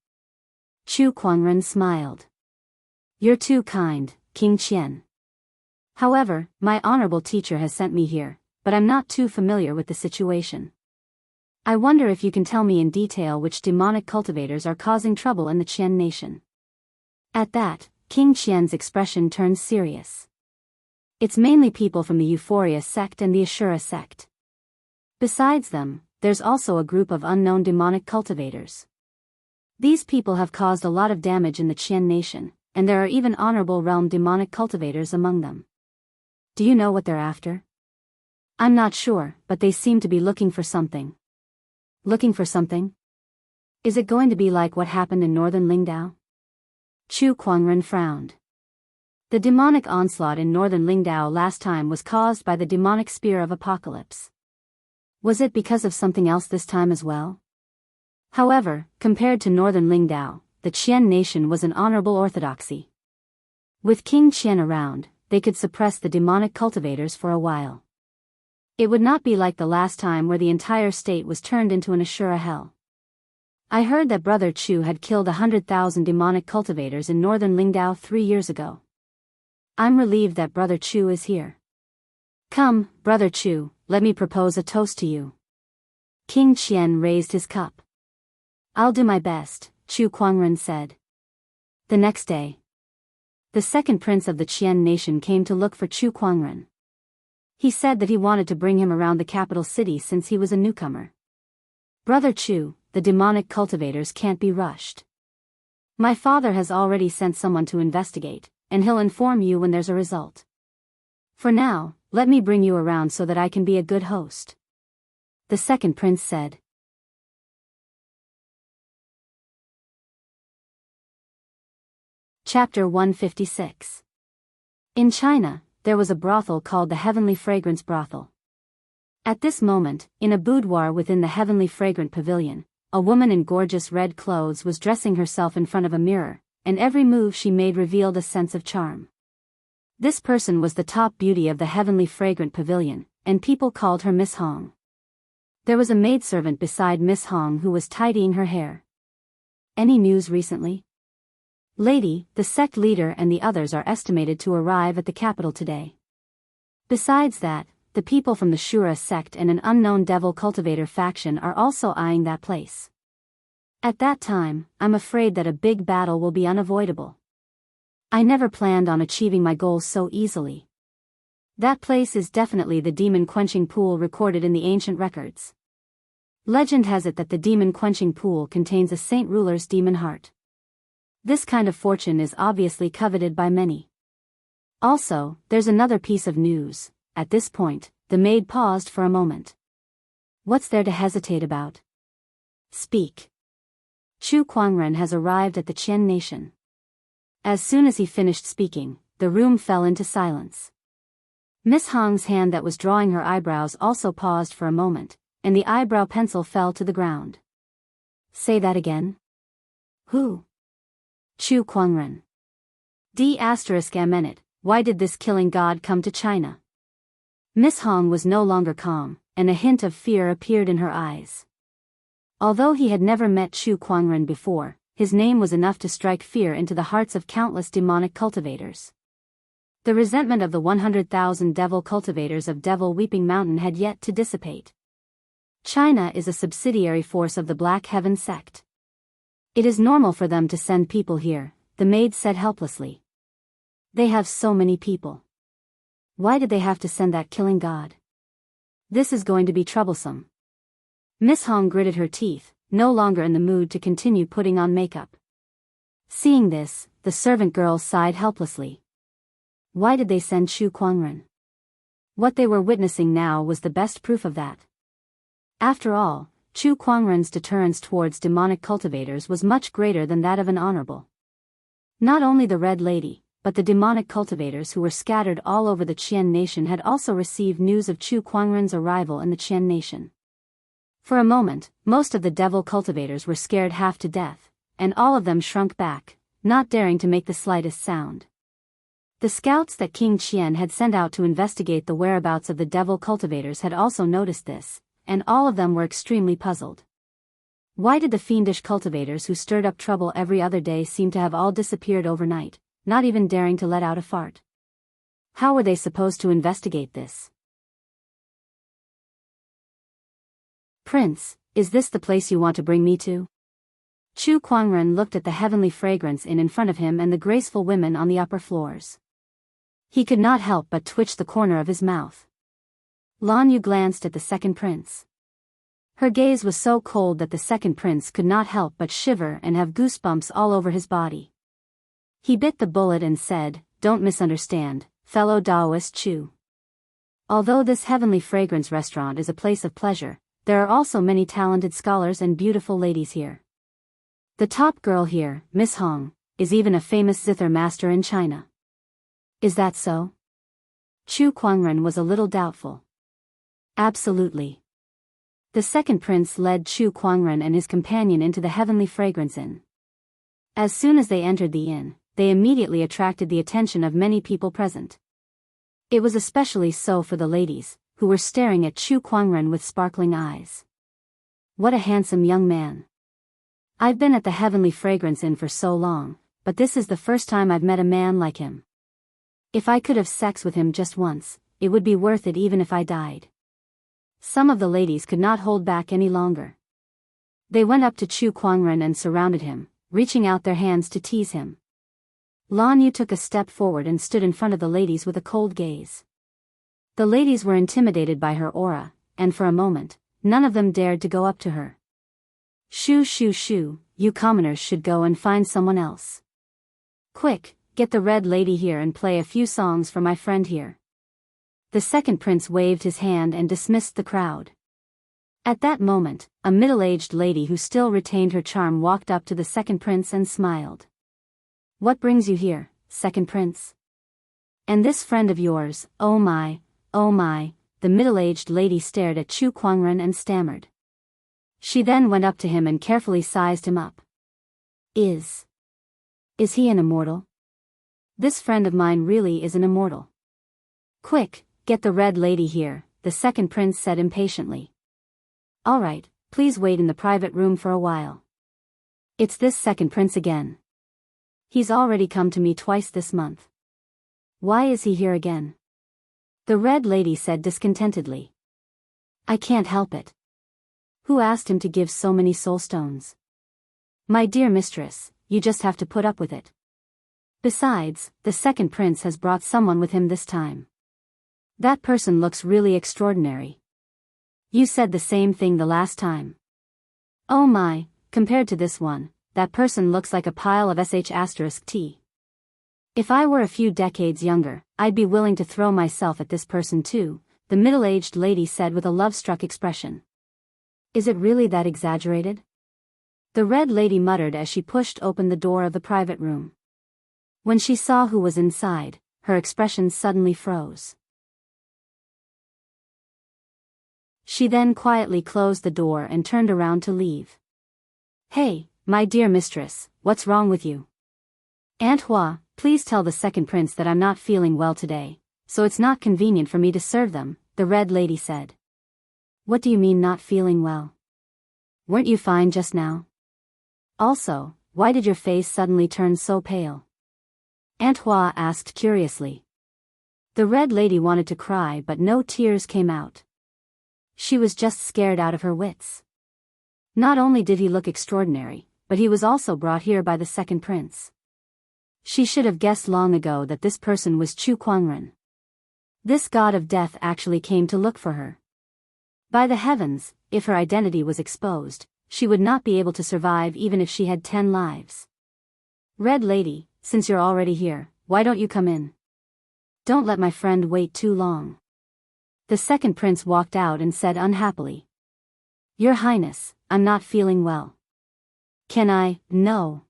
Speaker 1: Chu Kuangren smiled. You're too kind, King Qian. However, my honorable teacher has sent me here, but I'm not too familiar with the situation. I wonder if you can tell me in detail which demonic cultivators are causing trouble in the Qian nation. At that, King Qian's expression turned serious. It's mainly people from the Euphoria sect and the Ashura sect. Besides them, there's also a group of unknown demonic cultivators. These people have caused a lot of damage in the Qian nation, and there are even honorable realm demonic cultivators among them. Do you know what they're after? I'm not sure, but they seem to be looking for something. Looking for something? Is it going to be like what happened in northern Lingdao? Chu Kuangren frowned. The demonic onslaught in northern Lingdao last time was caused by the demonic spear of apocalypse. Was it because of something else this time as well? However, compared to northern Lingdao, the Qian nation was an honorable orthodoxy. With King Qian around, they could suppress the demonic cultivators for a while. It would not be like the last time where the entire state was turned into an Ashura hell. I heard that Brother Chu had killed 100,000 demonic cultivators in northern Lingdao 3 years ago. I'm relieved that Brother Chu is here. Come, Brother Chu, let me propose a toast to you. King Qian raised his cup. I'll do my best, Chu Kuangren said. The next day, the second prince of the Qian nation came to look for Chu Kuangren. He said that he wanted to bring him around the capital city since he was a newcomer. Brother Chu, the demonic cultivators can't be rushed. My father has already sent someone to investigate, and he'll inform you when there's a result. For now, let me bring you around so that I can be a good host. The second prince said. Chapter 156. In China, there was a brothel called the Heavenly Fragrance Brothel. At this moment, in a boudoir within the Heavenly Fragrant Pavilion, a woman in gorgeous red clothes was dressing herself in front of a mirror, and every move she made revealed a sense of charm. This person was the top beauty of the Heavenly Fragrant Pavilion, and people called her Miss Hong. There was a maidservant beside Miss Hong who was tidying her hair. Any news recently? Lady, the sect leader and the others are estimated to arrive at the capital today. Besides that, the people from the Shura sect and an unknown devil cultivator faction are also eyeing that place. At that time, I'm afraid that a big battle will be unavoidable. I never planned on achieving my goals so easily. That place is definitely the demon-quenching pool recorded in the ancient records. Legend has it that the demon-quenching pool contains a saint ruler's demon heart. This kind of fortune is obviously coveted by many. Also, there's another piece of news. At this point, the maid paused for a moment. What's there to hesitate about? Speak. Chu Kuangren has arrived at the Qian nation. As soon as he finished speaking, the room fell into silence. Miss Hong's hand that was drawing her eyebrows also paused for a moment, and the eyebrow pencil fell to the ground. Say that again? Who? Chu Kuangren. D***, why did this killing god come to China? Miss Hong was no longer calm, and a hint of fear appeared in her eyes. Although he had never met Chu Kuangren before, his name was enough to strike fear into the hearts of countless demonic cultivators. The resentment of the 100,000 devil cultivators of Devil Weeping Mountain had yet to dissipate. China is a subsidiary force of the Black Heaven sect. It is normal for them to send people here, the maid said helplessly. They have so many people. Why did they have to send that killing god? This is going to be troublesome. Miss Hong gritted her teeth, no longer in the mood to continue putting on makeup. Seeing this, the servant girl sighed helplessly. Why did they send Chu Kuangren? What they were witnessing now was the best proof of that. After all, Chu Kuangren's deterrence towards demonic cultivators was much greater than that of an honorable. Not only the Red Lady, but the demonic cultivators who were scattered all over the Qian nation had also received news of Chu Kuangren's arrival in the Qian nation. For a moment, most of the devil cultivators were scared half to death, and all of them shrunk back, not daring to make the slightest sound. The scouts that King Qian had sent out to investigate the whereabouts of the devil cultivators had also noticed this, and all of them were extremely puzzled. Why did the fiendish cultivators who stirred up trouble every other day seem to have all disappeared overnight, not even daring to let out a fart? How were they supposed to investigate this? Prince, is this the place you want to bring me to? Chu Kuangren looked at the heavenly fragrance in front of him and the graceful women on the upper floors. He could not help but twitch the corner of his mouth. Lan Yu glanced at the second prince. Her gaze was so cold that the second prince could not help but shiver and have goosebumps all over his body. He bit the bullet and said, "Don't misunderstand, fellow Daoist Chu. Although this heavenly fragrance restaurant is a place of pleasure, there are also many talented scholars and beautiful ladies here. The top girl here, Miss Hong, is even a famous zither master in China." Is that so? Chu Kuangren was a little doubtful. Absolutely. The second prince led Chu Kuangren and his companion into the heavenly fragrance inn. As soon as they entered the inn, they immediately attracted the attention of many people present. It was especially so for the ladies, who were staring at Chu Kuangren with sparkling eyes. What a handsome young man. I've been at the heavenly fragrance inn for so long, but this is the first time I've met a man like him. If I could have sex with him just once, it would be worth it even if I died. Some of the ladies could not hold back any longer. They went up to Chu Kuangren and surrounded him, reaching out their hands to tease him. Lan Yu took a step forward and stood in front of the ladies with a cold gaze. The ladies were intimidated by her aura, and for a moment, none of them dared to go up to her. "Shoo shoo shoo, you commoners should go and find someone else. Quick, get the Red Lady here and play a few songs for my friend here." The second prince waved his hand and dismissed the crowd. At that moment, a middle-aged lady who still retained her charm walked up to the second prince and smiled. "What brings you here, second prince? And this friend of yours, oh my, the middle-aged lady stared at Chu Kuangren and stammered. She then went up to him and carefully sized him up. Is he an immortal? This friend of mine really is an immortal. Quick, get the Red Lady here, the second prince said impatiently. All right, please wait in the private room for a while. It's this second prince again. He's already come to me twice this month. Why is he here again? The Red Lady said discontentedly. I can't help it. Who asked him to give so many soul stones? My dear mistress, you just have to put up with it. Besides, the second prince has brought someone with him this time. That person looks really extraordinary. You said the same thing the last time. Oh my, compared to this one, that person looks like a pile of sh*t. If I were a few decades younger, I'd be willing to throw myself at this person too, the middle-aged lady said with a love-struck expression. Is it really that exaggerated? The Red Lady muttered as she pushed open the door of the private room. When she saw who was inside, her expression suddenly froze. She then quietly closed the door and turned around to leave. Hey, my dear mistress, what's wrong with you? Aunt Hua, please tell the second prince that I'm not feeling well today, so it's not convenient for me to serve them, the Red Lady said. What do you mean not feeling well? Weren't you fine just now? Also, why did your face suddenly turn so pale? Aunt Hua asked curiously. The Red Lady wanted to cry but no tears came out. She was just scared out of her wits. Not only did he look extraordinary, but he was also brought here by the second prince. She should have guessed long ago that this person was Chu Kuangren. This god of death actually came to look for her. By the heavens, if her identity was exposed, she would not be able to survive even if she had 10 lives. Red Lady, since you're already here, why don't you come in? Don't let my friend wait too long. The second prince walked out and said unhappily. Your Highness, I'm not feeling well. Can I? No.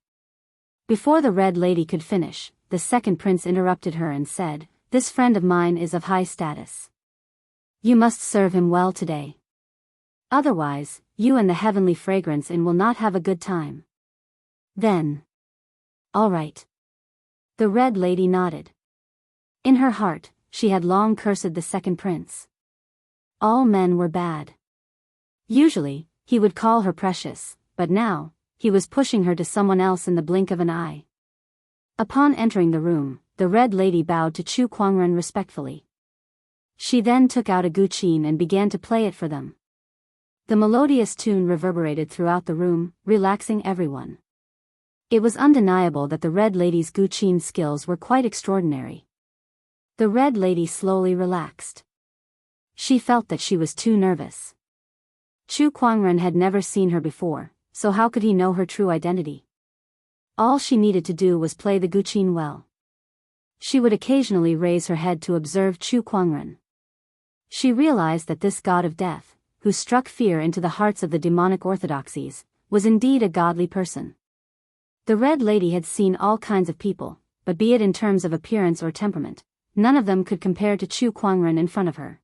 Speaker 1: Before the Red Lady could finish, the second prince interrupted her and said, this friend of mine is of high status. You must serve him well today. Otherwise, you and the heavenly fragrance inn will not have a good time. Then. All right. The Red Lady nodded. In her heart, she had long cursed the second prince. All men were bad. Usually, he would call her precious, but now, he was pushing her to someone else in the blink of an eye. Upon entering the room, the Red Lady bowed to Chu Kuangren respectfully. She then took out a guqin and began to play it for them. The melodious tune reverberated throughout the room, relaxing everyone. It was undeniable that the Red Lady's guqin skills were quite extraordinary. The Red Lady slowly relaxed. She felt that she was too nervous. Chu Kuangren had never seen her before, so how could he know her true identity? All she needed to do was play the guqin well. She would occasionally raise her head to observe Chu Kuangren. She realized that this god of death, who struck fear into the hearts of the demonic orthodoxies, was indeed a godly person. The Red Lady had seen all kinds of people, but be it in terms of appearance or temperament, none of them could compare to Chu Kuangren in front of her.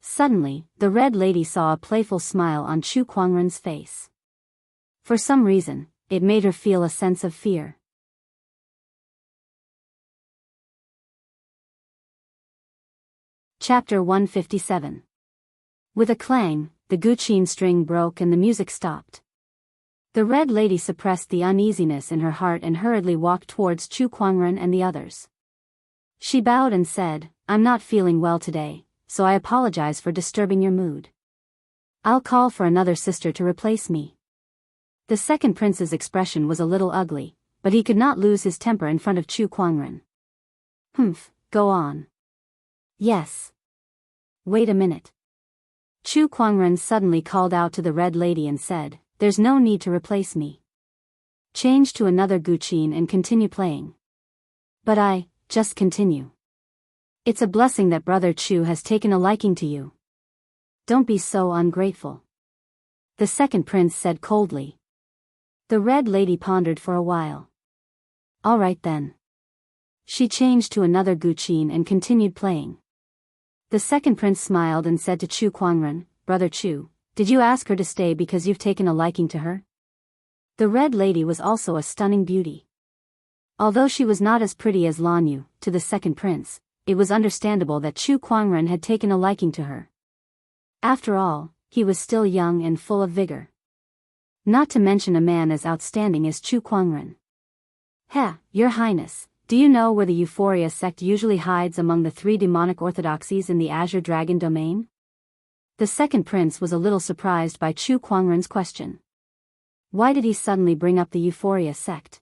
Speaker 1: Suddenly, the Red Lady saw a playful smile on Chu Kuangren's face. For some reason, it made her feel a sense of fear. Chapter 157. With a clang, the guqin string broke and the music stopped. The Red Lady suppressed the uneasiness in her heart and hurriedly walked towards Chu Kuangren and the others. She bowed and said, I'm not feeling well today, so I apologize for disturbing your mood. I'll call for another sister to replace me. The second prince's expression was a little ugly, but he could not lose his temper in front of Chu Kuangren. Go on. Yes. Wait a minute. Chu Kuangren suddenly called out to the Red Lady and said, there's no need to replace me. Change to another guqin and continue playing. But just continue. It's a blessing that Brother Chu has taken a liking to you. Don't be so ungrateful. The second prince said coldly. The Red Lady pondered for a while. All right then. She changed to another guqin and continued playing. The second prince smiled and said to Chu Kuangren, Brother Chu, did you ask her to stay because you've taken a liking to her? The Red Lady was also a stunning beauty. Although she was not as pretty as Lan Yu, to the second prince, it was understandable that Chu Kuangren had taken a liking to her. After all, he was still young and full of vigor. Not to mention a man as outstanding as Chu Kuangren. Your Highness, do you know where the Euphoria sect usually hides among the 3 demonic orthodoxies in the Azure Dragon domain? The second prince was a little surprised by Chu Kuangren's question. Why did he suddenly bring up the Euphoria sect?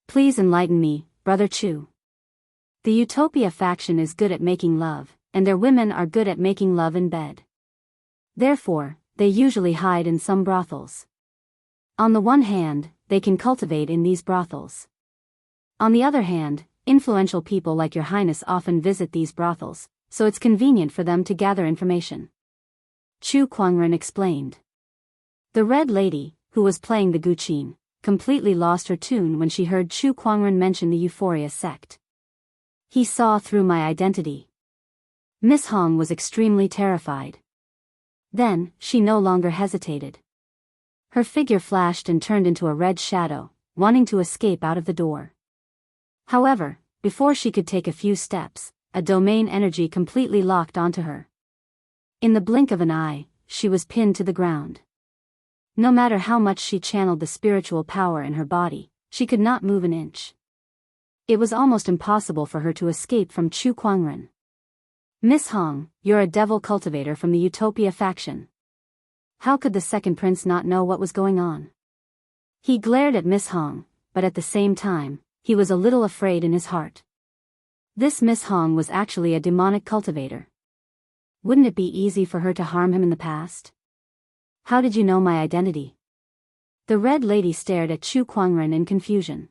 Speaker 1: Please enlighten me, Brother Chu. The Utopia faction is good at making love, and their women are good at making love in bed. Therefore, they usually hide in some brothels. On the one hand, they can cultivate in these brothels. On the other hand, influential people like Your Highness often visit these brothels, so it's convenient for them to gather information. Chu Kuangren explained. The Red Lady, who was playing the guqin, completely lost her tune when she heard Chu Kuangren mention the Euphoria sect. He saw through my identity. Miss Hong was extremely terrified. Then, she no longer hesitated. Her figure flashed and turned into a red shadow, wanting to escape out of the door. However, before she could take a few steps, a domain energy completely locked onto her. In the blink of an eye, she was pinned to the ground. No matter how much she channeled the spiritual power in her body, she could not move an inch. It was almost impossible for her to escape from Chu Kuangren. Miss Hong, you're a devil cultivator from the Utopia faction. How could the second prince not know what was going on? He glared at Miss Hong, but at the same time, he was a little afraid in his heart. This Miss Hong was actually a demonic cultivator. Wouldn't it be easy for her to harm him in the past? How did you know my identity? The Red Lady stared at Chu Kuangren in confusion.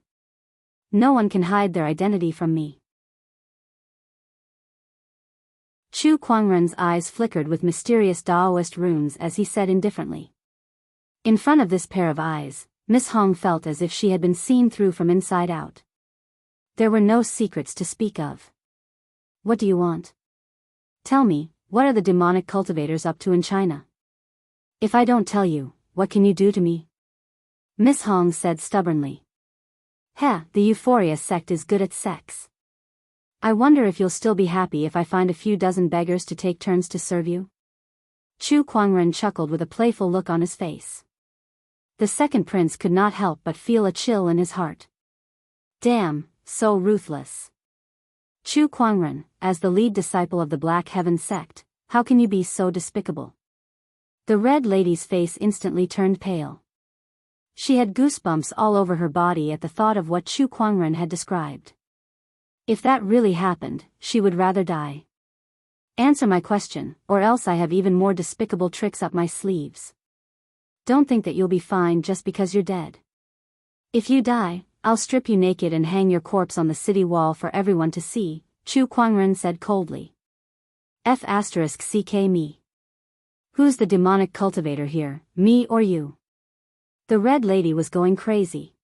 Speaker 1: No one can hide their identity from me. Chu Kuangren's eyes flickered with mysterious Daoist runes as he said indifferently. In front of this pair of eyes, Miss Hong felt as if she had been seen through from inside out. There were no secrets to speak of. What do you want? Tell me, what are the demonic cultivators up to in China? If I don't tell you, what can you do to me? Miss Hong said stubbornly. The Euphoria sect is good at sex. I wonder if you'll still be happy if I find a few dozen beggars to take turns to serve you? Chu Kuangren chuckled with a playful look on his face. The second prince could not help but feel a chill in his heart. Damn, so ruthless. Chu Kuangren, as the lead disciple of the Black Heaven sect, how can you be so despicable? The Red Lady's face instantly turned pale. She had goosebumps all over her body at the thought of what Chu Kuangren had described. If that really happened, she would rather die. Answer my question, or else I have even more despicable tricks up my sleeves. Don't think that you'll be fine just because you're dead. If you die, I'll strip you naked and hang your corpse on the city wall for everyone to see, Chu Kuangren said coldly. *CK me. Who's the demonic cultivator here, me or you? The Red Lady was going crazy.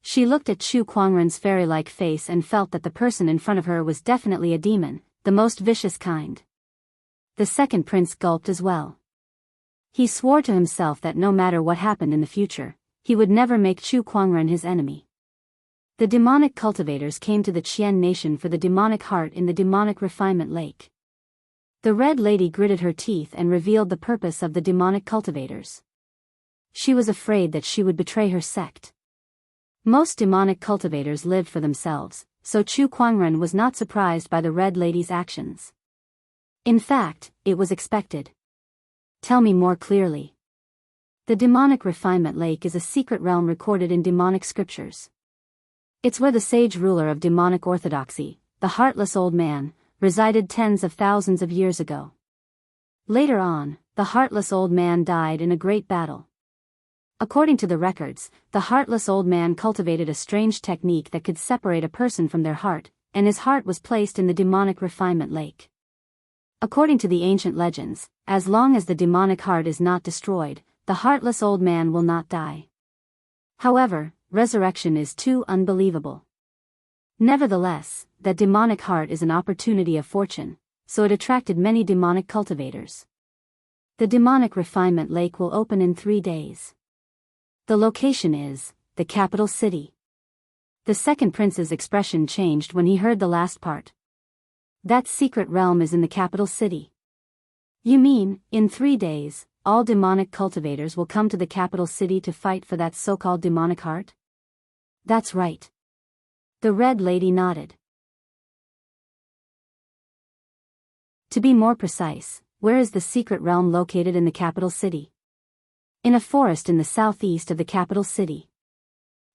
Speaker 1: She looked at Chu Kuangren's fairy-like face and felt that the person in front of her was definitely a demon, the most vicious kind. The second prince gulped as well. He swore to himself that no matter what happened in the future, he would never make Chu Kuangren his enemy. The demonic cultivators came to the Qian nation for the demonic heart in the demonic refinement lake. The Red Lady gritted her teeth and revealed the purpose of the demonic cultivators. She was afraid that she would betray her sect. Most demonic cultivators lived for themselves, so Chu Kuangren was not surprised by the Red Lady's actions. In fact, it was expected. Tell me more clearly. The demonic refinement lake is a secret realm recorded in demonic scriptures. It's where the sage ruler of demonic orthodoxy, the heartless old man, resided tens of thousands of years ago. Later on, the heartless old man died in a great battle. According to the records, the heartless old man cultivated a strange technique that could separate a person from their heart, and his heart was placed in the demonic refinement lake. According to the ancient legends, as long as the demonic heart is not destroyed, the heartless old man will not die. However, resurrection is too unbelievable. Nevertheless, that demonic heart is an opportunity of fortune, so it attracted many demonic cultivators. The demonic refinement lake will open in 3 days. The location is the capital city. The second prince's expression changed when he heard the last part. That secret realm is in the capital city. You mean, in 3 days, all demonic cultivators will come to the capital city to fight for that so-called demonic heart? That's right. The Red Lady nodded. To be more precise, where is the secret realm located in the capital city? In a forest in the southeast of the capital city.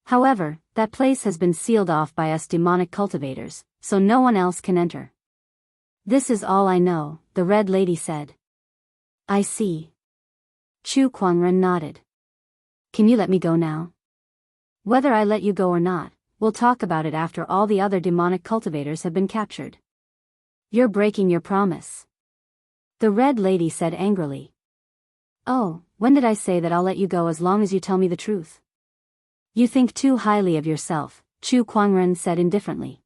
Speaker 1: However, that place has been sealed off by us demonic cultivators, so no one else can enter. This is all I know, the Red Lady said. I see. Chu Kuangren nodded. Can you let me go now? Whether I let you go or not, we'll talk about it after all the other demonic cultivators have been captured. You're breaking your promise. The Red Lady said angrily. Oh, when did I say that I'll let you go as long as you tell me the truth? You think too highly of yourself, Chu Kuangren said indifferently.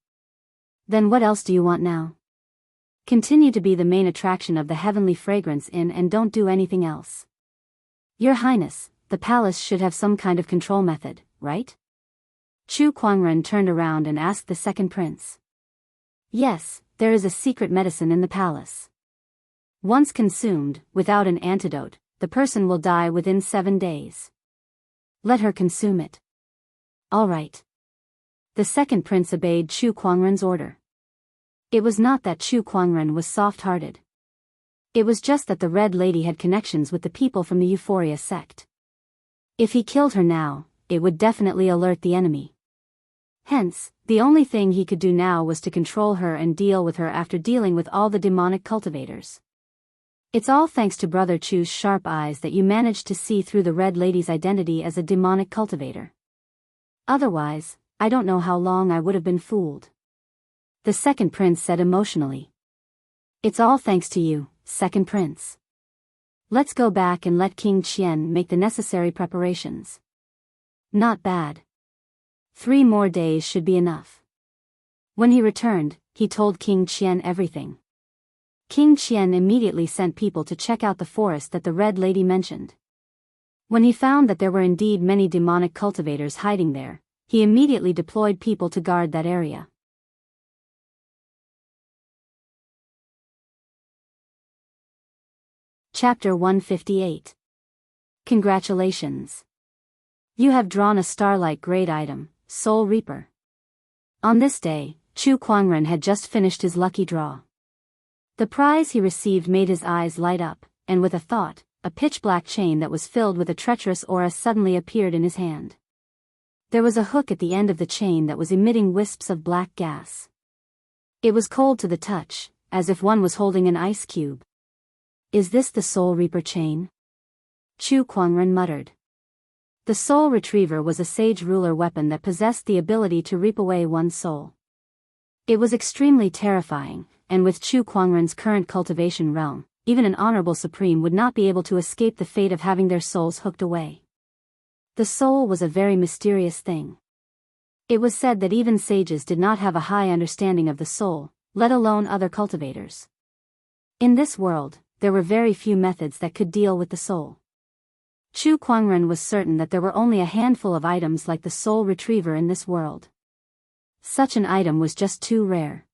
Speaker 1: Then what else do you want now? Continue to be the main attraction of the heavenly fragrance inn and don't do anything else. Your Highness, the palace should have some kind of control method, right? Chu Kuangren turned around and asked the second prince. Yes, there is a secret medicine in the palace. Once consumed, without an antidote, the person will die within 7 days. Let her consume it. All right. The second prince obeyed Chu Kuangren's order. It was not that Chu Kuangren was soft-hearted. It was just that the Red Lady had connections with the people from the Euphoria sect. If he killed her now, it would definitely alert the enemy. Hence, the only thing he could do now was to control her and deal with her after dealing with all the demonic cultivators. It's all thanks to Brother Chu's sharp eyes that you managed to see through the Red Lady's identity as a demonic cultivator. Otherwise, I don't know how long I would have been fooled. The second prince said emotionally. It's all thanks to you, second prince. Let's go back and let King Qian make the necessary preparations. Not bad. 3 more days should be enough. When he returned, he told King Qian everything. King Qian immediately sent people to check out the forest that the Red Lady mentioned. When he found that there were indeed many demonic cultivators hiding there, he immediately deployed people to guard that area. Chapter 158. Congratulations. You have drawn a Starlight Grade item, Soul Reaper. On this day, Chu Kuangren had just finished his lucky draw. The prize he received made his eyes light up, and with a thought, a pitch-black chain that was filled with a treacherous aura suddenly appeared in his hand. There was a hook at the end of the chain that was emitting wisps of black gas. It was cold to the touch, as if one was holding an ice cube. Is this the Soul Reaper chain? Chu Kuangren muttered. The Soul Retriever was a sage ruler weapon that possessed the ability to reap away one's soul. It was extremely terrifying, and with Chu Kuangren's current cultivation realm, even an honorable supreme would not be able to escape the fate of having their souls hooked away. The soul was a very mysterious thing. It was said that even sages did not have a high understanding of the soul, let alone other cultivators. In this world, there were very few methods that could deal with the soul. Chu Kuangren was certain that there were only a handful of items like the Soul Retriever in this world. Such an item was just too rare.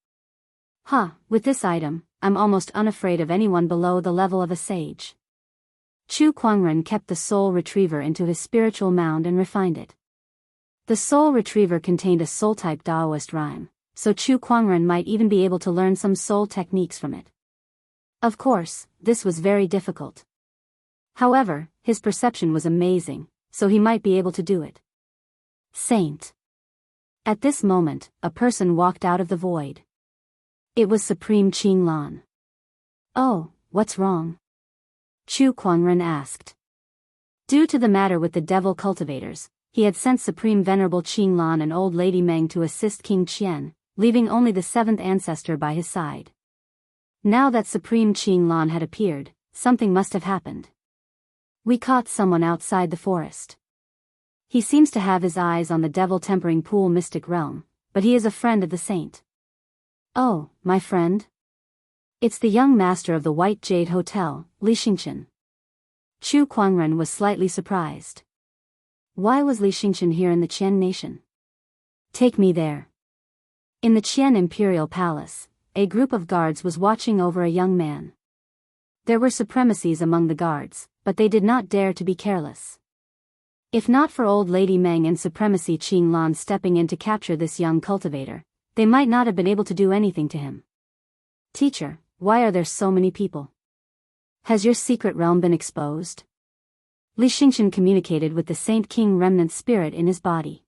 Speaker 1: With this item, I'm almost unafraid of anyone below the level of a sage. Chu Kuangren kept the Soul Retriever into his spiritual mound and refined it. The Soul Retriever contained a soul-type Daoist rhyme, so Chu Kuangren might even be able to learn some soul techniques from it. Of course, this was very difficult. However, his perception was amazing, so he might be able to do it. Saint. At this moment, a person walked out of the void. It was Supreme Qinglan. Oh, what's wrong? Chu Kuangren asked. Due to the matter with the devil cultivators, he had sent Supreme Venerable Qinglan and Old Lady Meng to assist King Qian, leaving only the 7th ancestor by his side. Now that Supreme Qinglan had appeared, something must have happened. We caught someone outside the forest. He seems to have his eyes on the devil tempering pool mystic realm, but he is a friend of the saint. Oh, my friend? It's the young master of the White Jade Hotel, Li Xingchen. Chu Kuangren was slightly surprised. Why was Li Xingchen here in the Qian nation? Take me there. In the Qian Imperial Palace, a group of guards was watching over a young man. There were supremacies among the guards, but they did not dare to be careless. If not for Old Lady Meng and Supremacy Qinglan stepping in to capture this young cultivator, they might not have been able to do anything to him. Teacher, why are there so many people? Has your secret realm been exposed? Li Xingchen communicated with the Saint King remnant spirit in his body.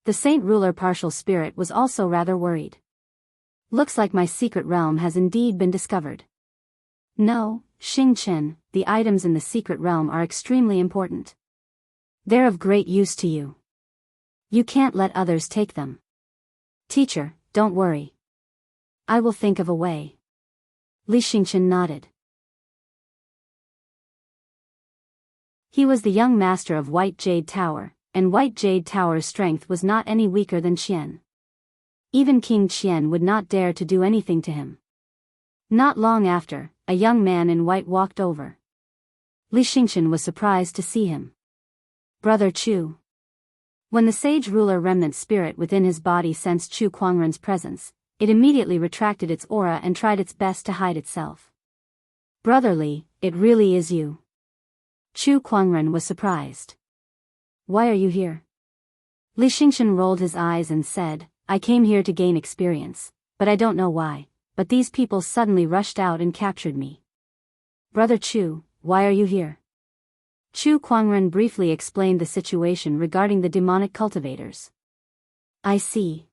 Speaker 1: The Saint Ruler partial spirit was also rather worried. Looks like my secret realm has indeed been discovered. No, Xingchen, the items in the secret realm are extremely important. They're of great use to you. You can't let others take them. Teacher, don't worry. I will think of a way. Li Xingchen nodded. He was the young master of White Jade Tower, and White Jade Tower's strength was not any weaker than Qian. Even King Qian would not dare to do anything to him. Not long after, a young man in white walked over. Li Xingqian was surprised to see him. Brother Chu. When the sage ruler remnant spirit within his body sensed Chu Kuangren's presence, it immediately retracted its aura and tried its best to hide itself. Brother Li, it really is you. Chu Kuangren was surprised. Why are you here? Li Xingqian rolled his eyes and said, I came here to gain experience, but I don't know why, but these people suddenly rushed out and captured me. Brother Chu, why are you here? Chu Kuangren briefly explained the situation regarding the demonic cultivators. I see.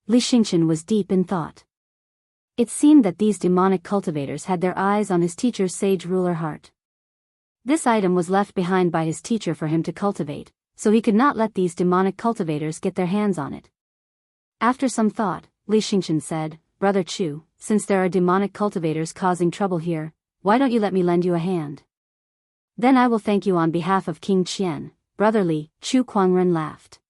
Speaker 1: Li Xingqian was deep in thought. It seemed that these demonic cultivators had their eyes on his teacher's sage ruler heart. This item was left behind by his teacher for him to cultivate, so he could not let these demonic cultivators get their hands on it. After some thought, Li Xingqian said, Brother Chu, since there are demonic cultivators causing trouble here, why don't you let me lend you a hand? Then I will thank you on behalf of King Qian. Brother Li. Chu Kuangren laughed.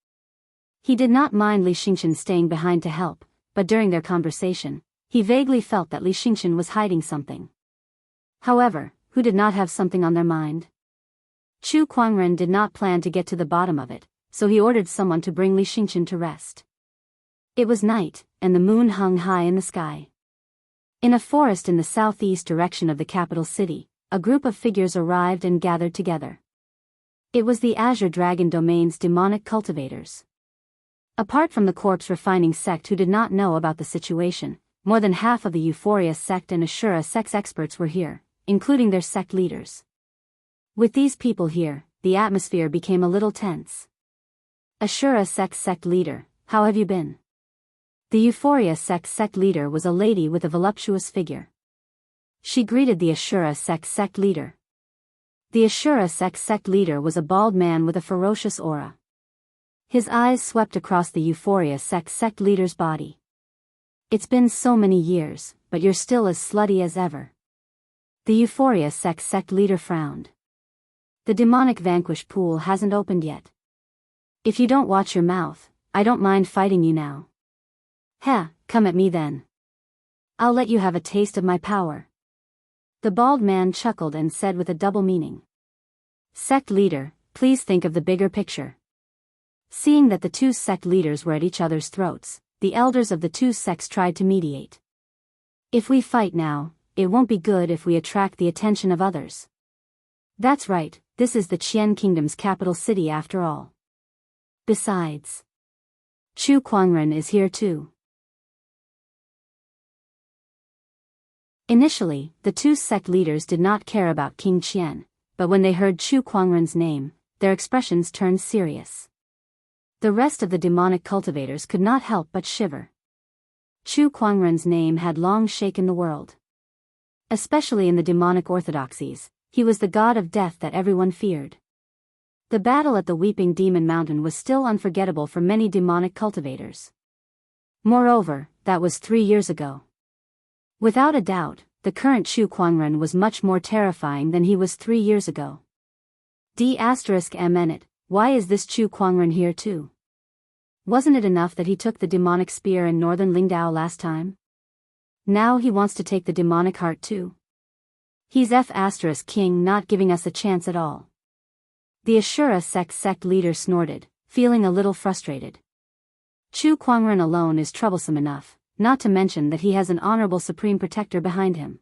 Speaker 1: He did not mind Li Xingqian staying behind to help, but during their conversation, he vaguely felt that Li Xingqian was hiding something. However, who did not have something on their mind? Chu Kuangren did not plan to get to the bottom of it, so he ordered someone to bring Li Xingqian to rest. It was night, and the moon hung high in the sky. In a forest in the southeast direction of the capital city, a group of figures arrived and gathered together. It was the Azure Dragon Domain's demonic cultivators. Apart from the corpse refining sect who did not know about the situation, more than half of the Euphoria sect and Ashura sect experts were here, including their sect leaders. With these people here, the atmosphere became a little tense. Ashura sect leader, how have you been? The Euphoria sect leader was a lady with a voluptuous figure. She greeted the Ashura sect leader. The Ashura sect leader was a bald man with a ferocious aura. His eyes swept across the Euphoria sect leader's body. It's been so many years, but you're still as slutty as ever. The Euphoria sect leader frowned. The demonic vanquish pool hasn't opened yet. If you don't watch your mouth, I don't mind fighting you now. Heh, come at me then. I'll let you have a taste of my power. The bald man chuckled and said with a double meaning. Sect leader, please think of the bigger picture. Seeing that the two sect leaders were at each other's throats, the elders of the two sects tried to mediate. If we fight now, it won't be good if we attract the attention of others. That's right, this is the Qian Kingdom's capital city after all. Besides, Chu Kuangren is here too. Initially, the two sect leaders did not care about King Qian, but when they heard Chu Kuangren's name, their expressions turned serious. The rest of the demonic cultivators could not help but shiver. Chu Kuangren's name had long shaken the world. Especially in the demonic orthodoxies, he was the god of death that everyone feared. The battle at the Weeping Demon Mountain was still unforgettable for many demonic cultivators. Moreover, that was 3 years ago. Without a doubt, the current Chu Kuangren was much more terrifying than he was 3 years ago. D***MN, why is this Chu Kuangren here too? Wasn't it enough that he took the demonic spear in northern Lingdao last time? Now he wants to take the demonic heart too. He's King not giving us a chance at all. The Ashura sect leader snorted, feeling a little frustrated. Chu Kuangren alone is troublesome enough, not to mention that he has an honorable supreme protector behind him.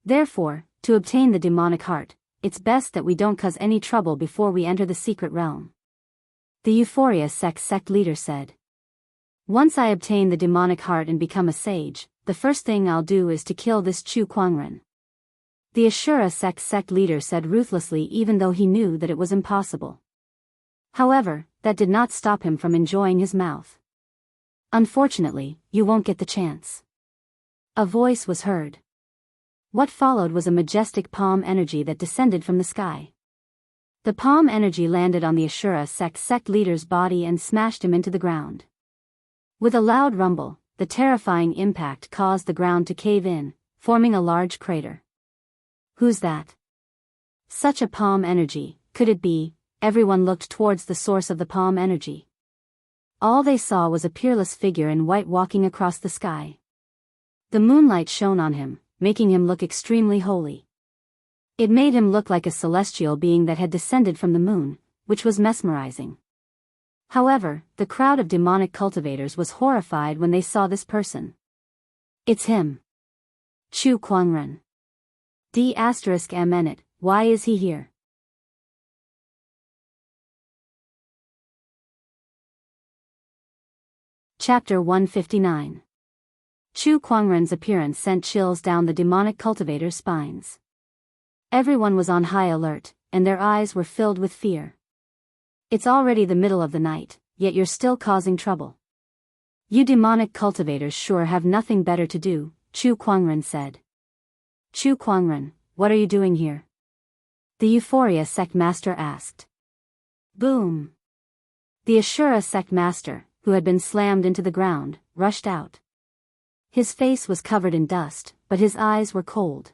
Speaker 1: Therefore, to obtain the demonic heart, it's best that we don't cause any trouble before we enter the secret realm. The Euphoria sect leader said. Once I obtain the demonic heart and become a sage, the first thing I'll do is to kill this Chu Kuangren. The Ashura sect leader said ruthlessly, even though he knew that it was impossible. However, that did not stop him from enjoying his mouth. Unfortunately, you won't get the chance. A voice was heard. What followed was a majestic palm energy that descended from the sky. The palm energy landed on the Ashura sect leader's body and smashed him into the ground. With a loud rumble, the terrifying impact caused the ground to cave in, forming a large crater. Who's that? Such a palm energy, could it be? Everyone looked towards the source of the palm energy. All they saw was a peerless figure in white walking across the sky. The moonlight shone on him, making him look extremely holy. It made him look like a celestial being that had descended from the moon, which was mesmerizing. However, the crowd of demonic cultivators was horrified when they saw this person. It's him. Chu Kuangren. D***M. Why is he here? Chapter 159. Chu Kuangren's appearance sent chills down the demonic cultivators' spines. Everyone was on high alert, and their eyes were filled with fear. It's already the middle of the night, yet you're still causing trouble. You demonic cultivators sure have nothing better to do, Chu Kuangren said. Chu Kuangren, what are you doing here? The Euphoria sect master asked. Boom! The Ashura sect master, who had been slammed into the ground, rushed out. His face was covered in dust, but his eyes were cold.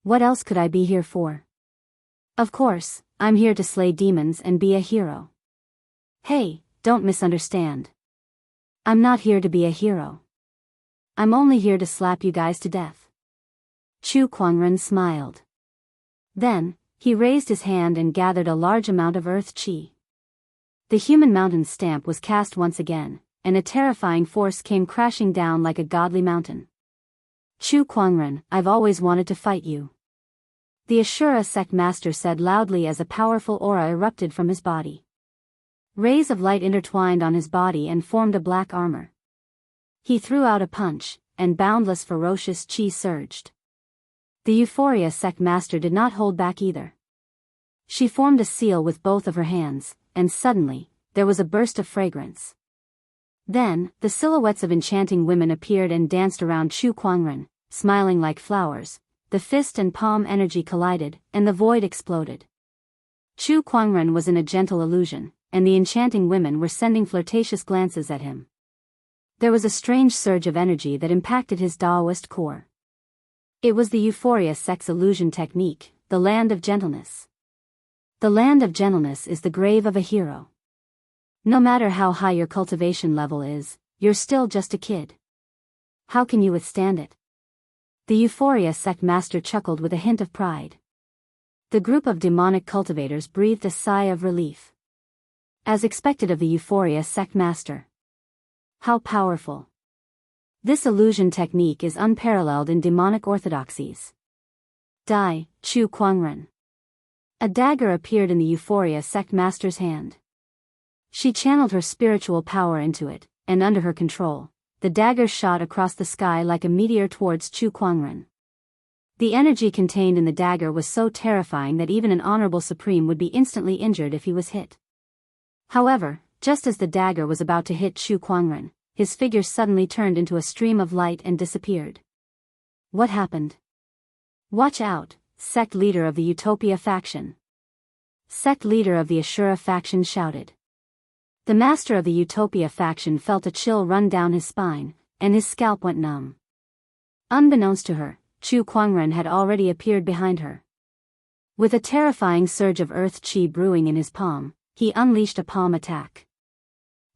Speaker 1: What else could I be here for? Of course, I'm here to slay demons and be a hero. Hey, don't misunderstand. I'm not here to be a hero. I'm only here to slap you guys to death. Chu Kuangren smiled. Then, he raised his hand and gathered a large amount of earth chi. The human mountain stamp was cast once again, and a terrifying force came crashing down like a godly mountain. Chu Kuangren, I've always wanted to fight you. The Ashura sect master said loudly as a powerful aura erupted from his body. Rays of light intertwined on his body and formed a black armor. He threw out a punch, and boundless ferocious chi surged. The Euphoria sect master did not hold back either. She formed a seal with both of her hands, and suddenly, there was a burst of fragrance. Then, the silhouettes of enchanting women appeared and danced around Chu Kuangren, smiling like flowers. The fist and palm energy collided, and the void exploded. Chu Kuangren was in a gentle illusion, and the enchanting women were sending flirtatious glances at him. There was a strange surge of energy that impacted his Daoist core. It was the Euphoria sect's illusion technique, the land of gentleness. The land of gentleness is the grave of a hero. No matter how high your cultivation level is, you're still just a kid. How can you withstand it? The Euphoria sect master chuckled with a hint of pride. The group of demonic cultivators breathed a sigh of relief. As expected of the Euphoria sect master. How powerful. This illusion technique is unparalleled in demonic orthodoxies. Chu Kuangren. A dagger appeared in the Euphoria sect master's hand. She channeled her spiritual power into it, and under her control, the dagger shot across the sky like a meteor towards Chu Kuangren. The energy contained in the dagger was so terrifying that even an honorable supreme would be instantly injured if he was hit. However, just as the dagger was about to hit Chu Kuangren, his figure suddenly turned into a stream of light and disappeared. What happened? Watch out, sect leader of the Utopia faction. Sect leader of the Ashura faction shouted. The master of the Utopia faction felt a chill run down his spine, and his scalp went numb. Unbeknownst to her, Chu Kuangren had already appeared behind her. With a terrifying surge of earth chi brewing in his palm, he unleashed a palm attack.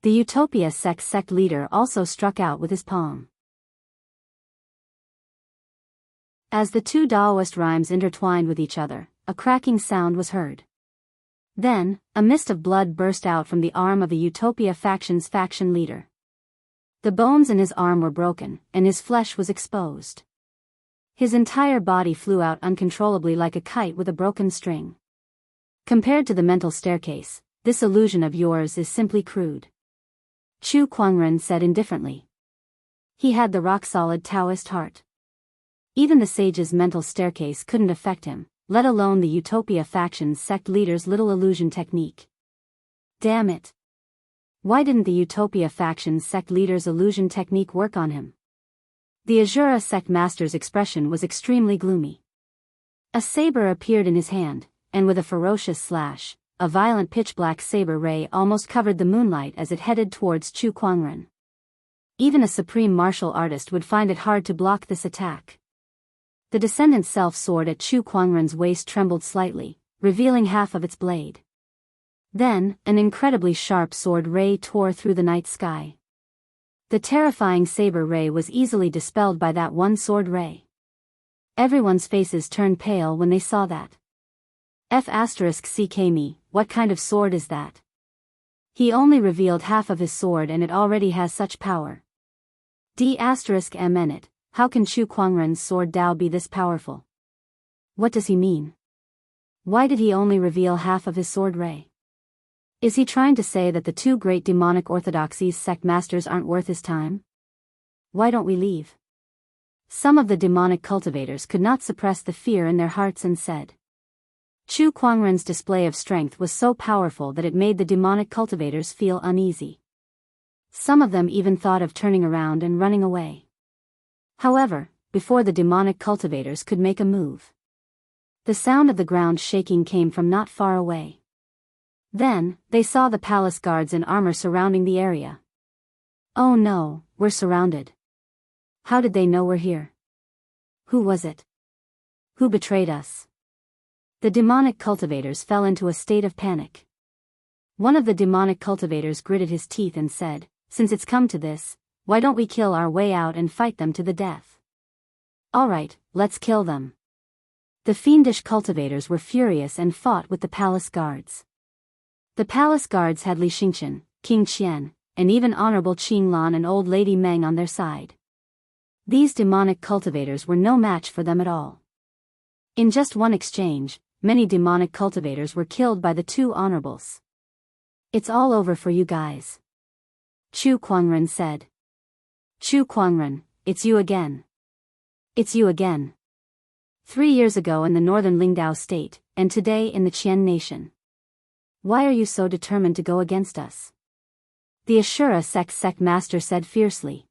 Speaker 1: The Utopia sect leader also struck out with his palm. As the two Daoist rhymes intertwined with each other, a cracking sound was heard. Then, a mist of blood burst out from the arm of the Utopia faction's faction leader. The bones in his arm were broken, and his flesh was exposed. His entire body flew out uncontrollably like a kite with a broken string. Compared to the mental staircase, this illusion of yours is simply crude. Chu Kuangren said indifferently. He had the rock-solid Taoist heart. Even the sage's mental staircase couldn't affect him, let alone the Utopia faction's sect leader's little illusion technique. Damn it. Why didn't the Utopia faction's sect leader's illusion technique work on him? The Ashura sect master's expression was extremely gloomy. A saber appeared in his hand, and with a ferocious slash, a violent pitch-black saber ray almost covered the moonlight as it headed towards Chu Kuangren. Even a supreme martial artist would find it hard to block this attack. The descendant self-sword at Chu Kuangren's waist trembled slightly, revealing half of its blade. Then, an incredibly sharp sword ray tore through the night sky. The terrifying saber ray was easily dispelled by that one sword ray. Everyone's faces turned pale when they saw that. F*ck me, what kind of sword is that? He only revealed half of his sword and it already has such power. D*mn it, how can Chu Kuangren's sword Dao be this powerful? What does he mean? Why did he only reveal half of his sword ray? Is he trying to say that the two great demonic orthodoxies sect masters aren't worth his time? Why don't we leave? Some of the demonic cultivators could not suppress the fear in their hearts and said. Chu Kuangren's display of strength was so powerful that it made the demonic cultivators feel uneasy. Some of them even thought of turning around and running away. However, before the demonic cultivators could make a move, the sound of the ground shaking came from not far away. Then, they saw the palace guards in armor surrounding the area. Oh no, we're surrounded. How did they know we're here? Who was it? Who betrayed us? The demonic cultivators fell into a state of panic. One of the demonic cultivators gritted his teeth and said, since it's come to this, why don't we kill our way out and fight them to the death? Alright, let's kill them. The fiendish cultivators were furious and fought with the palace guards. The palace guards had Li Xingqian, King Qian, and even Honorable Qinglan and Old Lady Meng on their side. These demonic cultivators were no match for them at all. In just one exchange, many demonic cultivators were killed by the two honorables. It's all over for you guys. Chu Kuangren said. Chu Kuangren, it's you again. It's you again. 3 years ago in the northern Lingdao state, and today in the Qian nation. Why are you so determined to go against us? The Ashura sect master said fiercely.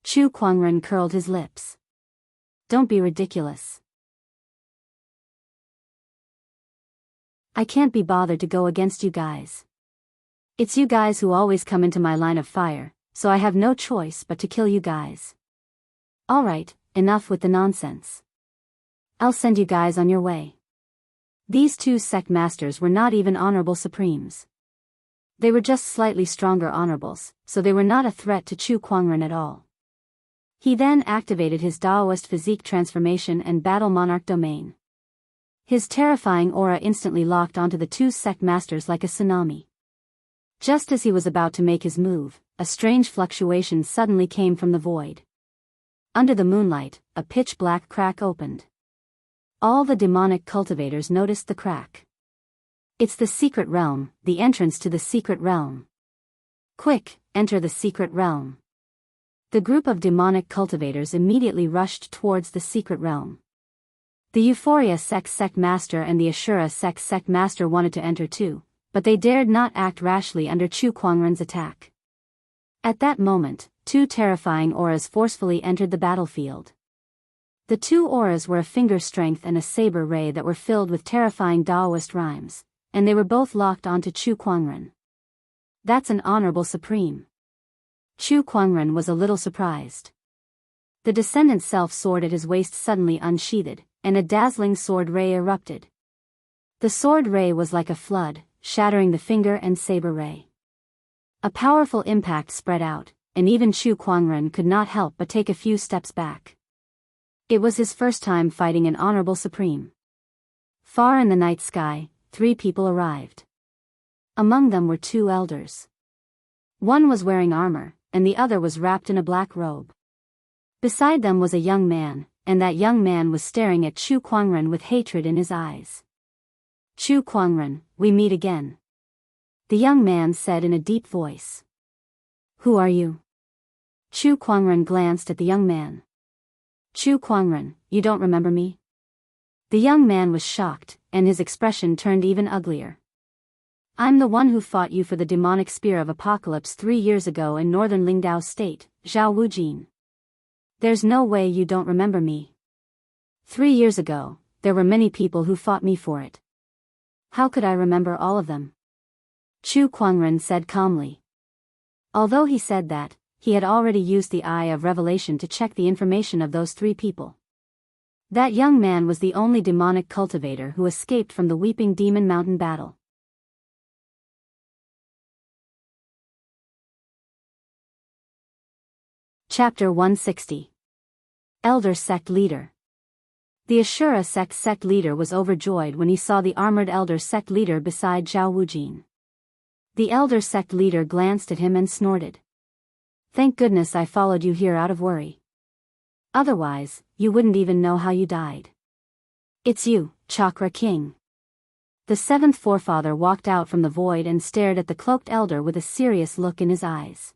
Speaker 1: Chu Kuangren curled his lips. Don't be ridiculous. I can't be bothered to go against you guys. It's you guys who always come into my line of fire, so I have no choice but to kill you guys. Alright, enough with the nonsense. I'll send you guys on your way. These two sect masters were not even honorable supremes. They were just slightly stronger honorables, so they were not a threat to Chu Kuangren at all. He then activated his Daoist physique transformation and battle monarch domain. His terrifying aura instantly locked onto the two sect masters like a tsunami. Just as he was about to make his move, a strange fluctuation suddenly came from the void. Under the moonlight, a pitch-black crack opened. All the demonic cultivators noticed the crack. It's the secret realm, the entrance to the secret realm. Quick, enter the secret realm. The group of demonic cultivators immediately rushed towards the secret realm. The Euphoria sect master and the Ashura sect master wanted to enter too, but they dared not act rashly under Chu Kuangren's attack. At that moment, two terrifying auras forcefully entered the battlefield. The two auras were a finger strength and a saber ray that were filled with terrifying Daoist rhymes, and they were both locked onto Chu Kuangren. That's an honorable supreme. Chu Kuangren was a little surprised. The descendant self-sword at his waist suddenly unsheathed, and a dazzling sword ray erupted. The sword ray was like a flood, shattering the finger and saber ray. A powerful impact spread out, and even Chu Kuangren could not help but take a few steps back. It was his first time fighting an honorable supreme. Far in the night sky, 3 people arrived. Among them were 2 elders. One was wearing armor, and the other was wrapped in a black robe. Beside them was a young man, and that young man was staring at Chu Kuangren with hatred in his eyes. Chu Kuangren, we meet again. The young man said in a deep voice. Who are you? Chu Kuangren glanced at the young man. Chu Kuangren, you don't remember me? The young man was shocked, and his expression turned even uglier. I'm the one who fought you for the demonic spear of apocalypse 3 years ago in northern Lingdao state, Zhao Wujin. There's no way you don't remember me. 3 years ago, there were many people who fought me for it. How could I remember all of them? Chu Kuangren said calmly. Although he said that, he had already used the Eye of Revelation to check the information of those 3 people. That young man was the only demonic cultivator who escaped from the Weeping Demon Mountain battle. Chapter 160. Elder Sect Leader. The Ashura sect leader was overjoyed when he saw the armored elder sect leader beside Zhao Wujin. The elder sect leader glanced at him and snorted. "Thank goodness I followed you here out of worry. Otherwise, you wouldn't even know how you died. It's you, Chakra King." The seventh forefather walked out from the void and stared at the cloaked elder with a serious look in his eyes.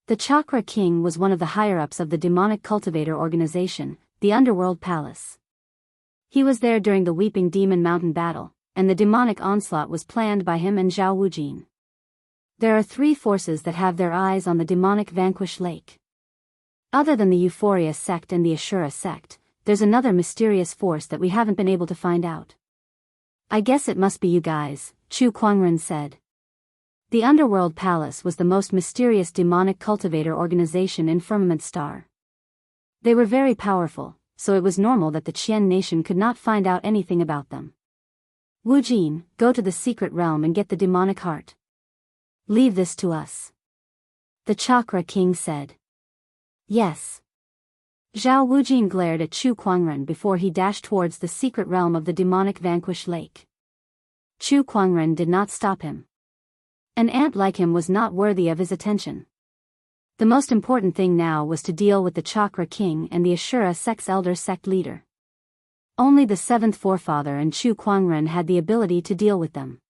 Speaker 1: The Chakra King was one of the higher-ups of the demonic cultivator organization, the Underworld Palace. He was there during the Weeping Demon Mountain battle, and the demonic onslaught was planned by him and Zhao Wujin. There are three forces that have their eyes on the demonic Vanquish Lake. Other than the Euphoria sect and the Ashura sect, there's another mysterious force that we haven't been able to find out. "I guess it must be you guys," Chu Kuangren said. The Underworld Palace was the most mysterious demonic cultivator organization in Firmament Star. They were very powerful, so it was normal that the Qian nation could not find out anything about them. "Wujin, go to the secret realm and get the demonic heart. Leave this to us," the Chakra King said. "Yes." Zhao Wujin glared at Chu Kuangren before he dashed towards the secret realm of the demonic Vanquish Lake. Chu Kuangren did not stop him. An ant like him was not worthy of his attention. The most important thing now was to deal with the Chakra King and the Ashura sect's elder sect leader. Only the seventh forefather and Chu Kuangren had the ability to deal with them.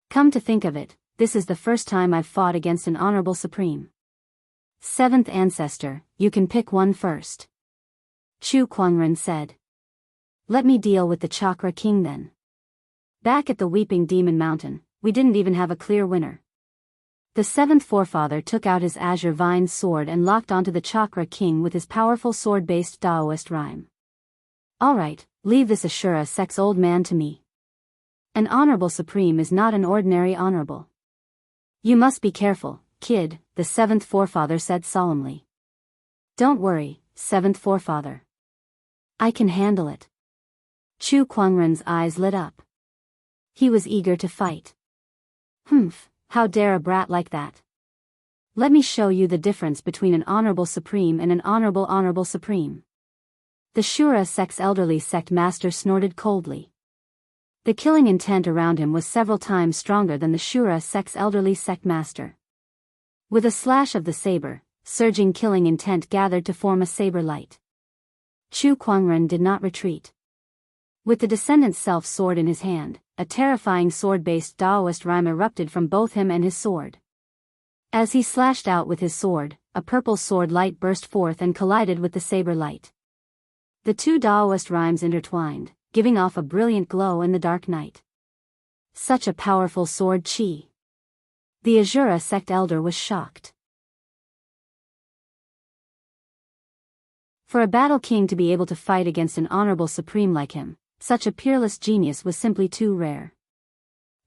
Speaker 1: Come to think of it, this is the first time I've fought against an honorable supreme. "Seventh ancestor, you can pick one first," Chu Kuangren said. "Let me deal with the Chakra King then. Back at the Weeping Demon Mountain, we didn't even have a clear winner." The seventh forefather took out his Azure Vine sword and locked onto the Chakra King with his powerful sword-based Daoist rhyme. "Alright, leave this Ashura sect's old man to me. An honorable supreme is not an ordinary honorable. You must be careful, kid," the seventh forefather said solemnly. "Don't worry, seventh forefather. I can handle it." Chu Kuangren's eyes lit up. He was eager to fight. "Humph, how dare a brat like that? Let me show you the difference between an honorable supreme and an honorable supreme." The Shura sect's elderly sect master snorted coldly. The killing intent around him was several times stronger than the Shura sect's elderly sect master. With a slash of the saber, surging killing intent gathered to form a saber light. Chu Kuangren did not retreat. With the descendant's self-sword in his hand, a terrifying sword-based Daoist rhyme erupted from both him and his sword. As he slashed out with his sword, a purple sword light burst forth and collided with the saber light. The two Daoist rhymes intertwined, giving off a brilliant glow in the dark night. Such a powerful sword chi. The Ashura sect elder was shocked. For a battle king to be able to fight against an honorable supreme like him, such a peerless genius was simply too rare.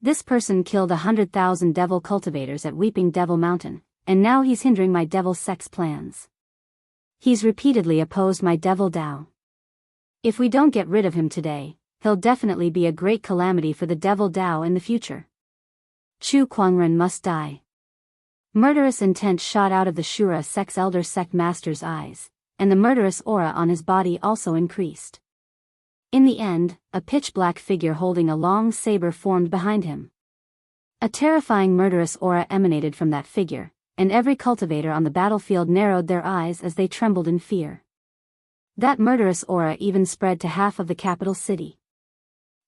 Speaker 1: This person killed 100,000 devil cultivators at Weeping Devil Mountain, and now he's hindering my devil sect's plans. He's repeatedly opposed my devil Dao. If we don't get rid of him today, he'll definitely be a great calamity for the devil Dao in the future. Chu Kuangren must die. Murderous intent shot out of the Shura sect's elder sect master's eyes, and the murderous aura on his body also increased. In the end, a pitch-black figure holding a long saber formed behind him. A terrifying murderous aura emanated from that figure, and every cultivator on the battlefield narrowed their eyes as they trembled in fear. That murderous aura even spread to half of the capital city.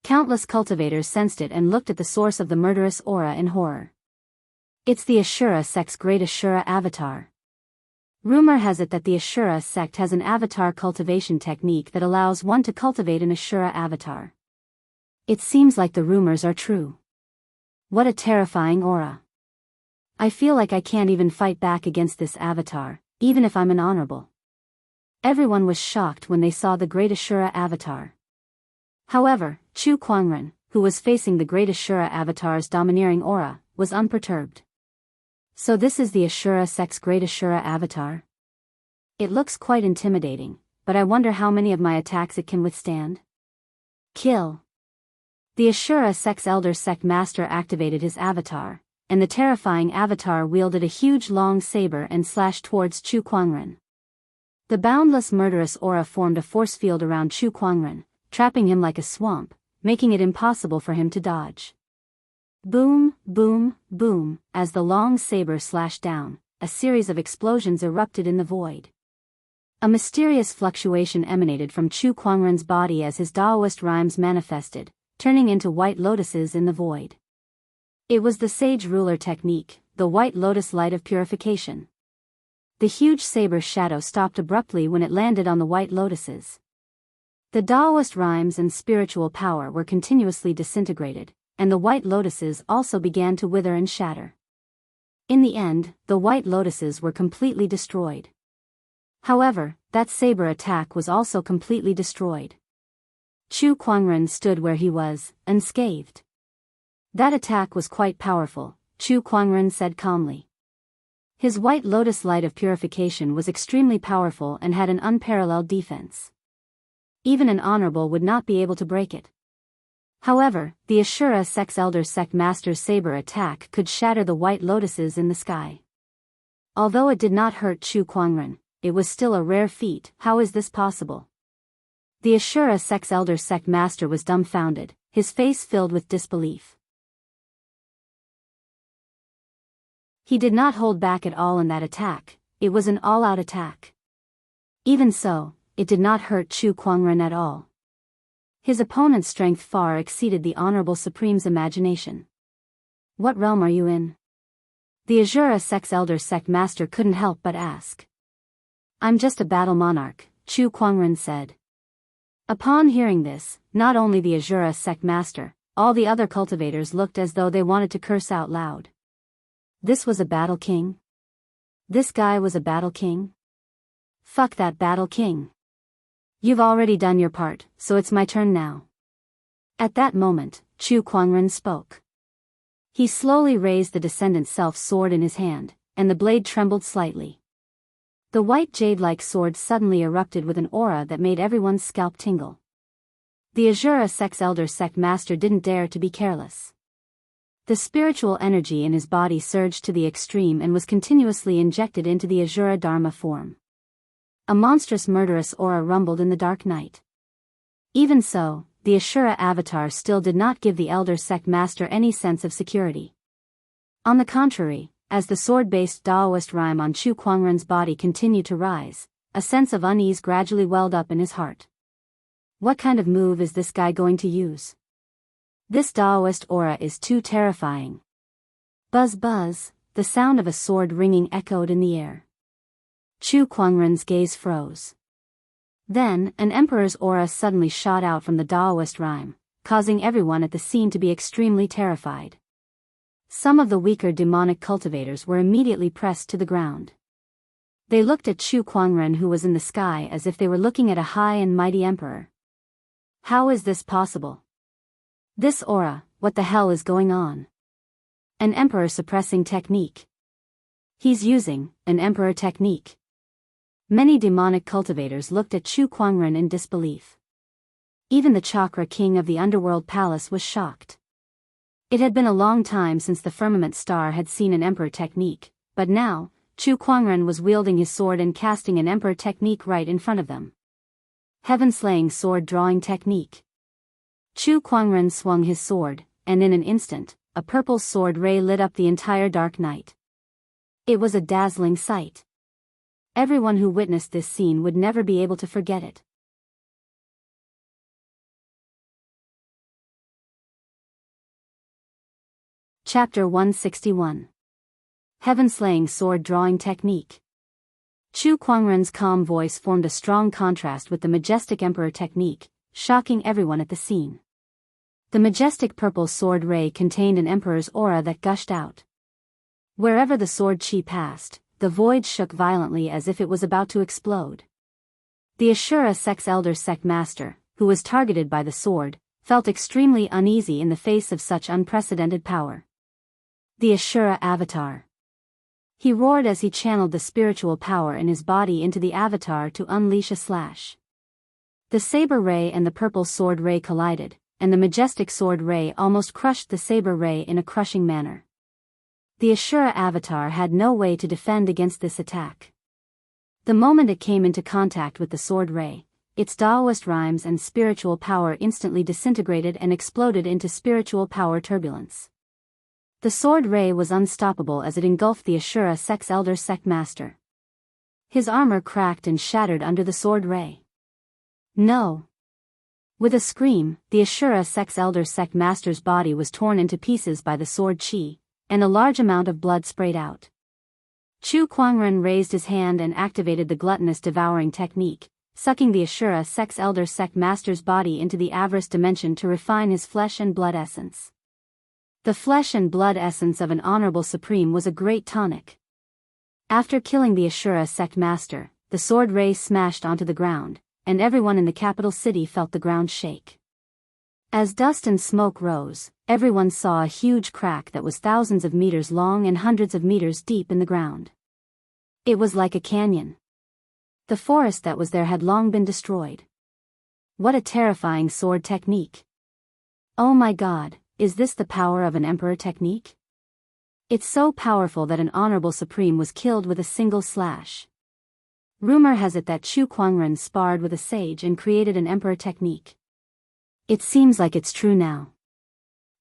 Speaker 1: Countless cultivators sensed it and looked at the source of the murderous aura in horror. It's the Ashura sect's great Ashura avatar. Rumor has it that the Ashura sect has an avatar cultivation technique that allows one to cultivate an Ashura avatar. It seems like the rumors are true. What a terrifying aura. I feel like I can't even fight back against this avatar, even if I'm an honorable. Everyone was shocked when they saw the great Ashura avatar. However, Chu Kuangren, who was facing the great Ashura avatar's domineering aura, was unperturbed. So this is the Ashura sect's great Ashura avatar? It looks quite intimidating, but I wonder how many of my attacks it can withstand. Kill. The Ashura sect's elder sect master activated his avatar, and the terrifying avatar wielded a huge long saber and slashed towards Chu Kuangren. The boundless murderous aura formed a force field around Chu Kuangren, trapping him like a swamp, making it impossible for him to dodge. Boom, boom, boom, as the long saber slashed down, a series of explosions erupted in the void. A mysterious fluctuation emanated from Chu Kuangren's body as his Daoist rhymes manifested, turning into white lotuses in the void. It was the sage ruler technique, the white lotus light of purification. The huge saber shadow stopped abruptly when it landed on the white lotuses. The Daoist rhymes and spiritual power were continuously disintegrated, and the white lotuses also began to wither and shatter. In the end, the white lotuses were completely destroyed. However, that saber attack was also completely destroyed. Chu Kuangren stood where he was, unscathed. That attack was quite powerful, Chu Kuangren said calmly. His white lotus light of purification was extremely powerful and had an unparalleled defense. Even an honorable would not be able to break it. However, the Ashura Sex Elder Sect Master's saber attack could shatter the white lotuses in the sky. Although it did not hurt Chu Kuangren, it was still a rare feat. How is this possible? The Ashura Sex Elder Sect Master was dumbfounded, his face filled with disbelief. He did not hold back at all in that attack, it was an all-out attack. Even so, it did not hurt Chu Kuangren at all. His opponent's strength far exceeded the Honorable Supreme's imagination. What realm are you in? The Ashura Sex Elder Sect Master couldn't help but ask. I'm just a battle monarch, Chu Kuangren said. Upon hearing this, not only the Ashura Sect Master, all the other cultivators looked as though they wanted to curse out loud. This was a battle king? This guy was a battle king? Fuck that battle king. You've already done your part, so it's my turn now. At that moment, Chu Kuangren spoke. He slowly raised the Descendant Self sword in his hand, and the blade trembled slightly. The white jade-like sword suddenly erupted with an aura that made everyone's scalp tingle. The Ashura Sex Elder Sect Master didn't dare to be careless. The spiritual energy in his body surged to the extreme and was continuously injected into the Ashura Dharma form. A monstrous murderous aura rumbled in the dark night. Even so, the Ashura avatar still did not give the Elder Sect Master any sense of security. On the contrary, as the sword-based Daoist rhyme on Chu Kuangren's body continued to rise, a sense of unease gradually welled up in his heart. What kind of move is this guy going to use? This Daoist aura is too terrifying. Buzz buzz, the sound of a sword ringing echoed in the air. Chu Kuangren's gaze froze. Then, an emperor's aura suddenly shot out from the Daoist rhyme, causing everyone at the scene to be extremely terrified. Some of the weaker demonic cultivators were immediately pressed to the ground. They looked at Chu Kuangren, who was in the sky, as if they were looking at a high and mighty emperor. How is this possible? This aura, what the hell is going on? An emperor suppressing technique. He's using an emperor technique. Many demonic cultivators looked at Chu Kuangren in disbelief. Even the Chakra King of the Underworld Palace was shocked. It had been a long time since the Firmament Star had seen an emperor technique, but now, Chu Kuangren was wielding his sword and casting an emperor technique right in front of them. Heaven-slaying sword drawing technique. Chu Kuangren swung his sword, and in an instant, a purple sword ray lit up the entire dark night. It was a dazzling sight. Everyone who witnessed this scene would never be able to forget it. Chapter 161. Heaven-slaying sword drawing technique. Chu Kuangren's calm voice formed a strong contrast with the majestic emperor technique, shocking everyone at the scene. The majestic purple sword ray contained an emperor's aura that gushed out. Wherever the sword chi passed, the void shook violently as if it was about to explode. The Ashura Sex Elder Sect Master, who was targeted by the sword, felt extremely uneasy in the face of such unprecedented power. The Ashura Avatar. He roared as he channeled the spiritual power in his body into the avatar to unleash a slash. The saber ray and the purple sword ray collided, and the majestic sword ray almost crushed the saber ray in a crushing manner. The Ashura avatar had no way to defend against this attack. The moment it came into contact with the sword ray, its Daoist rhymes and spiritual power instantly disintegrated and exploded into spiritual power turbulence. The sword ray was unstoppable as it engulfed the Ashura sect's elder sect master. His armor cracked and shattered under the sword ray. No! With a scream, the Ashura sect's elder sect master's body was torn into pieces by the sword chi, and a large amount of blood sprayed out. Chu Kuangren raised his hand and activated the gluttonous devouring technique, sucking the Ashura sect's elder sect master's body into the avarice dimension to refine his flesh and blood essence. The flesh and blood essence of an honorable supreme was a great tonic. After killing the Ashura sect master, the sword ray smashed onto the ground, and everyone in the capital city felt the ground shake. As dust and smoke rose, everyone saw a huge crack that was thousands of meters long and hundreds of meters deep in the ground. It was like a canyon. The forest that was there had long been destroyed. What a terrifying sword technique. Oh my God, is this the power of an emperor technique? It's so powerful that an honorable supreme was killed with a single slash. Rumor has it that Chu Kuangren sparred with a sage and created an emperor technique. It seems like it's true now.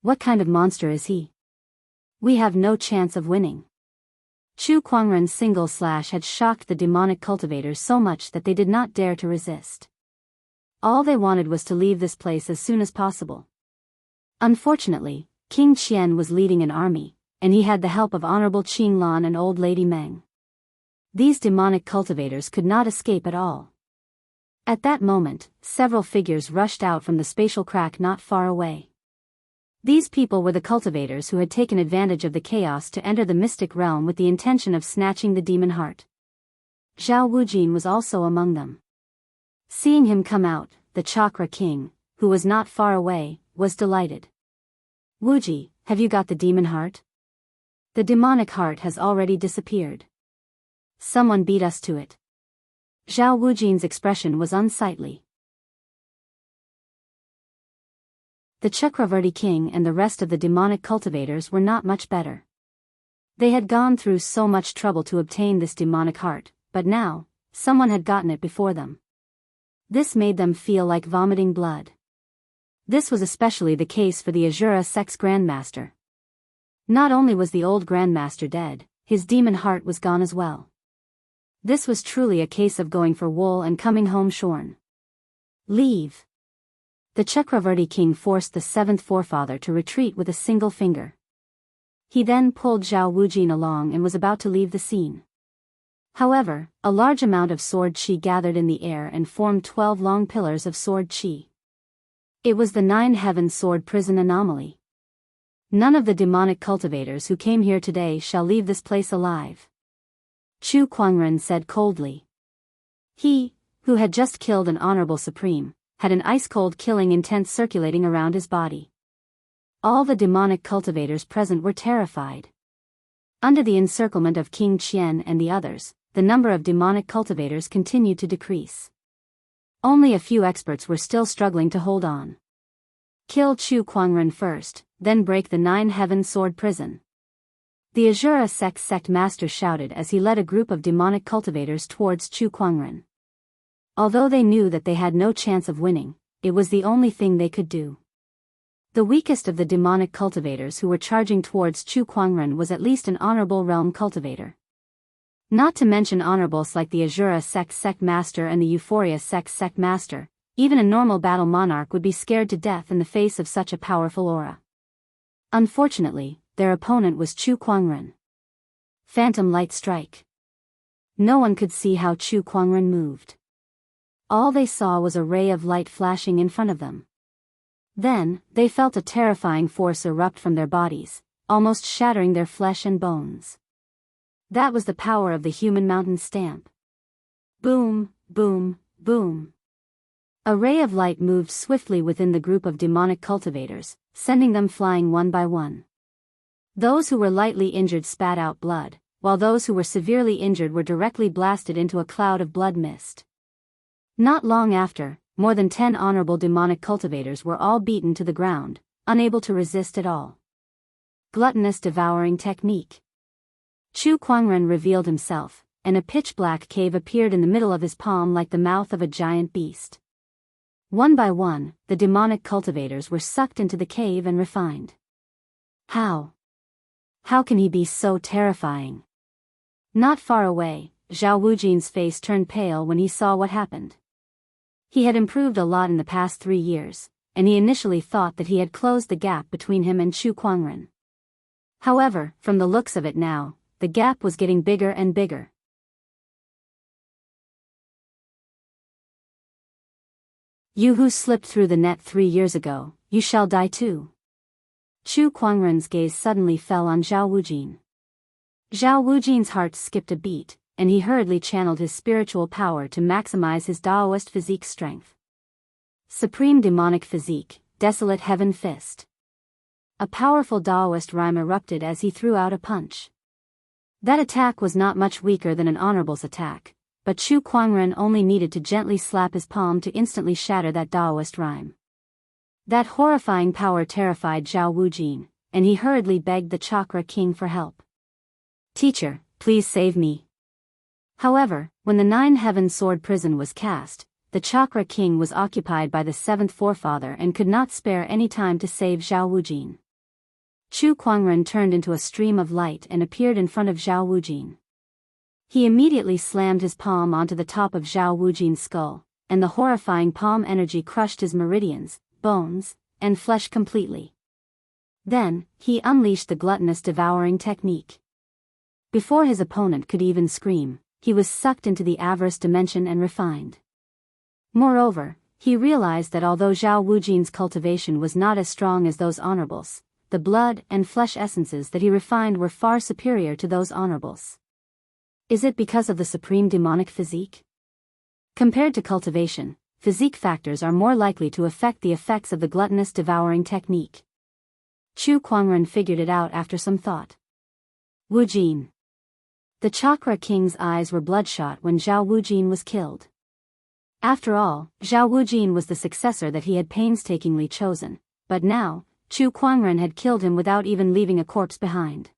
Speaker 1: What kind of monster is he? We have no chance of winning. Chu Kuangren's single slash had shocked the demonic cultivators so much that they did not dare to resist. All they wanted was to leave this place as soon as possible. Unfortunately, King Qian was leading an army, and he had the help of Honorable Qing Lan and Old Lady Meng. These demonic cultivators could not escape at all. At that moment, several figures rushed out from the spatial crack not far away. These people were the cultivators who had taken advantage of the chaos to enter the mystic realm with the intention of snatching the demon heart. Zhao Wujin was also among them. Seeing him come out, the Chakra King, who was not far away, was delighted. Wuji, have you got the demon heart? The demonic heart has already disappeared. Someone beat us to it. Zhao Wujin's expression was unsightly. The Chakravarti king and the rest of the demonic cultivators were not much better. They had gone through so much trouble to obtain this demonic heart, but now, someone had gotten it before them. This made them feel like vomiting blood. This was especially the case for the Ashura sect's grandmaster. Not only was the old grandmaster dead, his demon heart was gone as well. This was truly a case of going for wool and coming home shorn. Leave. The Chakravarti king forced the seventh forefather to retreat with a single finger. He then pulled Zhao Wujin along and was about to leave the scene. However, a large amount of sword chi gathered in the air and formed 12 long pillars of sword chi. It was the 9-heaven sword prison anomaly. None of the demonic cultivators who came here today shall leave this place alive. Chu Kuangren said coldly. He, who had just killed an honorable supreme, had an ice-cold killing intent circulating around his body. All the demonic cultivators present were terrified. Under the encirclement of King Qian and the others, the number of demonic cultivators continued to decrease. Only a few experts were still struggling to hold on. Kill Chu Kuangren first, then break the 9-heaven sword prison. The Ashura sect master shouted as he led a group of demonic cultivators towards Chu Kuangren. Although they knew that they had no chance of winning, it was the only thing they could do. The weakest of the demonic cultivators who were charging towards Chu Kuangren was at least an honorable realm cultivator. Not to mention honorables like the Ashura sect master and the Euphoria sect master, even a normal battle monarch would be scared to death in the face of such a powerful aura. Unfortunately, their opponent was Chu Kuangren. Phantom light strike. No one could see how Chu Kuangren moved. All they saw was a ray of light flashing in front of them. Then, they felt a terrifying force erupt from their bodies, almost shattering their flesh and bones. That was the power of the human mountain stamp. Boom, boom, boom. A ray of light moved swiftly within the group of demonic cultivators, sending them flying one by one. Those who were lightly injured spat out blood, while those who were severely injured were directly blasted into a cloud of blood mist. Not long after, more than 10 honorable demonic cultivators were all beaten to the ground, unable to resist at all. Gluttonous devouring technique. Chu Kuangren revealed himself, and a pitch-black cave appeared in the middle of his palm like the mouth of a giant beast. One by one, the demonic cultivators were sucked into the cave and refined. How? How can he be so terrifying? Not far away, Zhao Wujin's face turned pale when he saw what happened. He had improved a lot in the past 3 years, and he initially thought that he had closed the gap between him and Chu Kuangren. However, from the looks of it now, the gap was getting bigger and bigger. You who slipped through the net 3 years ago, you shall die too. Chu Kuangren's gaze suddenly fell on Zhao Wujin. Zhao Wujin's heart skipped a beat, and he hurriedly channeled his spiritual power to maximize his Daoist physique strength. Supreme Demonic Physique, Desolate Heaven Fist. A powerful Daoist rhyme erupted as he threw out a punch. That attack was not much weaker than an honorable's attack, but Chu Kuangren only needed to gently slap his palm to instantly shatter that Daoist rhyme. That horrifying power terrified Zhao Wujin, and he hurriedly begged the Chakra King for help. Teacher, please save me. However, when the 9-heaven sword prison was cast, the Chakra King was occupied by the 7th forefather and could not spare any time to save Zhao Wujin. Chu Kuangren turned into a stream of light and appeared in front of Zhao Wujin. He immediately slammed his palm onto the top of Zhao Wujin's skull, and the horrifying palm energy crushed his meridians, bones, and flesh completely. Then, he unleashed the gluttonous devouring technique. Before his opponent could even scream, he was sucked into the avarice dimension and refined. Moreover, he realized that although Zhao Wujin's cultivation was not as strong as those honorables, the blood and flesh essences that he refined were far superior to those honorables. Is it because of the supreme demonic physique? Compared to cultivation, physique factors are more likely to affect the effects of the gluttonous devouring technique. Chu Kuangren figured it out after some thought. Wujin. The Chakra King's eyes were bloodshot when Zhao Wujin was killed. After all, Zhao Wujin was the successor that he had painstakingly chosen, but now, Chu Kuangren had killed him without even leaving a corpse behind.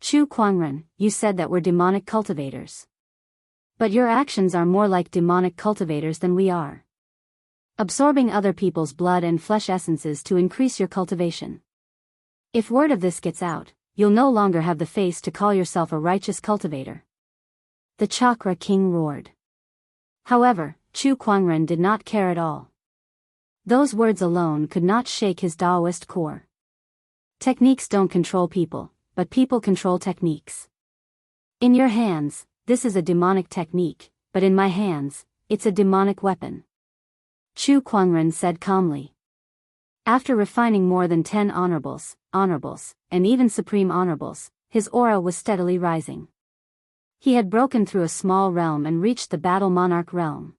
Speaker 1: Chu Kuangren, you said that we're demonic cultivators. But your actions are more like demonic cultivators than we are. Absorbing other people's blood and flesh essences to increase your cultivation. If word of this gets out, you'll no longer have the face to call yourself a righteous cultivator. The Chakra King roared. However, Chu Kuangren did not care at all. Those words alone could not shake his Daoist core. Techniques don't control people, but people control techniques. In your hands, this is a demonic technique, but in my hands, it's a demonic weapon. Chu Kuangren said calmly. After refining more than 10 honorables, and even supreme honorables, his aura was steadily rising. He had broken through a small realm and reached the Battle Monarch realm.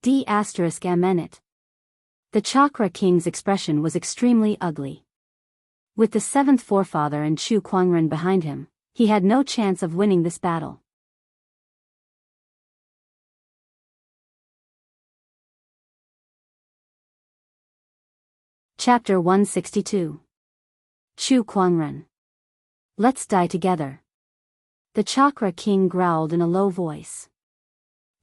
Speaker 1: D****. The Chakra King's expression was extremely ugly. With the 7th forefather and Chu Kuangren behind him, he had no chance of winning this battle. Chapter 162. Chu Kuangren. Let's die together. The Chakra King growled in a low voice.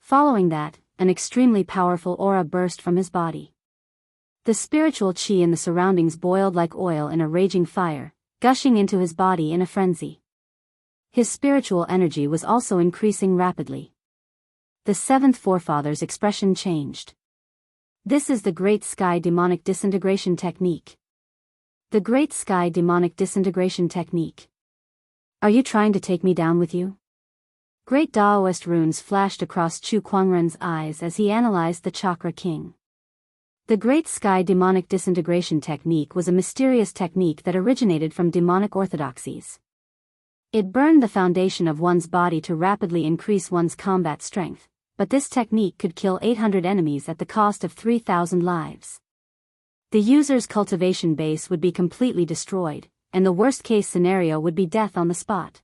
Speaker 1: Following that, an extremely powerful aura burst from his body. The spiritual qi in the surroundings boiled like oil in a raging fire, gushing into his body in a frenzy. His spiritual energy was also increasing rapidly. The 7th forefather's expression changed. This is the Great Sky Demonic Disintegration Technique. The Great Sky Demonic Disintegration Technique. Are you trying to take me down with you? Great Daoist runes flashed across Chu Kuangren's eyes as he analyzed the Chakra King. The Great Sky Demonic Disintegration Technique was a mysterious technique that originated from demonic orthodoxies. It burned the foundation of one's body to rapidly increase one's combat strength, but this technique could kill 800 enemies at the cost of 3,000 lives. The user's cultivation base would be completely destroyed, and the worst-case scenario would be death on the spot.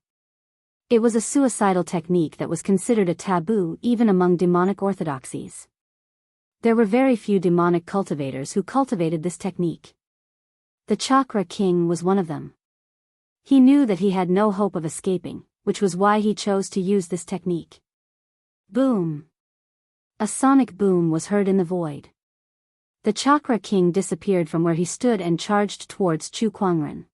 Speaker 1: It was a suicidal technique that was considered a taboo even among demonic orthodoxies. There were very few demonic cultivators who cultivated this technique. The Chakra King was one of them. He knew that he had no hope of escaping, which was why he chose to use this technique. Boom! A sonic boom was heard in the void. The Chakra King disappeared from where he stood and charged towards Chu Kuangren.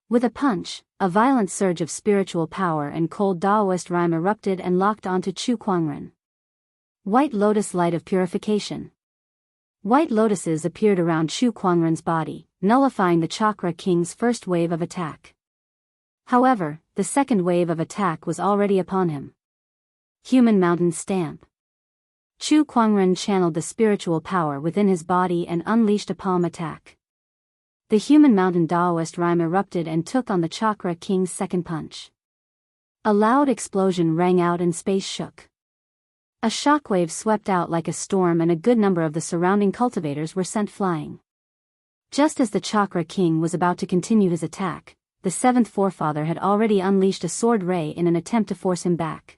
Speaker 1: With a punch, a violent surge of spiritual power and cold Daoist rhyme erupted and locked onto Chu Kuangren. White lotus light of purification. White lotuses appeared around Chu Kuangren's body, nullifying the Chakra King's first wave of attack. However, the second wave of attack was already upon him. Human Mountain Stamp. Chu Kuangren channeled the spiritual power within his body and unleashed a palm attack. The Human Mountain Daoist rhyme erupted and took on the Chakra King's second punch. A loud explosion rang out and space shook. A shockwave swept out like a storm and a good number of the surrounding cultivators were sent flying. Just as the Chakra King was about to continue his attack, the seventh forefather had already unleashed a sword ray in an attempt to force him back.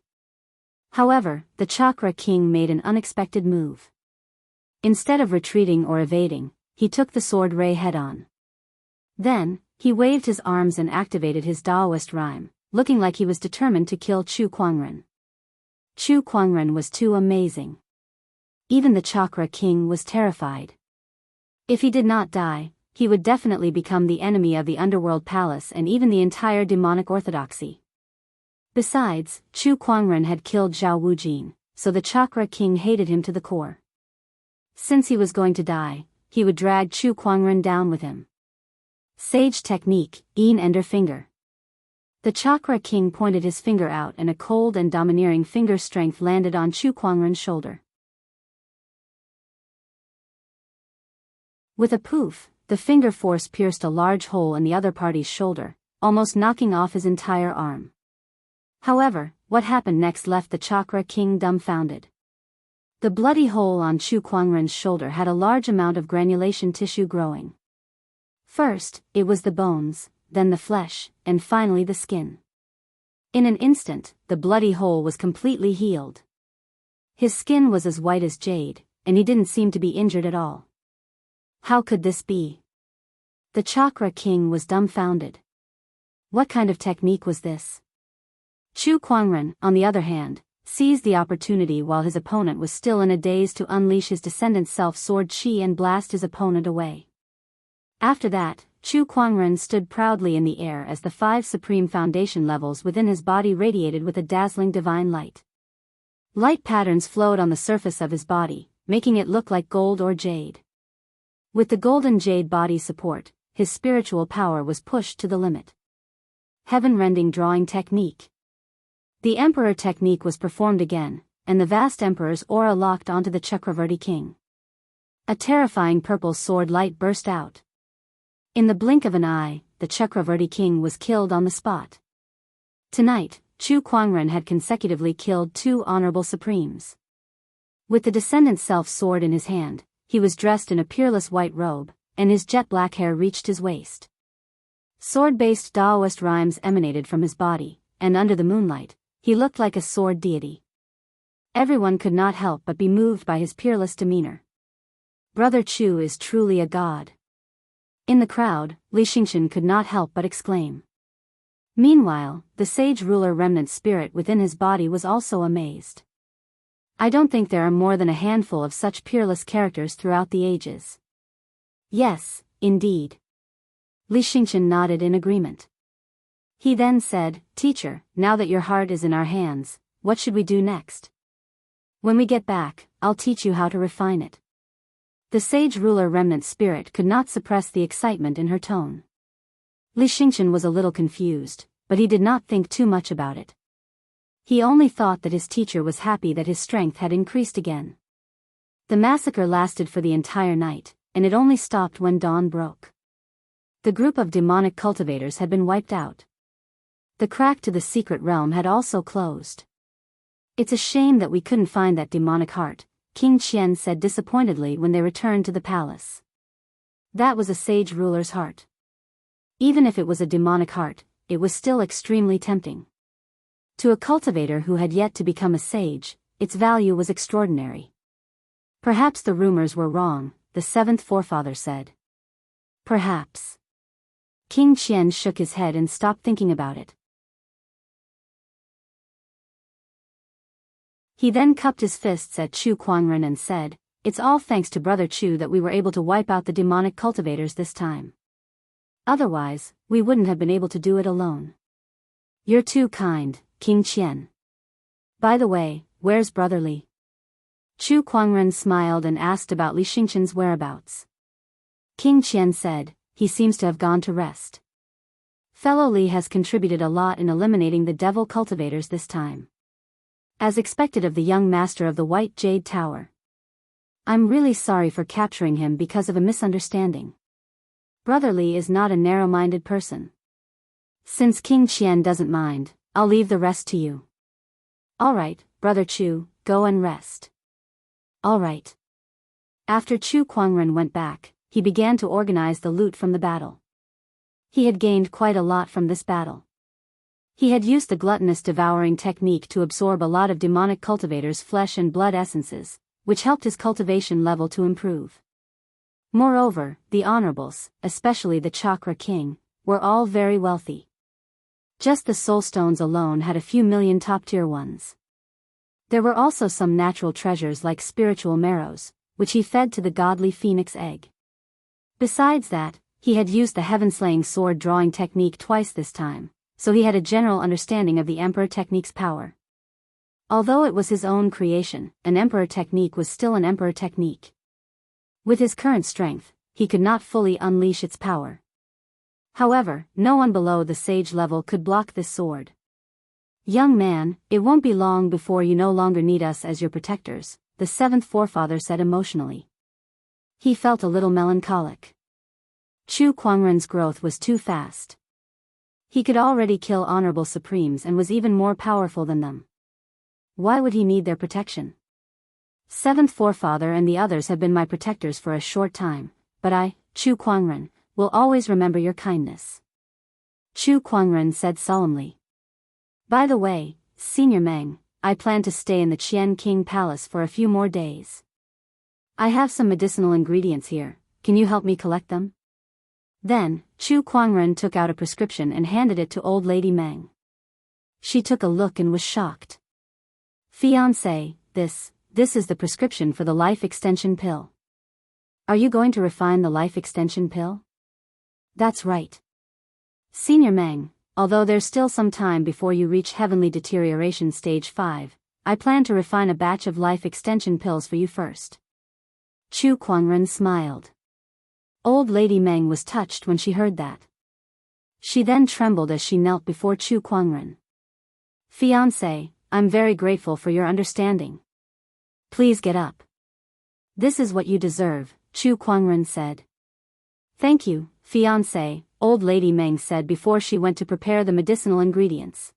Speaker 1: However, the Chakra King made an unexpected move. Instead of retreating or evading, he took the sword ray head-on. Then, he waved his arms and activated his Daoist rhyme, looking like he was determined to kill Chu Kuangren. Chu Kuangren was too amazing. Even the Chakra King was terrified. If he did not die, he would definitely become the enemy of the Underworld Palace and even the entire demonic orthodoxy. Besides, Chu Kuangren had killed Zhao Wujin, so the Chakra King hated him to the core. Since he was going to die, he would drag Chu Kuangren down with him. Sage technique, Een Ender Finger. The Chakra King pointed his finger out and a cold and domineering finger strength landed on Chu Kuangren's shoulder. With a poof, the finger force pierced a large hole in the other party's shoulder, almost knocking off his entire arm. However, what happened next left the Chakra King dumbfounded. The bloody hole on Chu Kuangren's shoulder had a large amount of granulation tissue growing. First, it was the bones, then the flesh, and finally the skin. In an instant, the bloody hole was completely healed. His skin was as white as jade, and he didn't seem to be injured at all. How could this be? The Chakra King was dumbfounded. What kind of technique was this? Chu Kuangren, on the other hand, seized the opportunity while his opponent was still in a daze to unleash his descendant self-sword chi and blast his opponent away. After that, Chu Kuangren stood proudly in the air as the 5 supreme foundation levels within his body radiated with a dazzling divine light. Light patterns flowed on the surface of his body, making it look like gold or jade. With the golden jade body support, his spiritual power was pushed to the limit. Heaven-rending drawing technique. The Emperor technique was performed again, and the vast Emperor's aura locked onto the Chakravarti King. A terrifying purple sword light burst out. In the blink of an eye, the Chakravarti King was killed on the spot. Tonight, Chu Kuangren had consecutively killed 2 honorable supremes. With the descendant self-sword in his hand, he was dressed in a peerless white robe, and his jet-black hair reached his waist. Sword-based Daoist rhymes emanated from his body, and under the moonlight, he looked like a sword deity. Everyone could not help but be moved by his peerless demeanor. Brother Chu is truly a god. In the crowd, Li Xingqian could not help but exclaim. Meanwhile, the sage ruler remnant spirit within his body was also amazed. I don't think there are more than a handful of such peerless characters throughout the ages. Yes, indeed. Li Xingqian nodded in agreement. He then said, Teacher, now that your heart is in our hands, what should we do next? When we get back, I'll teach you how to refine it. The sage ruler remnant spirit could not suppress the excitement in her tone. Li Xingqian was a little confused, but he did not think too much about it. He only thought that his teacher was happy that his strength had increased again. The massacre lasted for the entire night, and it only stopped when dawn broke. The group of demonic cultivators had been wiped out. The crack to the secret realm had also closed. It's a shame that we couldn't find that demonic heart, King Qian said disappointedly when they returned to the palace. That was a sage ruler's heart. Even if it was a demonic heart, it was still extremely tempting. To a cultivator who had yet to become a sage, its value was extraordinary. Perhaps the rumors were wrong, the 7th forefather said. Perhaps. King Qian shook his head and stopped thinking about it. He then cupped his fists at Chu Kuangren and said, "It's all thanks to Brother Chu that we were able to wipe out the demonic cultivators this time. Otherwise, we wouldn't have been able to do it alone. You're too kind, King Qian. By the way, where's Brother Li?" Chu Kuangren smiled and asked about Li Xingqian's whereabouts. King Qian said, "He seems to have gone to rest. Fellow Li has contributed a lot in eliminating the devil cultivators this time. As expected of the young master of the White Jade Tower. I'm really sorry for capturing him because of a misunderstanding. Brother Li is not a narrow-minded person. Since King Qian doesn't mind, I'll leave the rest to you." "All right, Brother Chu, go and rest." "All right." After Chu Kuangren went back, he began to organize the loot from the battle. He had gained quite a lot from this battle. He had used the gluttonous devouring technique to absorb a lot of demonic cultivators' flesh and blood essences, which helped his cultivation level to improve. Moreover, the honorables, especially the Chakra King, were all very wealthy. Just the soul stones alone had a few million top-tier ones. There were also some natural treasures like spiritual marrows, which he fed to the godly phoenix egg. Besides that, he had used the heaven-slaying sword drawing technique twice this time, so he had a general understanding of the Emperor technique's power. Although it was his own creation, an Emperor technique was still an Emperor technique. With his current strength, he could not fully unleash its power. However, no one below the sage level could block this sword. "Young man, it won't be long before you no longer need us as your protectors," the seventh forefather said emotionally. He felt a little melancholic. Chu Kuangren's growth was too fast. He could already kill honorable supremes and was even more powerful than them. Why would he need their protection? Seventh forefather and the others have been my protectors for a short time, but I, Chu Kuangren, will always remember your kindness. Chu Kuangren said solemnly. By the way, Senior Meng, I plan to stay in the Qian King Palace for a few more days. I have some medicinal ingredients here, can you help me collect them? Then, Chu Kuangren took out a prescription and handed it to Old Lady Meng. She took a look and was shocked. Fiancé, this is the prescription for the life extension pill. Are you going to refine the life extension pill? That's right. Senior Meng, although there's still some time before you reach heavenly deterioration stage 5, I plan to refine a batch of life extension pills for you first. Chu Kuangren smiled. Old Lady Meng was touched when she heard that. She then trembled as she knelt before Chu Kuangren. Fiancé, I'm very grateful for your understanding. Please get up. This is what you deserve, Chu Kuangren said. Thank you, fiancé, Old Lady Meng said before she went to prepare the medicinal ingredients.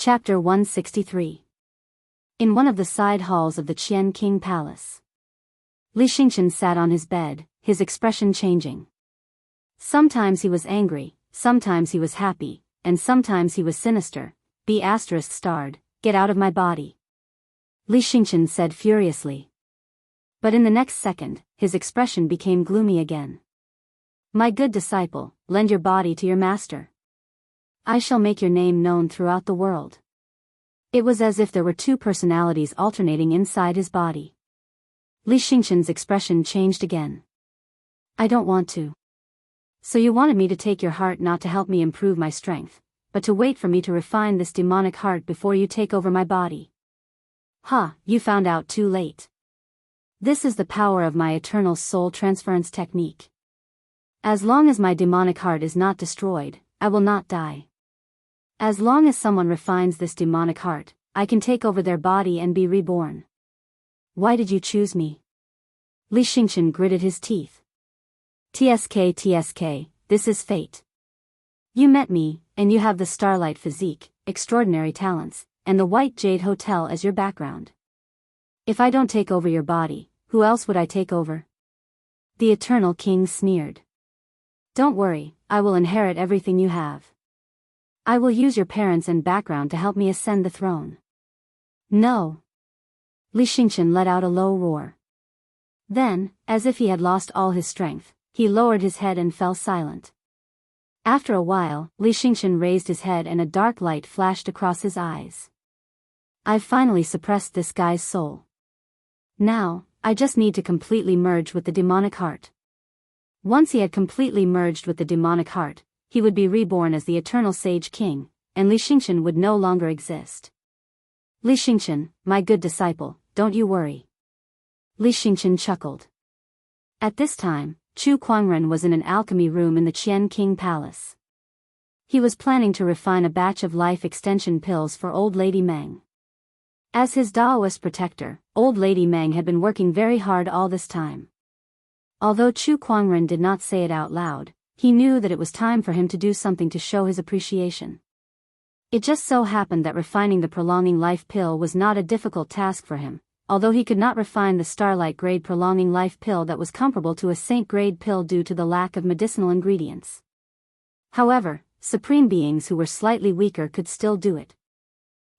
Speaker 1: Chapter 163. In one of the side halls of the Qian King Palace. Li Xingqian sat on his bed, his expression changing. Sometimes he was angry, sometimes he was happy, and sometimes he was sinister. ****, get out of my body. Li Xingqian said furiously. But in the next second, his expression became gloomy again. My good disciple, lend your body to your master. I shall make your name known throughout the world. It was as if there were two personalities alternating inside his body. Li Xingqian's expression changed again. I don't want to. So you wanted me to take your heart not to help me improve my strength, but to wait for me to refine this demonic heart before you take over my body. Ha, you found out too late. This is the power of my eternal soul transference technique. As long as my demonic heart is not destroyed, I will not die. As long as someone refines this demonic heart, I can take over their body and be reborn. Why did you choose me? Li Xingqian gritted his teeth. TSK, this is fate. You met me, and you have the starlight physique, extraordinary talents, and the White Jade Hotel as your background. If I don't take over your body, who else would I take over? The Eternal King sneered. Don't worry, I will inherit everything you have. I will use your parents and background to help me ascend the throne. No. Li Xingqian let out a low roar. Then, as if he had lost all his strength, he lowered his head and fell silent. After a while, Li Xingqian raised his head and a dark light flashed across his eyes. I've finally suppressed this guy's soul. Now, I just need to completely merge with the demonic heart. Once he had completely merged with the demonic heart, he would be reborn as the eternal Sage King, and Li Xingqian would no longer exist. Li Xingqian, my good disciple, don't you worry. Li Xingqian chuckled. At this time, Chu Kuangren was in an alchemy room in the Qian King Palace. He was planning to refine a batch of life extension pills for Old Lady Meng. As his Daoist protector, Old Lady Meng had been working very hard all this time. Although Chu Kuangren did not say it out loud, he knew that it was time for him to do something to show his appreciation. It just so happened that refining the prolonging life pill was not a difficult task for him, although he could not refine the Starlight grade prolonging life pill that was comparable to a Saint grade pill due to the lack of medicinal ingredients. However, supreme beings who were slightly weaker could still do it.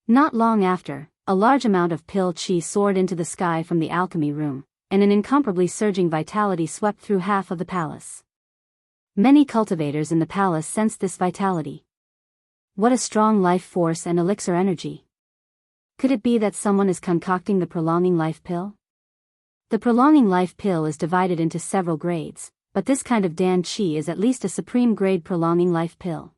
Speaker 1: Not long after, a large amount of pill chi soared into the sky from the alchemy room, and an incomparably surging vitality swept through half of the palace. Many cultivators in the palace sensed this vitality. What a strong life force and elixir energy. Could it be that someone is concocting the prolonging life pill? The prolonging life pill is divided into several grades, but this kind of Dan Qi is at least a supreme grade prolonging life pill.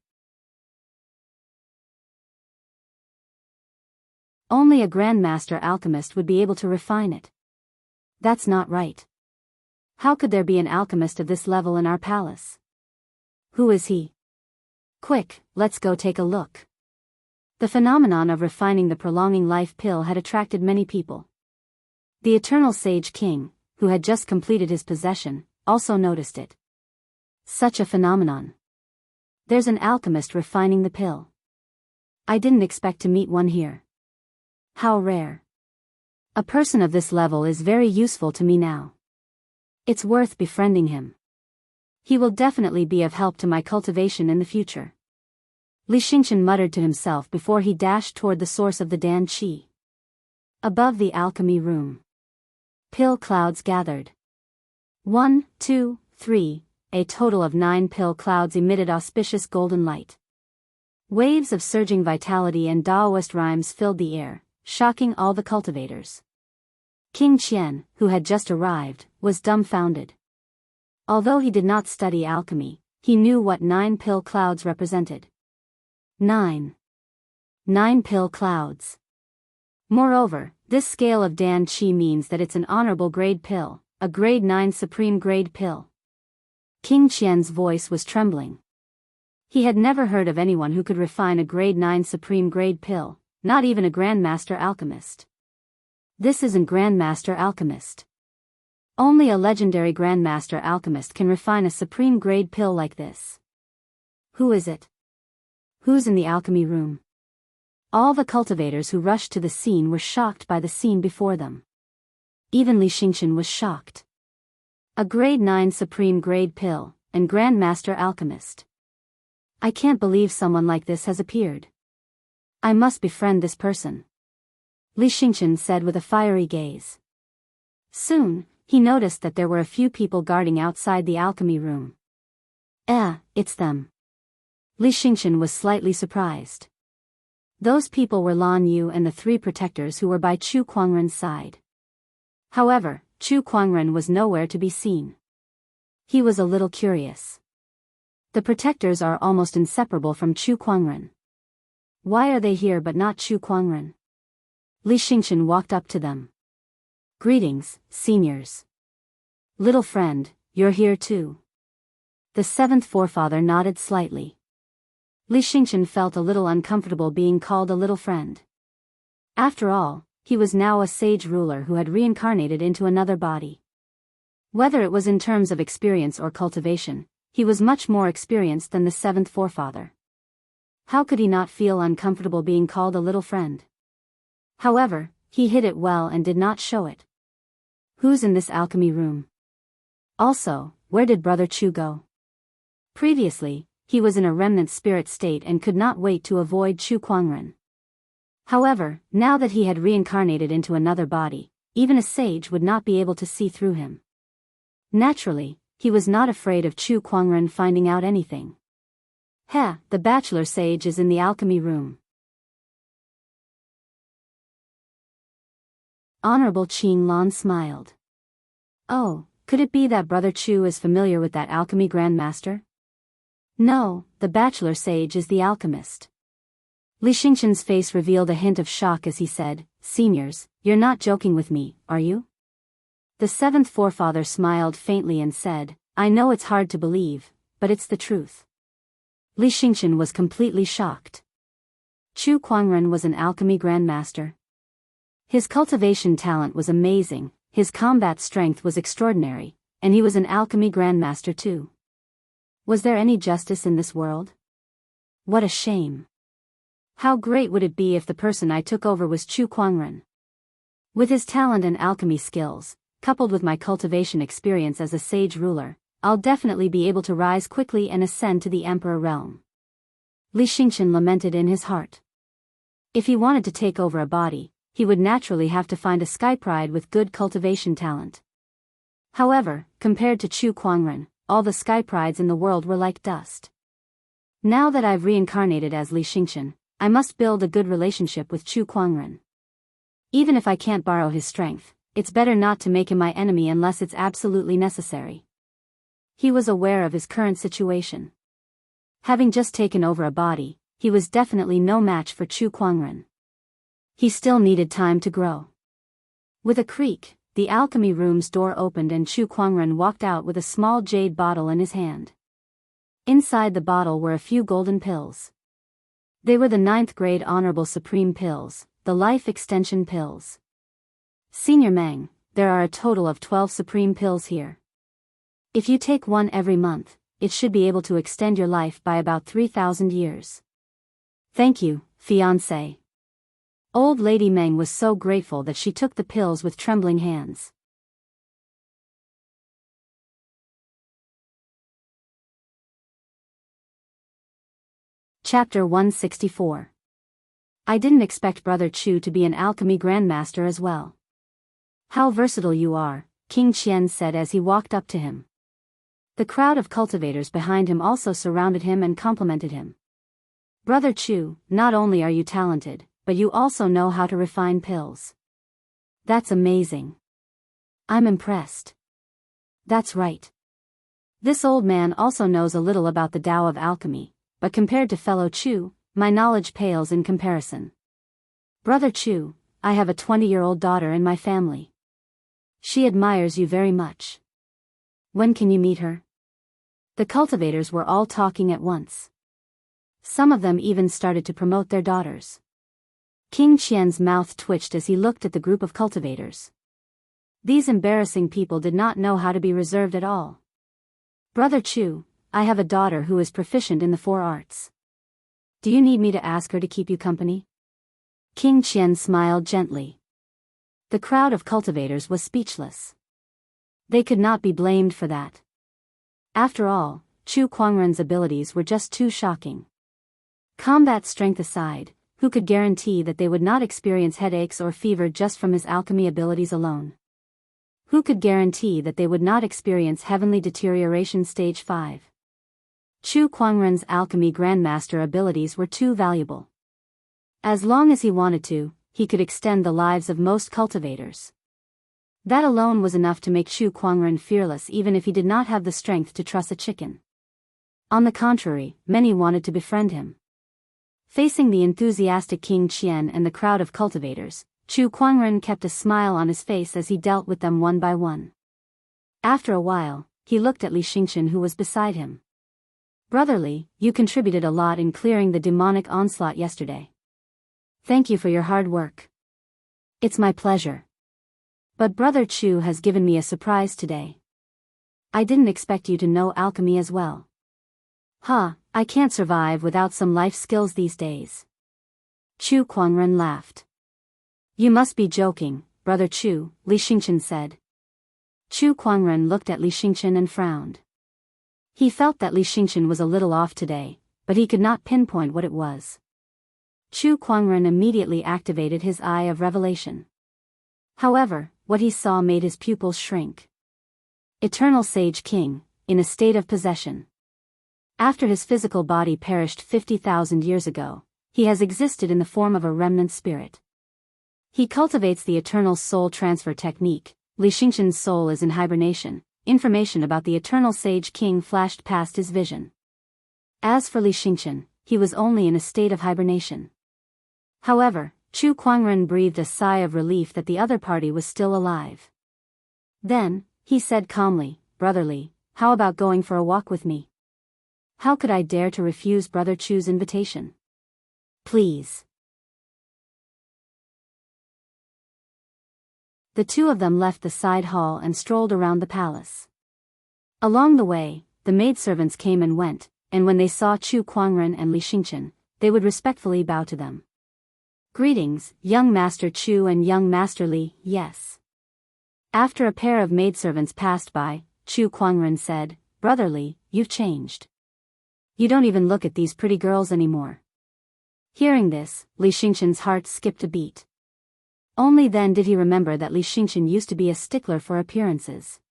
Speaker 1: Only a Grandmaster alchemist would be able to refine it. That's not right. How could there be an alchemist of this level in our palace? Who is he? Quick, let's go take a look. The phenomenon of refining the prolonging life pill had attracted many people. The Eternal Sage King, who had just completed his possession, also noticed it. Such a phenomenon. There's an alchemist refining the pill. I didn't expect to meet one here. How rare. A person of this level is very useful to me now. It's worth befriending him. He will definitely be of help to my cultivation in the future. Li Xingqian muttered to himself before he dashed toward the source of the Dan Qi. Above the alchemy room, pill clouds gathered. 1, 2, 3, a total of 9 pill clouds emitted auspicious golden light. Waves of surging vitality and Daoist rhymes filled the air, shocking all the cultivators. King Qian, who had just arrived, was dumbfounded. Although he did not study alchemy, he knew what 9 pill clouds represented. 9 pill clouds. Moreover, this scale of Dan Qi means that it's an honorable grade pill, a grade 9 supreme grade pill. King Qian's voice was trembling. He had never heard of anyone who could refine a grade 9 supreme grade pill, not even a Grandmaster alchemist. This isn't Grandmaster alchemist. Only a legendary Grandmaster alchemist can refine a supreme grade pill like this. Who is it? Who's in the alchemy room? All the cultivators who rushed to the scene were shocked by the scene before them. Even Li Xingqian was shocked. A grade 9 supreme grade pill, and Grandmaster alchemist. I can't believe someone like this has appeared. I must befriend this person. Li Xingqian said with a fiery gaze. Soon, he noticed that there were a few people guarding outside the alchemy room. It's them. Li Xingqian was slightly surprised. Those people were Lan Yu and the 3 protectors who were by Chu Kuangren's side. However, Chu Kuangren was nowhere to be seen. He was a little curious. The protectors are almost inseparable from Chu Kuangren. Why are they here but not Chu Kuangren? Li Xingqian walked up to them. Greetings, seniors. Little friend, you're here too. The 7th forefather nodded slightly. Li Xingqian felt a little uncomfortable being called a little friend. After all, he was now a sage ruler who had reincarnated into another body. Whether it was in terms of experience or cultivation, he was much more experienced than the 7th forefather. How could he not feel uncomfortable being called a little friend? However, he hid it well and did not show it. Who's in this alchemy room? Also, where did Brother Chu go? Previously, he was in a remnant spirit state and could not wait to avoid Chu Kuangren. However, now that he had reincarnated into another body, even a sage would not be able to see through him. Naturally, he was not afraid of Chu Kuangren finding out anything. The bachelor sage is in the alchemy room. Honorable Qin Lan smiled. Oh, could it be that Brother Chu is familiar with that alchemy grandmaster? No, the bachelor sage is the alchemist. Li Xingqian's face revealed a hint of shock as he said, Seniors, you're not joking with me, are you? The seventh forefather smiled faintly and said, I know it's hard to believe, but it's the truth. Li Xingqian was completely shocked. Chu Kuangren was an alchemy grandmaster. His cultivation talent was amazing, his combat strength was extraordinary, and he was an alchemy grandmaster too. Was there any justice in this world? What a shame. How great would it be if the person I took over was Chu Kuangren? With his talent and alchemy skills, coupled with my cultivation experience as a sage ruler, I'll definitely be able to rise quickly and ascend to the emperor realm. Li Xingqian lamented in his heart. If he wanted to take over a body, he would naturally have to find a skypride with good cultivation talent. However, compared to Chu Kuangren, all the skyprides in the world were like dust. Now that I've reincarnated as Li Xingqian, I must build a good relationship with Chu Kuangren. Even if I can't borrow his strength, it's better not to make him my enemy unless it's absolutely necessary. He was aware of his current situation. Having just taken over a body, he was definitely no match for Chu Kuangren. He still needed time to grow. With a creak, the alchemy room's door opened and Chu Kuangren walked out with a small jade bottle in his hand. Inside the bottle were a few golden pills. They were the 9th grade Honorable Supreme Pills, the Life Extension Pills. Senior Meng, there are a total of 12 Supreme Pills here. If you take one every month, it should be able to extend your life by about 3,000 years. Thank you, fiancé. Old Lady Meng was so grateful that she took the pills with trembling hands. Chapter 164. I didn't expect Brother Chu to be an alchemy grandmaster as well. How versatile you are, King Qian said as he walked up to him. The crowd of cultivators behind him also surrounded him and complimented him. Brother Chu, not only are you talented, but you also know how to refine pills. That's amazing. I'm impressed. That's right. This old man also knows a little about the Tao of alchemy, but compared to fellow Chu, my knowledge pales in comparison. Brother Chu, I have a 20-year-old daughter in my family. She admires you very much. When can you meet her? The cultivators were all talking at once. Some of them even started to promote their daughters. King Qian's mouth twitched as he looked at the group of cultivators. These embarrassing people did not know how to be reserved at all. Brother Chu, I have a daughter who is proficient in the 4 arts. Do you need me to ask her to keep you company? King Qian smiled gently. The crowd of cultivators was speechless. They could not be blamed for that. After all, Chu Kuangren's abilities were just too shocking. Combat strength aside, who could guarantee that they would not experience headaches or fever just from his alchemy abilities alone? Who could guarantee that they would not experience heavenly deterioration stage 5? Chu Kuangren's alchemy grandmaster abilities were too valuable. As long as he wanted to, he could extend the lives of most cultivators. That alone was enough to make Chu Kuangren fearless even if he did not have the strength to truss a chicken. On the contrary, many wanted to befriend him. Facing the enthusiastic King Qian and the crowd of cultivators, Chu Kuangren kept a smile on his face as he dealt with them one by one. After a while, he looked at Li Xingqian who was beside him. Brotherly, you contributed a lot in clearing the demonic onslaught yesterday. Thank you for your hard work. It's my pleasure. But Brother Chu has given me a surprise today. I didn't expect you to know alchemy as well. I can't survive without some life skills these days. Chu Kuangren laughed. You must be joking, Brother Chu, Li Xingqian said. Chu Kuangren looked at Li Xingqian and frowned. He felt that Li Xingqian was a little off today, but he could not pinpoint what it was. Chu Kuangren immediately activated his Eye of Revelation. However, what he saw made his pupils shrink. Eternal Sage King, in a state of possession. After his physical body perished 50,000 years ago, he has existed in the form of a remnant spirit. He cultivates the eternal soul transfer technique. Li Xingqian's soul is in hibernation. Information about the Eternal Sage King flashed past his vision. As for Li Xingqian, he was only in a state of hibernation. However, Chu Kuangren breathed a sigh of relief that the other party was still alive. Then, he said calmly, "Brotherly, how about going for a walk with me?" How could I dare to refuse Brother Chu's invitation? Please. The two of them left the side hall and strolled around the palace. Along the way, the maidservants came and went, and when they saw Chu Kuangren and Li Xingqian, they would respectfully bow to them. "Greetings, young Master Chu and young Master Li." "Yes." After a pair of maidservants passed by, Chu Kuangren said, "Brother Li, you've changed. You don't even look at these pretty girls anymore." Hearing this, Li Xingqian's heart skipped a beat. Only then did he remember that Li Xingqian used to be a stickler for appearances.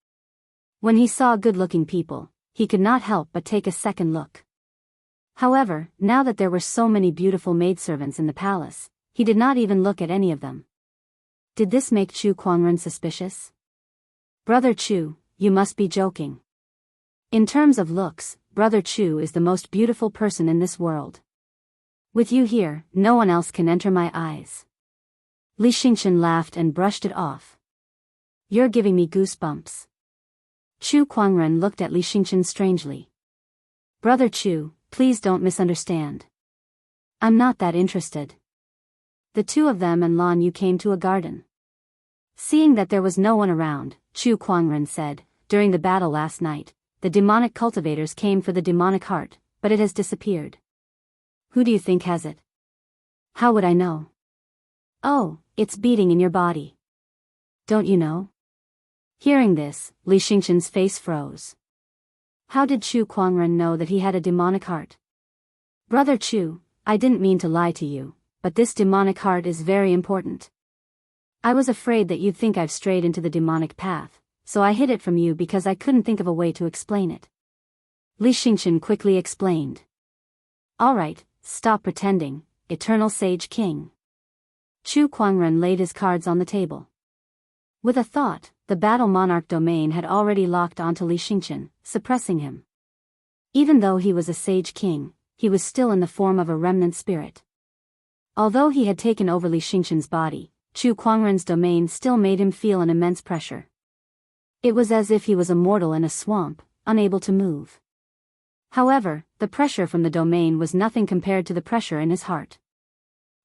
Speaker 1: When he saw good-looking people, he could not help but take a second look. However, now that there were so many beautiful maidservants in the palace, he did not even look at any of them. Did this make Chu Kuangren suspicious? "Brother Chu, you must be joking. In terms of looks, Brother Chu is the most beautiful person in this world. With you here, no one else can enter my eyes." Li Xingqian laughed and brushed it off. "You're giving me goosebumps." Chu Kuangren looked at Li Xingqian strangely. "Brother Chu, please don't misunderstand. I'm not that interested." The two of them and Lan Yu came to a garden. Seeing that there was no one around, Chu Kuangren said, "During the battle last night, the demonic cultivators came for the demonic heart, but it has disappeared. Who do you think has it?" "How would I know?" "Oh, it's beating in your body. Don't you know?" Hearing this, Li Xingqian's face froze. How did Chu Kuangren know that he had a demonic heart? "Brother Chu, I didn't mean to lie to you, but this demonic heart is very important. I was afraid that you'd think I've strayed into the demonic path, so I hid it from you because I couldn't think of a way to explain it." Li Xingqian quickly explained. "All right, stop pretending, Eternal Sage King." Chu Kuangren laid his cards on the table. With a thought, the Battle Monarch domain had already locked onto Li Xingqian, suppressing him. Even though he was a Sage King, he was still in the form of a remnant spirit. Although he had taken over Li Xingqian's body, Chu Kuangren's domain still made him feel an immense pressure. It was as if he was a mortal in a swamp, unable to move. However, the pressure from the domain was nothing compared to the pressure in his heart.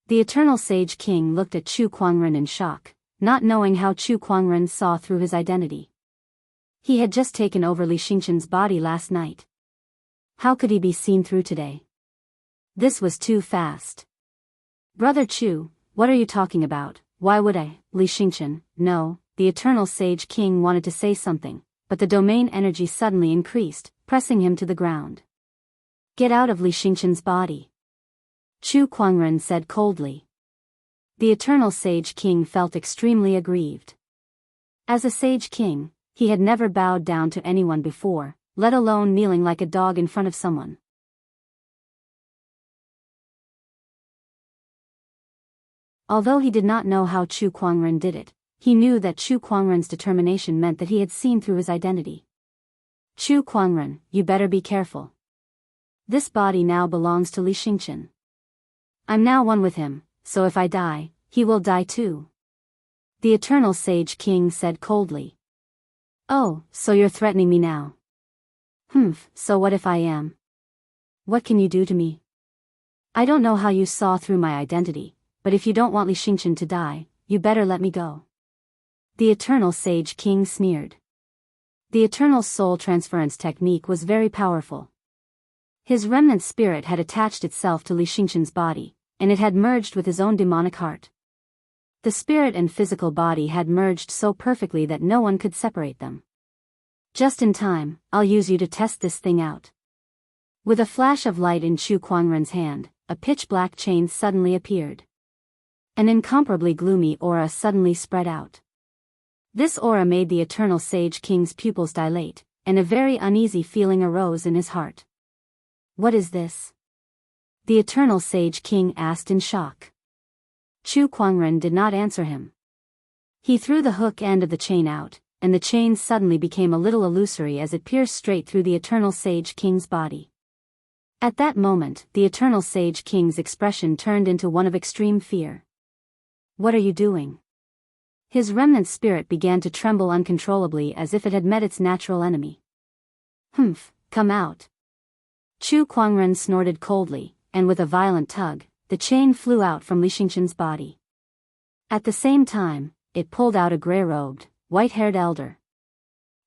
Speaker 1: The Eternal Sage King looked at Chu Kuangren in shock, not knowing how Chu Kuangren saw through his identity. He had just taken over Li Xingqian's body last night. How could he be seen through today? This was too fast. "Brother Chu, what are you talking about? Why would I?" Li Xingqian, "No." The Eternal Sage King wanted to say something, but the domain energy suddenly increased, pressing him to the ground. "Get out of Li Xingqian's body," Chu Kuangren said coldly. The Eternal Sage King felt extremely aggrieved. As a Sage King, he had never bowed down to anyone before, let alone kneeling like a dog in front of someone. Although he did not know how Chu Kuangren did it, he knew that Chu Kuangren's determination meant that he had seen through his identity. "Chu Kuangren, you better be careful. This body now belongs to Li Xingqian. I'm now one with him, so if I die, he will die too," the Eternal Sage King said coldly. "Oh, so you're threatening me now? So what if I am? What can you do to me? I don't know how you saw through my identity, but if you don't want Li Xingqian to die, you better let me go," the Eternal Sage King sneered. The Eternal Soul Transference technique was very powerful. His remnant spirit had attached itself to Li Xingqian's body, and it had merged with his own demonic heart. The spirit and physical body had merged so perfectly that no one could separate them. "Just in time, I'll use you to test this thing out." With a flash of light in Chu Kuangren's hand, a pitch-black chain suddenly appeared. An incomparably gloomy aura suddenly spread out. This aura made the Eternal Sage King's pupils dilate, and a very uneasy feeling arose in his heart. What is this? The Eternal Sage King asked in shock. Chu Kuangren did not answer him. He threw the hook end of the chain out, and the chain suddenly became a little illusory as it pierced straight through the Eternal Sage King's body. At that moment, the Eternal Sage King's expression turned into one of extreme fear. What are you doing? His remnant spirit began to tremble uncontrollably as if it had met its natural enemy. Humph, come out. Chu Kuangren snorted coldly, and with a violent tug, the chain flew out from Li Xingqian's body. At the same time, it pulled out a grey-robed, white-haired elder.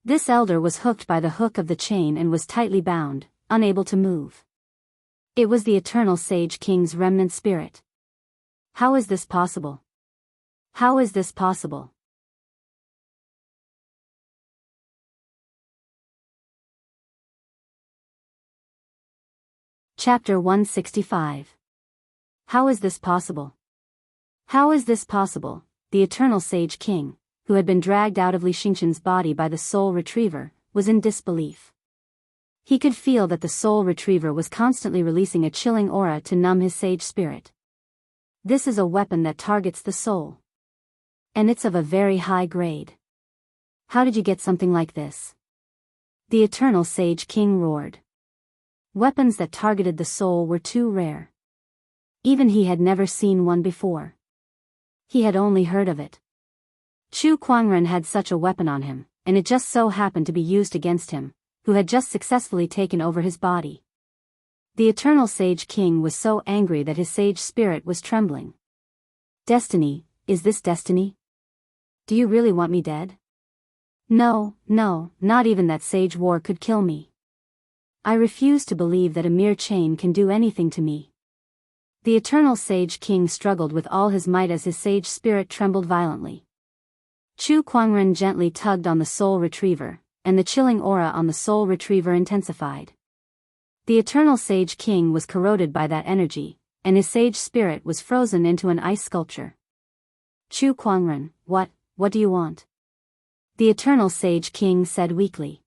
Speaker 1: This elder was hooked by the hook of the chain and was tightly bound, unable to move. It was the Eternal Sage King's remnant spirit. How is this possible? How is this possible? Chapter 165. How is this possible? How is this possible? The Eternal Sage King, who had been dragged out of Li Xingqian's body by the Soul Retriever, was in disbelief. He could feel that the Soul Retriever was constantly releasing a chilling aura to numb his sage spirit. This is a weapon that targets the soul. And it's of a very high grade. How did you get something like this? The Eternal Sage King roared. Weapons that targeted the soul were too rare. Even he had never seen one before. He had only heard of it. Chu Kuangren had such a weapon on him, and it just so happened to be used against him, who had just successfully taken over his body. The Eternal Sage King was so angry that his sage spirit was trembling. Destiny, is this destiny? Do you really want me dead? No, no, not even that sage war could kill me. I refuse to believe that a mere chain can do anything to me. The Eternal Sage King struggled with all his might as his sage spirit trembled violently. Chu Kuangren gently tugged on the Soul Retriever, and the chilling aura on the Soul Retriever intensified. The Eternal Sage King was corroded by that energy, and his sage spirit was frozen into an ice sculpture. Chu Kuangren, what do you want? The Eternal Sage King said weakly.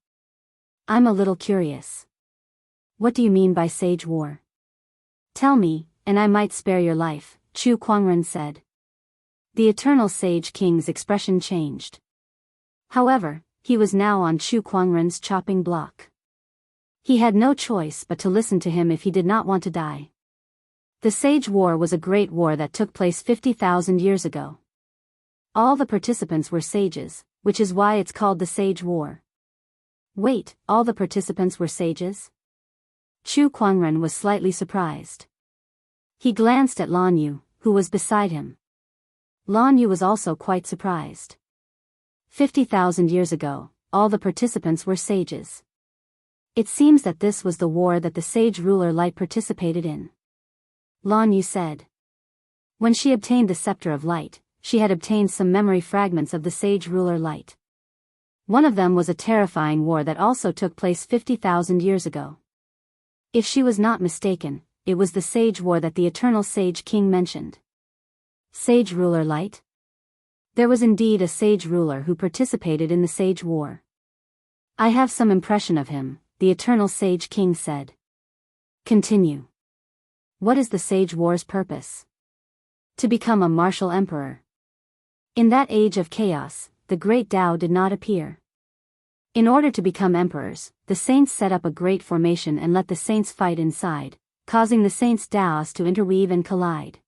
Speaker 1: I'm a little curious. What do you mean by sage war? Tell me, and I might spare your life, Chu Kuangren said. The Eternal Sage King's expression changed. However, he was now on Chu Kuangren's chopping block. He had no choice but to listen to him if he did not want to die. The Sage War was a great war that took place 50,000 years ago. All the participants were sages, which is why it's called the Sage War. Wait, all the participants were sages? Chu Kuangren was slightly surprised. He glanced at Lan Yu, who was beside him. Lan Yu was also quite surprised. 50,000 years ago, all the participants were sages. It seems that this was the war that the sage ruler Light participated in. Lan Yu said. When she obtained the Scepter of Light, she had obtained some memory fragments of the sage ruler Light. One of them was a terrifying war that also took place 50,000 years ago. If she was not mistaken, it was the Sage War that the Eternal Sage King mentioned. Sage ruler Light? There was indeed a sage ruler who participated in the Sage War. I have some impression of him, the Eternal Sage King said. Continue. What is the Sage War's purpose? To become a martial emperor. In that age of chaos, the great Tao did not appear. In order to become emperors, the saints set up a great formation and let the saints fight inside, causing the saints' Daoists to interweave and collide.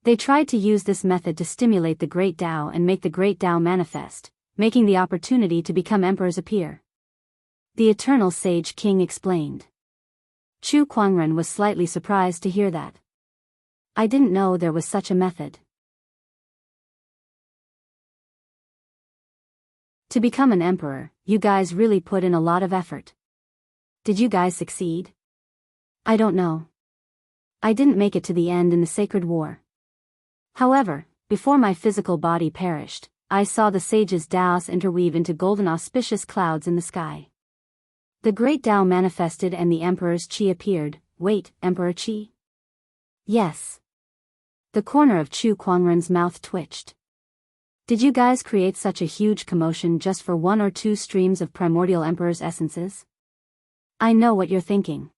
Speaker 1: They tried to use this method to stimulate the great Tao and make the great Tao manifest, making the opportunity to become emperors appear. The Eternal Sage King explained. Chu Kuangren was slightly surprised to hear that. I didn't know there was such a method. To become an emperor, you guys really put in a lot of effort. Did you guys succeed? I don't know. I didn't make it to the end in the Sacred War. However, before my physical body perished, I saw the sage's Daoists interweave into golden auspicious clouds in the sky. The great Tao manifested and the Emperor's Qi appeared. Wait, Emperor Qi? Yes. The corner of Chu Kuangren's mouth twitched. Did you guys create such a huge commotion just for 1 or 2 streams of primordial emperor's essences? I know what you're thinking.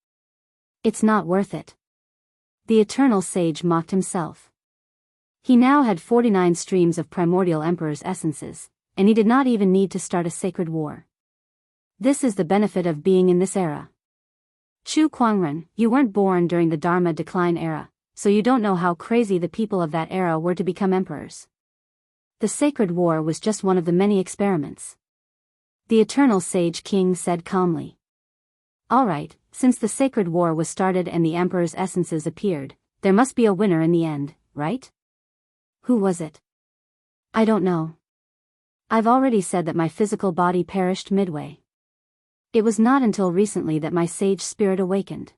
Speaker 1: It's not worth it. The eternal sage mocked himself. He now had 49 streams of primordial emperor's essences, and he did not even need to start a sacred war. This is the benefit of being in this era. Chu Kuangren, you weren't born during the Dharma decline era, so you don't know how crazy the people of that era were to become emperors. The sacred war was just one of the many experiments. The eternal sage king said calmly. Alright, since the sacred war was started and the emperor's essences appeared, there must be a winner in the end, right? Who was it? I don't know. I've already said that my physical body perished midway. It was not until recently that my sage spirit awakened.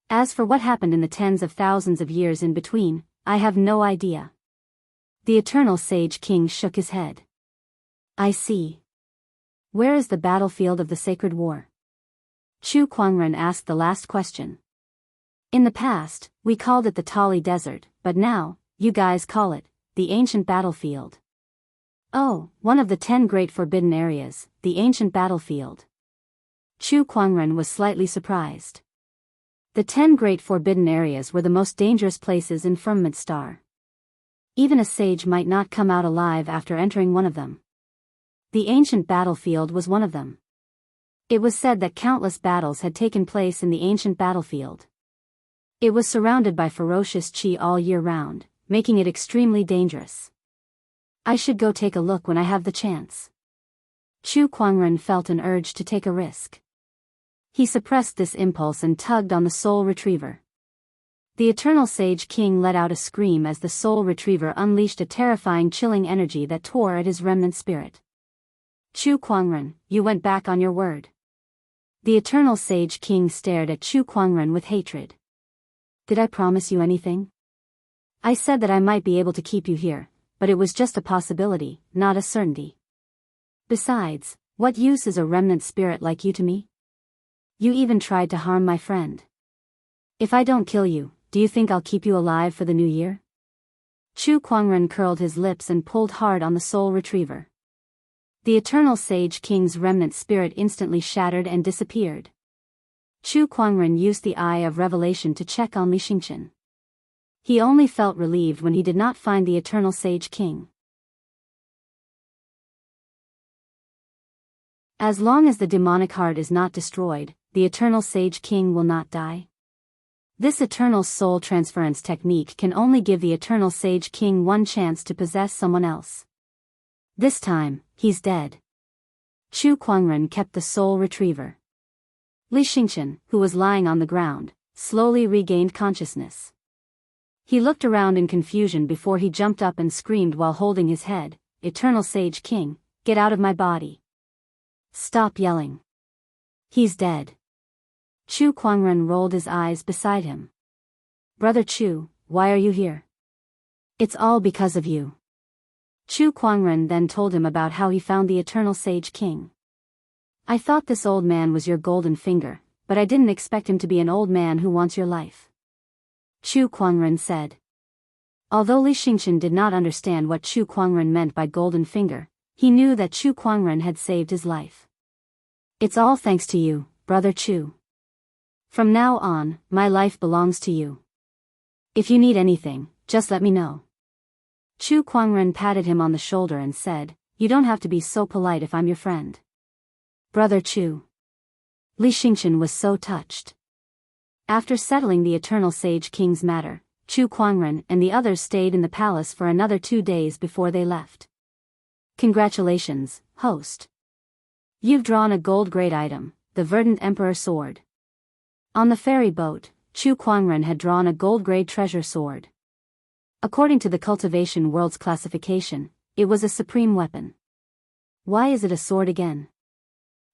Speaker 1: As for what happened in the tens of thousands of years in between, I have no idea. The eternal sage king shook his head. I see. Where is the battlefield of the sacred war? Chu Kuangren asked the last question. In the past, we called it the Tali Desert, but now, you guys call it, the ancient battlefield. Oh, one of the 10 great forbidden areas, the ancient battlefield. Chu Kuangren was slightly surprised. The 10 great forbidden areas were the most dangerous places in Firmament Star. Even a sage might not come out alive after entering one of them. The ancient battlefield was one of them. It was said that countless battles had taken place in the ancient battlefield. It was surrounded by ferocious qi all year round, making it extremely dangerous. I should go take a look when I have the chance. Chu Kuangren felt an urge to take a risk. He suppressed this impulse and tugged on the soul retriever. The eternal sage king let out a scream as the soul retriever unleashed a terrifying chilling energy that tore at his remnant spirit. Chu Kuangren, you went back on your word. The eternal sage king stared at Chu Kuangren with hatred. Did I promise you anything? I said that I might be able to keep you here, but it was just a possibility, not a certainty. Besides, what use is a remnant spirit like you to me? You even tried to harm my friend. If I don't kill you, do you think I'll keep you alive for the new year? Chu Kuangren curled his lips and pulled hard on the soul retriever. The eternal sage king's remnant spirit instantly shattered and disappeared. Chu Kuangren used the eye of revelation to check on Li Xingqian. He only felt relieved when he did not find the eternal sage king. As long as the demonic heart is not destroyed, the eternal sage king will not die. This eternal soul transference technique can only give the eternal sage king one chance to possess someone else. This time, he's dead. Chu Kuangren kept the soul retriever. Li Xingqian, who was lying on the ground, slowly regained consciousness. He looked around in confusion before he jumped up and screamed while holding his head, "Eternal Sage King, get out of my body. Stop yelling. He's dead." Chu Kuangren rolled his eyes beside him. "Brother Chu, why are you here?" "It's all because of you." Chu Kuangren then told him about how he found the Eternal Sage King. "I thought this old man was your golden finger, but I didn't expect him to be an old man who wants your life," Chu Kuangren said. Although Li Xingqian did not understand what Chu Kuangren meant by golden finger, he knew that Chu Kuangren had saved his life. "It's all thanks to you, Brother Chu. From now on, my life belongs to you. If you need anything, just let me know." Chu Kuangren patted him on the shoulder and said, "You don't have to be so polite if I'm your friend." "Brother Chu." Li Xingqian was so touched. After settling the Eternal Sage King's matter, Chu Kuangren and the others stayed in the palace for another 2 days before they left. "Congratulations, host. You've drawn a gold-grade item, the Verdant Emperor Sword." On the ferry boat, Chu Kuangren had drawn a gold-grade treasure sword. According to the Cultivation World's classification, it was a supreme weapon. Why is it a sword again?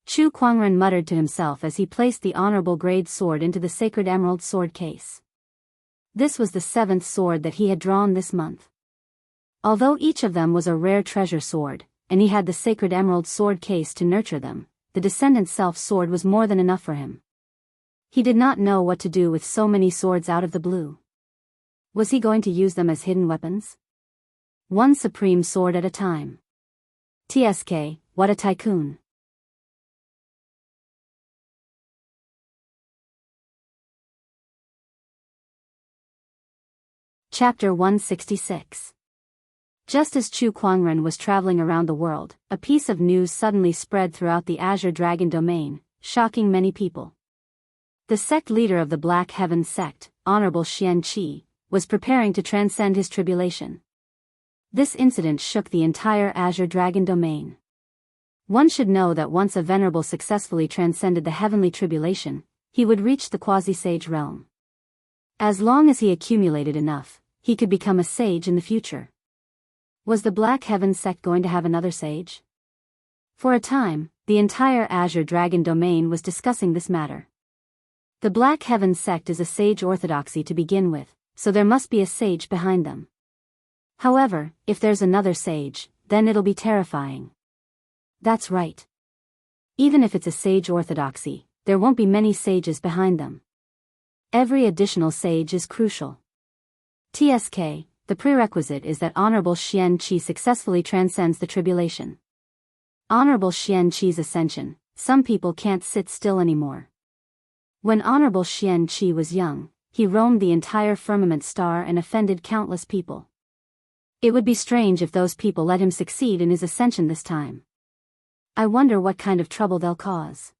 Speaker 1: Chu Kuangren muttered to himself as he placed the honorable grade sword into the sacred emerald sword case. This was the 7th sword that he had drawn this month. Although each of them was a rare treasure sword, and he had the sacred emerald sword case to nurture them, the Descendant Self sword was more than enough for him. He did not know what to do with so many swords out of the blue. Was he going to use them as hidden weapons? One supreme sword at a time. TSK, what a tycoon. Chapter 166. Just as Chu Kuangren was traveling around the world, a piece of news suddenly spread throughout the Azure Dragon domain, shocking many people. The sect leader of the Black Heaven sect, Honorable Xianxia, was preparing to transcend his tribulation. This incident shook the entire Azure Dragon domain. One should know that once a venerable successfully transcended the heavenly tribulation, he would reach the quasi-sage realm. As long as he accumulated enough, he could become a sage in the future. Was the Black Heaven sect going to have another sage? For a time, the entire Azure Dragon domain was discussing this matter. The Black Heaven sect is a sage orthodoxy to begin with, so there must be a sage behind them. However, if there's another sage, then it'll be terrifying. That's right. Even if it's a sage orthodoxy, there won't be many sages behind them. Every additional sage is crucial. TSK, the prerequisite is that Honorable Xianxia successfully transcends the tribulation. Honorable Xianxia's ascension, some people can't sit still anymore. When Honorable Xianxia was young, he roamed the entire firmament star and offended countless people. It would be strange if those people let him succeed in his ascension this time. I wonder what kind of trouble they'll cause.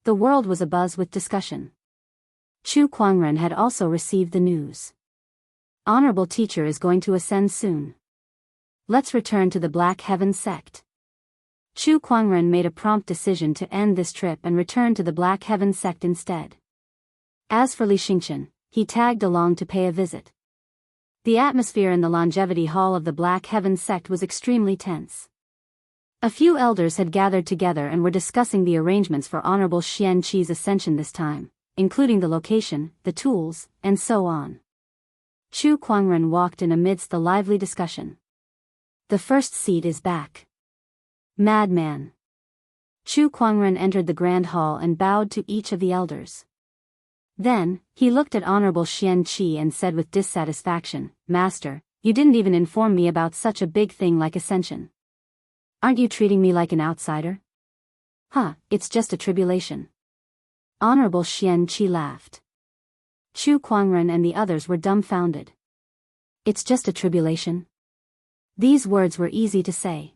Speaker 1: The world was abuzz with discussion. Chu Kuangren had also received the news. Honorable teacher is going to ascend soon. Let's return to the Black Heaven sect. Chu Kuangren made a prompt decision to end this trip and return to the Black Heaven sect instead. As for Li Xingqian, he tagged along to pay a visit. The atmosphere in the longevity hall of the Black Heaven sect was extremely tense. A few elders had gathered together and were discussing the arrangements for Honorable Xianxia's ascension this time, including the location, the tools, and so on. Chu Kuangren walked in amidst the lively discussion. The first seat is back. Madman. Chu Kuangren entered the grand hall and bowed to each of the elders. Then, he looked at Honorable Xianxia and said with dissatisfaction, Master, you didn't even inform me about such a big thing like ascension. Aren't you treating me like an outsider? It's just a tribulation. Honorable Xianxia laughed. Chu Kuangren and the others were dumbfounded. It's just a tribulation? These words were easy to say.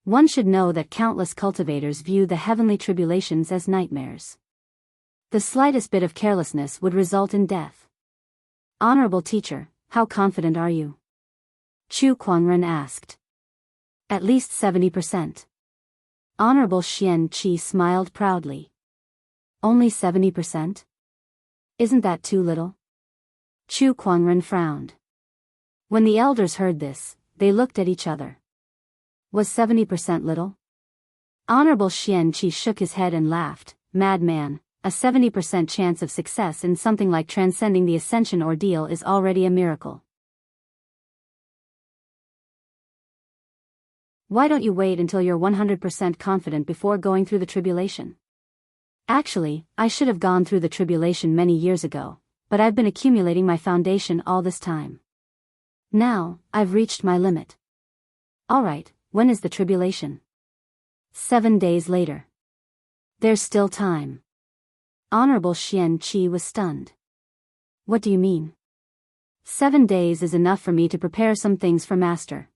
Speaker 1: One should know that countless cultivators view the heavenly tribulations as nightmares. The slightest bit of carelessness would result in death. Honorable teacher, how confident are you? Chu Kuangren asked. At least 70%. Honorable Xianxia smiled proudly. Only 70%? Isn't that too little? Chu Kuangren frowned. When the elders heard this, they looked at each other. Was 70% little? Honorable Xianxia shook his head and laughed. Madman, a 70% chance of success in something like transcending the ascension ordeal is already a miracle. Why don't you wait until you're 100% confident before going through the tribulation? Actually, I should have gone through the tribulation many years ago, but I've been accumulating my foundation all this time. Now, I've reached my limit. Alright, when is the tribulation? 7 days later. There's still time. Honorable Xianxia was stunned. What do you mean? 7 days is enough for me to prepare some things for Master.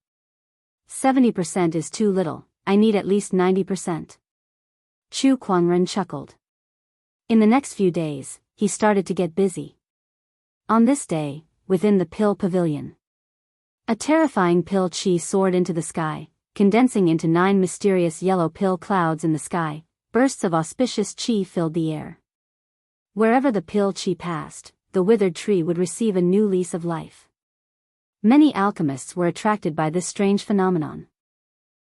Speaker 1: 70% is too little, I need at least 90%. Chu Kuangren chuckled. In the next few days, he started to get busy. On this day, within the pill pavilion, a terrifying pill chi soared into the sky, condensing into 9 mysterious yellow pill clouds in the sky. Bursts of auspicious chi filled the air. Wherever the pill chi passed, the withered tree would receive a new lease of life. Many alchemists were attracted by this strange phenomenon.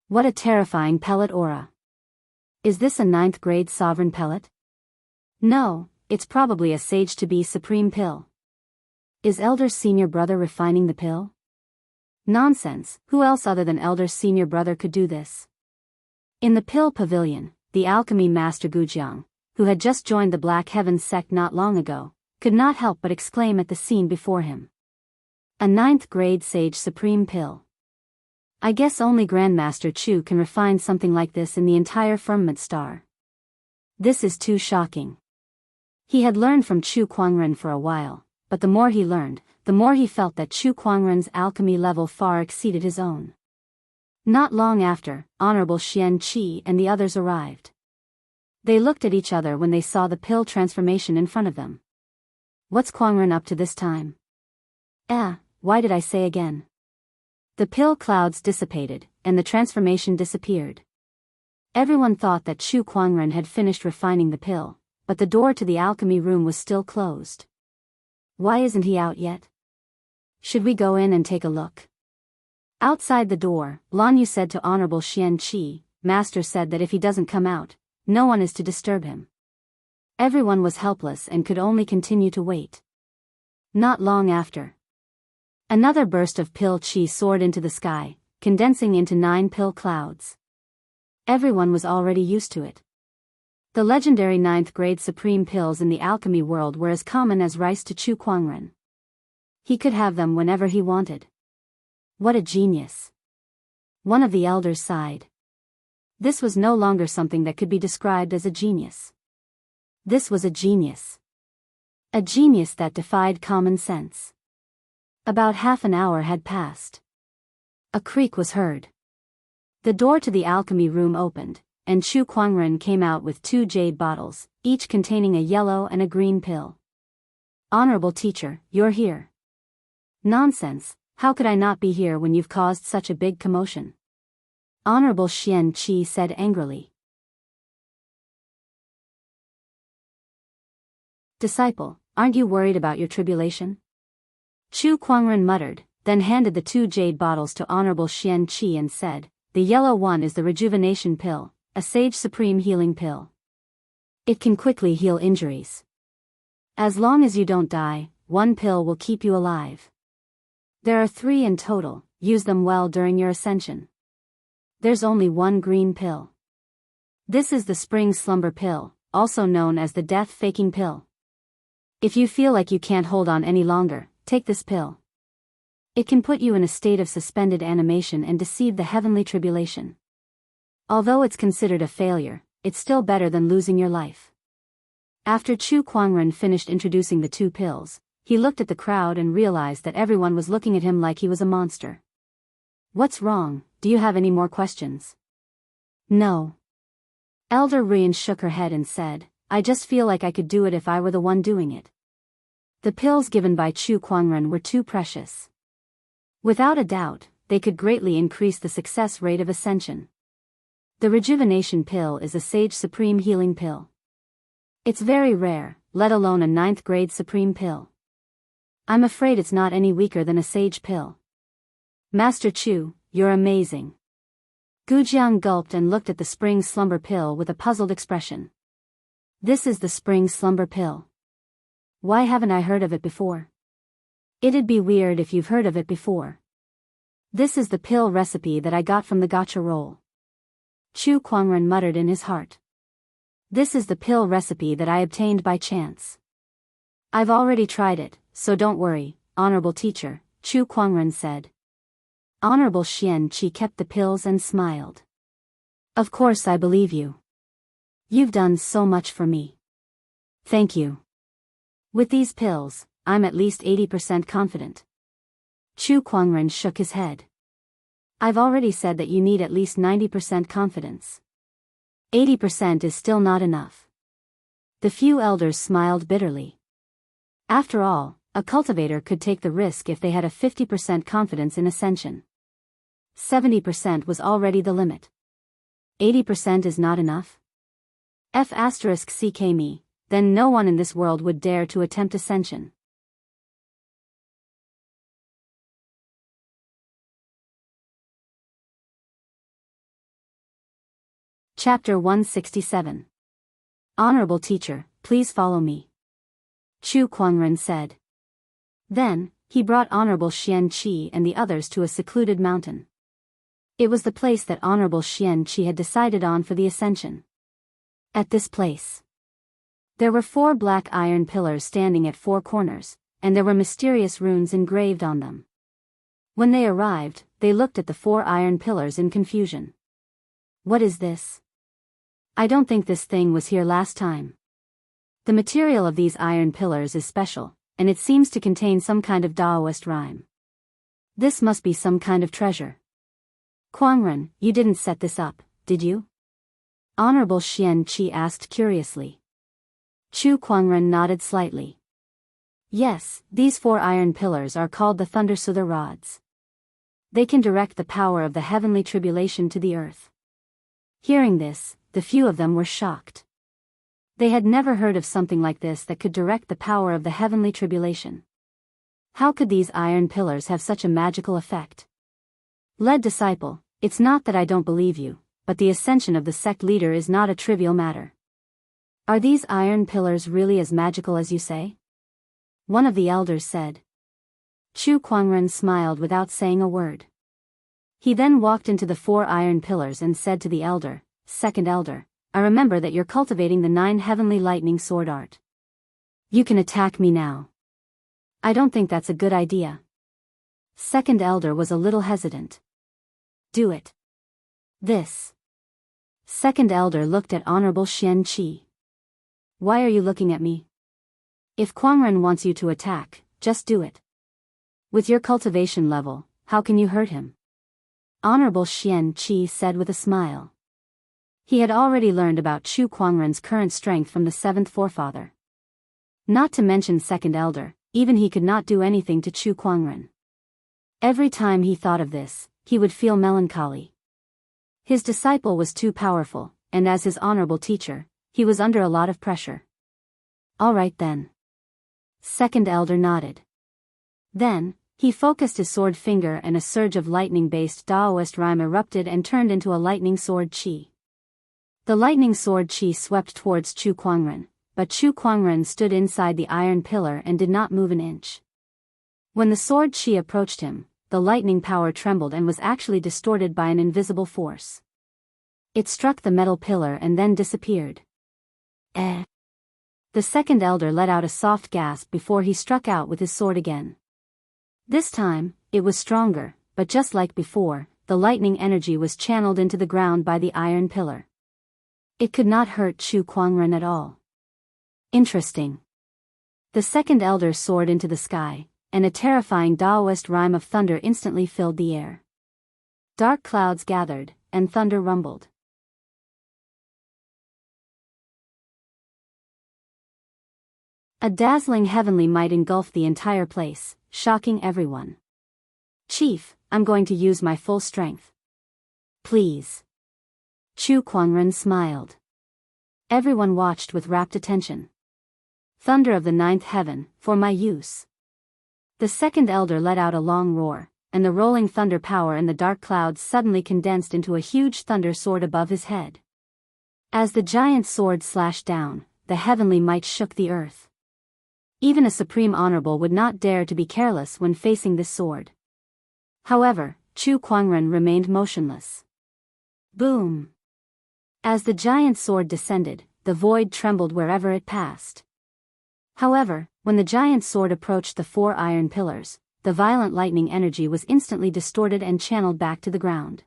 Speaker 1: What a terrifying pellet aura. Is this a 9th grade sovereign pellet? No, it's probably a sage-to-be supreme pill. Is Elder's senior brother refining the pill? Nonsense, who else other than Elder's senior brother could do this? In the pill pavilion, the alchemy master Gujiang, who had just joined the Black Heaven sect not long ago, could not help but exclaim at the scene before him. A 9th grade Sage Supreme Pill. I guess only Grandmaster Chu can refine something like this in the entire firmament star. This is too shocking. He had learned from Chu Kuangren for a while, but the more he learned, the more he felt that Chu Kuangren's alchemy level far exceeded his own. Not long after, Honorable Xian Qi and the others arrived. They looked at each other when they saw the pill transformation in front of them. What's Kuangren up to this time? Why did I say again? The pill clouds dissipated, and the transformation disappeared. Everyone thought that Chu Kuangren had finished refining the pill, but the door to the alchemy room was still closed. Why isn't he out yet? Should we go in and take a look? Outside the door, Lan Yu said to Honorable Xian Qi, Master said that if he doesn't come out, no one is to disturb him. Everyone was helpless and could only continue to wait. Not long after, another burst of pill chi soared into the sky, condensing into 9 pill clouds. Everyone was already used to it. The legendary 9th grade supreme pills in the alchemy world were as common as rice to Chu Kuangren. He could have them whenever he wanted. What a genius. One of the elders sighed. This was no longer something that could be described as a genius. This was a genius. A genius that defied common sense. About half an hour had passed. A creak was heard. The door to the alchemy room opened, and Chu Kuangren came out with 2 jade bottles, each containing a yellow and a green pill. Honorable teacher, you're here. Nonsense, how could I not be here when you've caused such a big commotion? Honorable Xian Qi said angrily. Disciple, aren't you worried about your tribulation? Chu Kuangren muttered, then handed the 2 jade bottles to Honorable Xian Qi and said, the yellow one is the rejuvenation pill, a sage supreme healing pill. It can quickly heal injuries. As long as you don't die, 1 pill will keep you alive. There are 3 in total, use them well during your ascension. There's only 1 green pill. This is the spring slumber pill, also known as the death-faking pill. If you feel like you can't hold on any longer, take this pill. It can put you in a state of suspended animation and deceive the heavenly tribulation. Although it's considered a failure, it's still better than losing your life. After Chu Kuangren finished introducing the 2 pills, he looked at the crowd and realized that everyone was looking at him like he was a monster. What's wrong? Do you have any more questions? No. Elder Rian shook her head and said, I just feel like I could do it if I were the one doing it. The pills given by Chu Kuangren were too precious. Without a doubt, they could greatly increase the success rate of ascension. The rejuvenation pill is a sage supreme healing pill. It's very rare, let alone a 9th grade supreme pill. I'm afraid it's not any weaker than a sage pill. Master Chu, you're amazing. Gujiang gulped and looked at the spring slumber pill with a puzzled expression. This is the spring slumber pill. Why haven't I heard of it before? It'd be weird if you've heard of it before. This is the pill recipe that I got from the gacha roll. Chu Kuangren muttered in his heart. This is the pill recipe that I obtained by chance. I've already tried it, so don't worry, honorable teacher, Chu Kuangren said. Honorable Xian Qi kept the pills and smiled. Of course I believe you. You've done so much for me. Thank you. With these pills, I'm at least 80% confident. Chu Kuangren shook his head. I've already said that you need at least 90% confidence. 80% is still not enough. The few elders smiled bitterly. After all, a cultivator could take the risk if they had a 50% confidence in ascension. 70% was already the limit. 80% is not enough? F***ck me, then no one in this world would dare to attempt ascension. Chapter 167. Honorable teacher, please follow me. Chu Kuangren said. Then, he brought Honorable Xian Qi and the others to a secluded mountain. It was the place that Honorable Xian Qi had decided on for the ascension. At this place, there were 4 black iron pillars standing at 4 corners, and there were mysterious runes engraved on them. When they arrived, they looked at the 4 iron pillars in confusion. What is this? I don't think this thing was here last time. The material of these iron pillars is special, and it seems to contain some kind of Daoist rhyme. This must be some kind of treasure. Kuangren, you didn't set this up, did you? Honorable Xianxia asked curiously. Chu Kuangren nodded slightly. Yes, these 4 iron pillars are called the Thundersoother rods. They can direct the power of the heavenly tribulation to the earth. Hearing this, the few of them were shocked. They had never heard of something like this that could direct the power of the heavenly tribulation. How could these iron pillars have such a magical effect? Led disciple, it's not that I don't believe you, but the ascension of the sect leader is not a trivial matter. Are these iron pillars really as magical as you say? One of the elders said. Chu Kuangren smiled without saying a word. He then walked into the 4 iron pillars and said to the elder, Second elder, I remember that you're cultivating the 9 heavenly lightning sword art. You can attack me now. I don't think that's a good idea. Second elder was a little hesitant. Do it. This. Second elder looked at Honorable Xianxia. Why are you looking at me? If Kuangren wants you to attack, just do it. With your cultivation level, how can you hurt him? Honorable Xianxia said with a smile. He had already learned about Chu Kuangren's current strength from the 7th forefather. Not to mention second elder, even he could not do anything to Chu Kuangren. Every time he thought of this, he would feel melancholy. His disciple was too powerful, and as his honorable teacher, he was under a lot of pressure. All right then. Second elder nodded. Then, he focused his sword finger and a surge of lightning-based Daoist rhyme erupted and turned into a lightning sword chi. The lightning sword chi swept towards Chu Kuangren, but Chu Kuangren stood inside the iron pillar and did not move an inch. When the sword chi approached him, the lightning power trembled and was actually distorted by an invisible force. It struck the metal pillar and then disappeared. The second elder let out a soft gasp before he struck out with his sword again. This time, it was stronger, but just like before, the lightning energy was channeled into the ground by the iron pillar. It could not hurt Chu Kuangren at all. Interesting. The second elder soared into the sky, and a terrifying Daoist rhyme of thunder instantly filled the air. Dark clouds gathered, and thunder rumbled. A dazzling heavenly might engulfed the entire place, shocking everyone. Chief, I'm going to use my full strength. Please. Chu Kuangren smiled. Everyone watched with rapt attention. Thunder of the 9th heaven, for my use. The second elder let out a long roar, and the rolling thunder power in the dark clouds suddenly condensed into a huge thunder sword above his head. As the giant sword slashed down, the heavenly might shook the earth. Even a supreme honorable would not dare to be careless when facing this sword. However, Chu Kuangren remained motionless. Boom! As the giant sword descended, the void trembled wherever it passed. However, when the giant sword approached the 4 iron pillars, the violent lightning energy was instantly distorted and channeled back to the ground.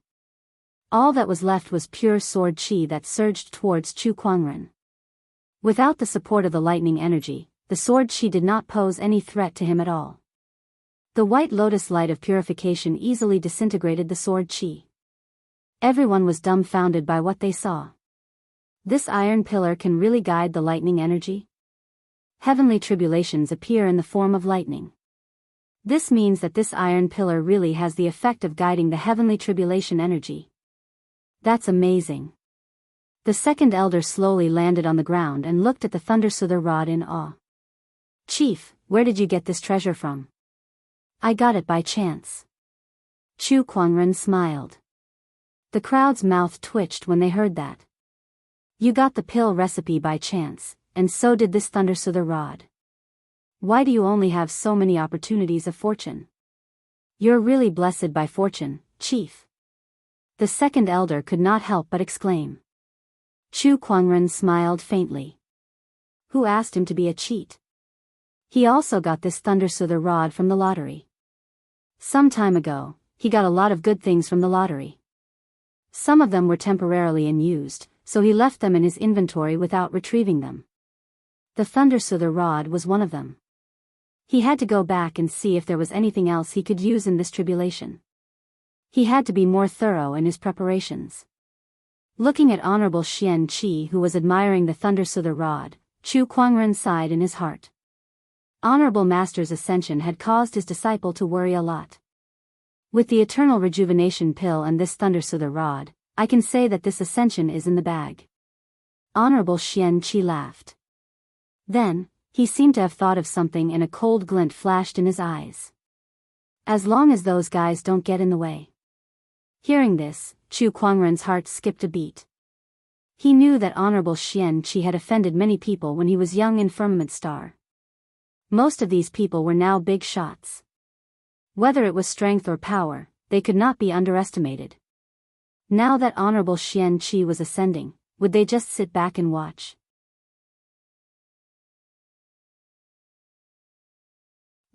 Speaker 1: All that was left was pure sword chi that surged towards Chu Kuangren. Without the support of the lightning energy, the sword chi did not pose any threat to him at all. The white lotus light of purification easily disintegrated the sword chi. Everyone was dumbfounded by what they saw. This iron pillar can really guide the lightning energy? Heavenly tribulations appear in the form of lightning. This means that this iron pillar really has the effect of guiding the heavenly tribulation energy. That's amazing. The second elder slowly landed on the ground and looked at the Thundersoother rod in awe. Chief, where did you get this treasure from? I got it by chance. Chu Kuangren smiled. The crowd's mouth twitched when they heard that. You got the pill recipe by chance, and so did this Thundersoother rod. Why do you only have so many opportunities of fortune? You're really blessed by fortune, Chief. The second elder could not help but exclaim. Chu Kuangren smiled faintly. Who asked him to be a cheat? He also got this Thundersoother rod from the lottery. Some time ago, he got a lot of good things from the lottery. Some of them were temporarily unused, so he left them in his inventory without retrieving them. The Thundersoother rod was one of them. He had to go back and see if there was anything else he could use in this tribulation. He had to be more thorough in his preparations. Looking at Honorable Xianxia, who was admiring the Thundersoother rod, Chu Kuangren sighed in his heart. Honorable Master's ascension had caused his disciple to worry a lot. With the eternal rejuvenation pill and this Thundersoother rod, I can say that this ascension is in the bag. Honorable Xianxia laughed. Then, he seemed to have thought of something and a cold glint flashed in his eyes. As long as those guys don't get in the way. Hearing this, Chu Kuangren's heart skipped a beat. He knew that Honorable Xianxia had offended many people when he was young in Firmament Star. Most of these people were now big shots. Whether it was strength or power, they could not be underestimated. Now that Honorable Xianxia was ascending, would they just sit back and watch?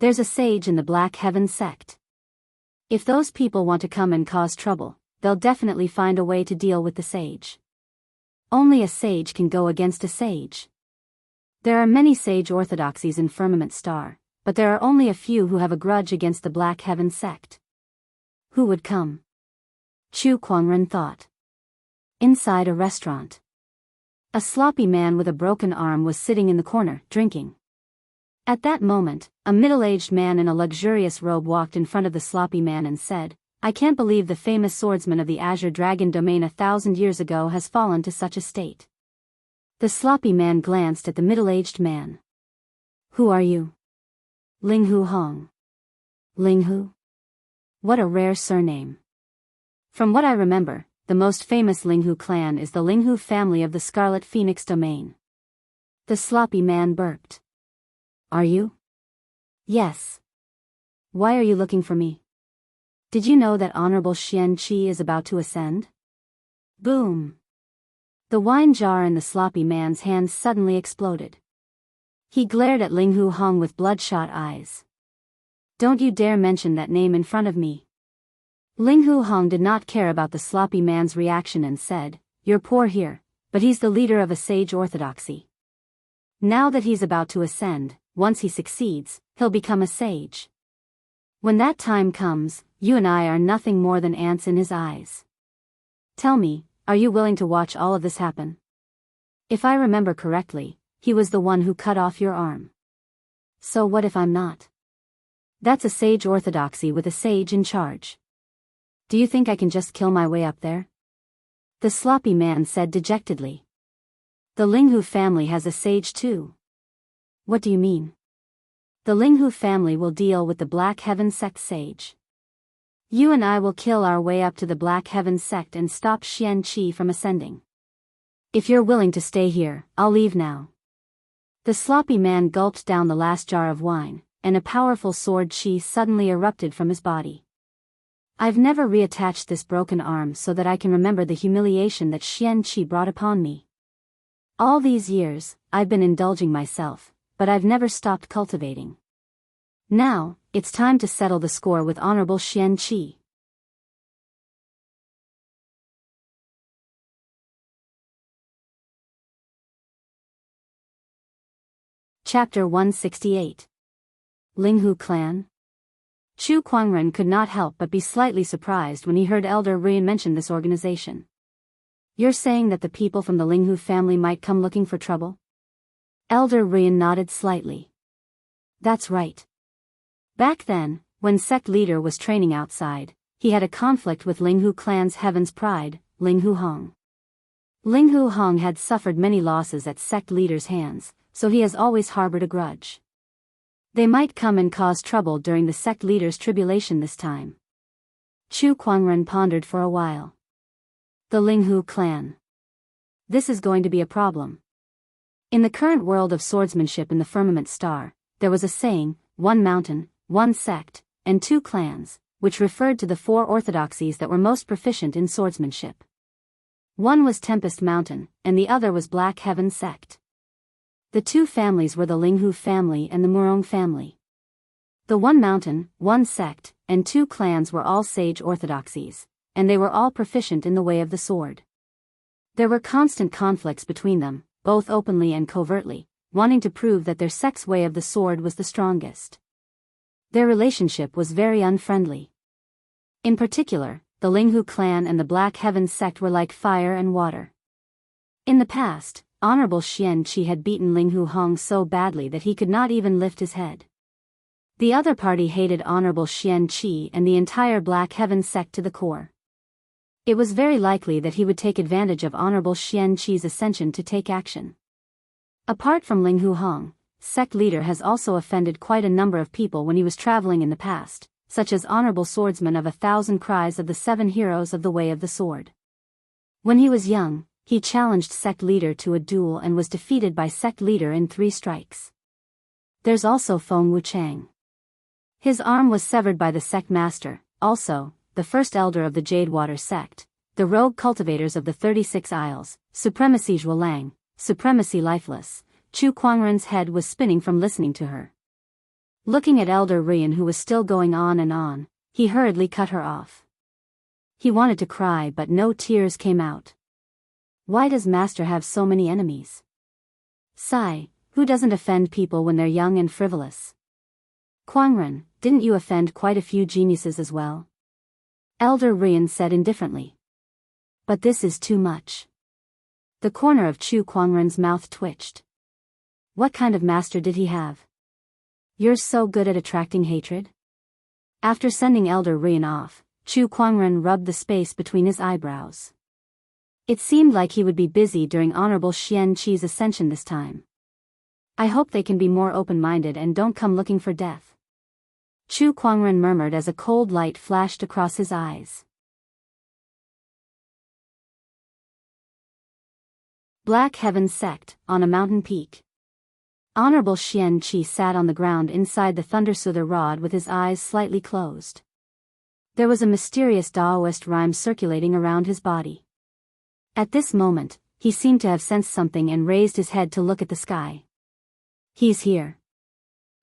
Speaker 1: There's a sage in the Black Heaven sect. If those people want to come and cause trouble, they'll definitely find a way to deal with the sage. Only a sage can go against a sage. There are many sage orthodoxies in Firmament Star, but there are only a few who have a grudge against the Black Heaven sect. Who would come? Chu Kuangren thought. Inside a restaurant. A sloppy man with a broken arm was sitting in the corner, drinking. At that moment, a middle-aged man in a luxurious robe walked in front of the sloppy man and said, "I can't believe the famous swordsman of the Azure Dragon domain 1,000 years ago has fallen to such a state." The sloppy man glanced at the middle-aged man. "Who are you?" "Linghu Hong." "Linghu? What a rare surname." "From what I remember, the most famous Linghu clan is the Linghu family of the Scarlet Phoenix domain." The sloppy man burped. "Are you?" "Yes." "Why are you looking for me? Did you know that Honorable Xianxia is about to ascend?" Boom! The wine jar in the sloppy man's hands suddenly exploded. He glared at Linghu Hong with bloodshot eyes. "Don't you dare mention that name in front of me." Linghu Hong did not care about the sloppy man's reaction and said, "You're poor here, but he's the leader of a sage orthodoxy. Now that he's about to ascend, once he succeeds, he'll become a sage. When that time comes, you and I are nothing more than ants in his eyes. Tell me, are you willing to watch all of this happen? If I remember correctly, he was the one who cut off your arm. So what if I'm not? That's a sage orthodoxy with a sage in charge. Do you think I can just kill my way up there?" The sloppy man said dejectedly. "The Linghu family has a sage too." "What do you mean?" "The Linghu family will deal with the Black Heaven sect sage. You and I will kill our way up to the Black Heaven sect and stop Xianxia from ascending. If you're willing to stay here, I'll leave now." The sloppy man gulped down the last jar of wine, and a powerful sword chi suddenly erupted from his body. "I've never reattached this broken arm so that I can remember the humiliation that Xianxia brought upon me. All these years, I've been indulging myself, but I've never stopped cultivating. Now, it's time to settle the score with Honorable Xianxia." Chapter 168. Linghu Clan? Chu Kuangren could not help but be slightly surprised when he heard Elder Ruyan mention this organization. "You're saying that the people from the Linghu family might come looking for trouble?" Elder Ruyan nodded slightly. "That's right. Back then, when sect leader was training outside, he had a conflict with Linghu clan's Heaven's Pride, Linghu Hong. Linghu Hong had suffered many losses at sect leader's hands, so he has always harbored a grudge. They might come and cause trouble during the sect leader's tribulation this time." Chu Kuangren pondered for a while. The Linghu clan. This is going to be a problem. In the current world of swordsmanship in the Firmament Star, there was a saying, "One mountain, one sect, and two clans," which referred to the four orthodoxies that were most proficient in swordsmanship. One was Tempest Mountain, and the other was Black Heaven sect. The two families were the Linghu family and the Murong family. The one mountain, one sect, and two clans were all sage orthodoxies, and they were all proficient in the way of the sword. There were constant conflicts between them, both openly and covertly, wanting to prove that their sect's way of the sword was the strongest. Their relationship was very unfriendly. In particular, the Linghu clan and the Black Heaven sect were like fire and water. In the past, Honorable Xianxia had beaten Linghu Hong so badly that he could not even lift his head. The other party hated Honorable Xianxia and the entire Black Heaven sect to the core. It was very likely that he would take advantage of Honorable Xianxia's ascension to take action. Apart from Linghu Hong, sect leader has also offended quite a number of people when he was traveling in the past, such as Honorable Swordsman of 1,000 Cries of the 7 Heroes of the Way of the Sword. When he was young, he challenged sect leader to a duel and was defeated by sect leader in 3 strikes. There's also Feng Wuchang. His arm was severed by the sect master, also, the first elder of the Jadewater sect, the rogue cultivators of the 36 Isles, Supremacy Zhualang, Supremacy Lifeless. Chu Kuangren's head was spinning from listening to her. Looking at Elder Rian, who was still going on and on, he hurriedly cut her off. He wanted to cry, but no tears came out. Why does Master have so many enemies? Sigh, who doesn't offend people when they're young and frivolous? Kuangren, didn't you offend quite a few geniuses as well? Elder Rian said indifferently. But this is too much. The corner of Chu Kuangren's mouth twitched. What kind of master did he have? You're so good at attracting hatred? After sending Elder Rian off, Chu Kuangren rubbed the space between his eyebrows. It seemed like he would be busy during Honorable Xianxia's ascension this time. I hope they can be more open-minded and don't come looking for death. Chu Kuangren murmured as a cold light flashed across his eyes. Black Heaven sect, on a mountain peak. Honorable Xianxia sat on the ground inside the Thundersoother rod with his eyes slightly closed. There was a mysterious Daoist rhyme circulating around his body. At this moment, he seemed to have sensed something and raised his head to look at the sky. He's here.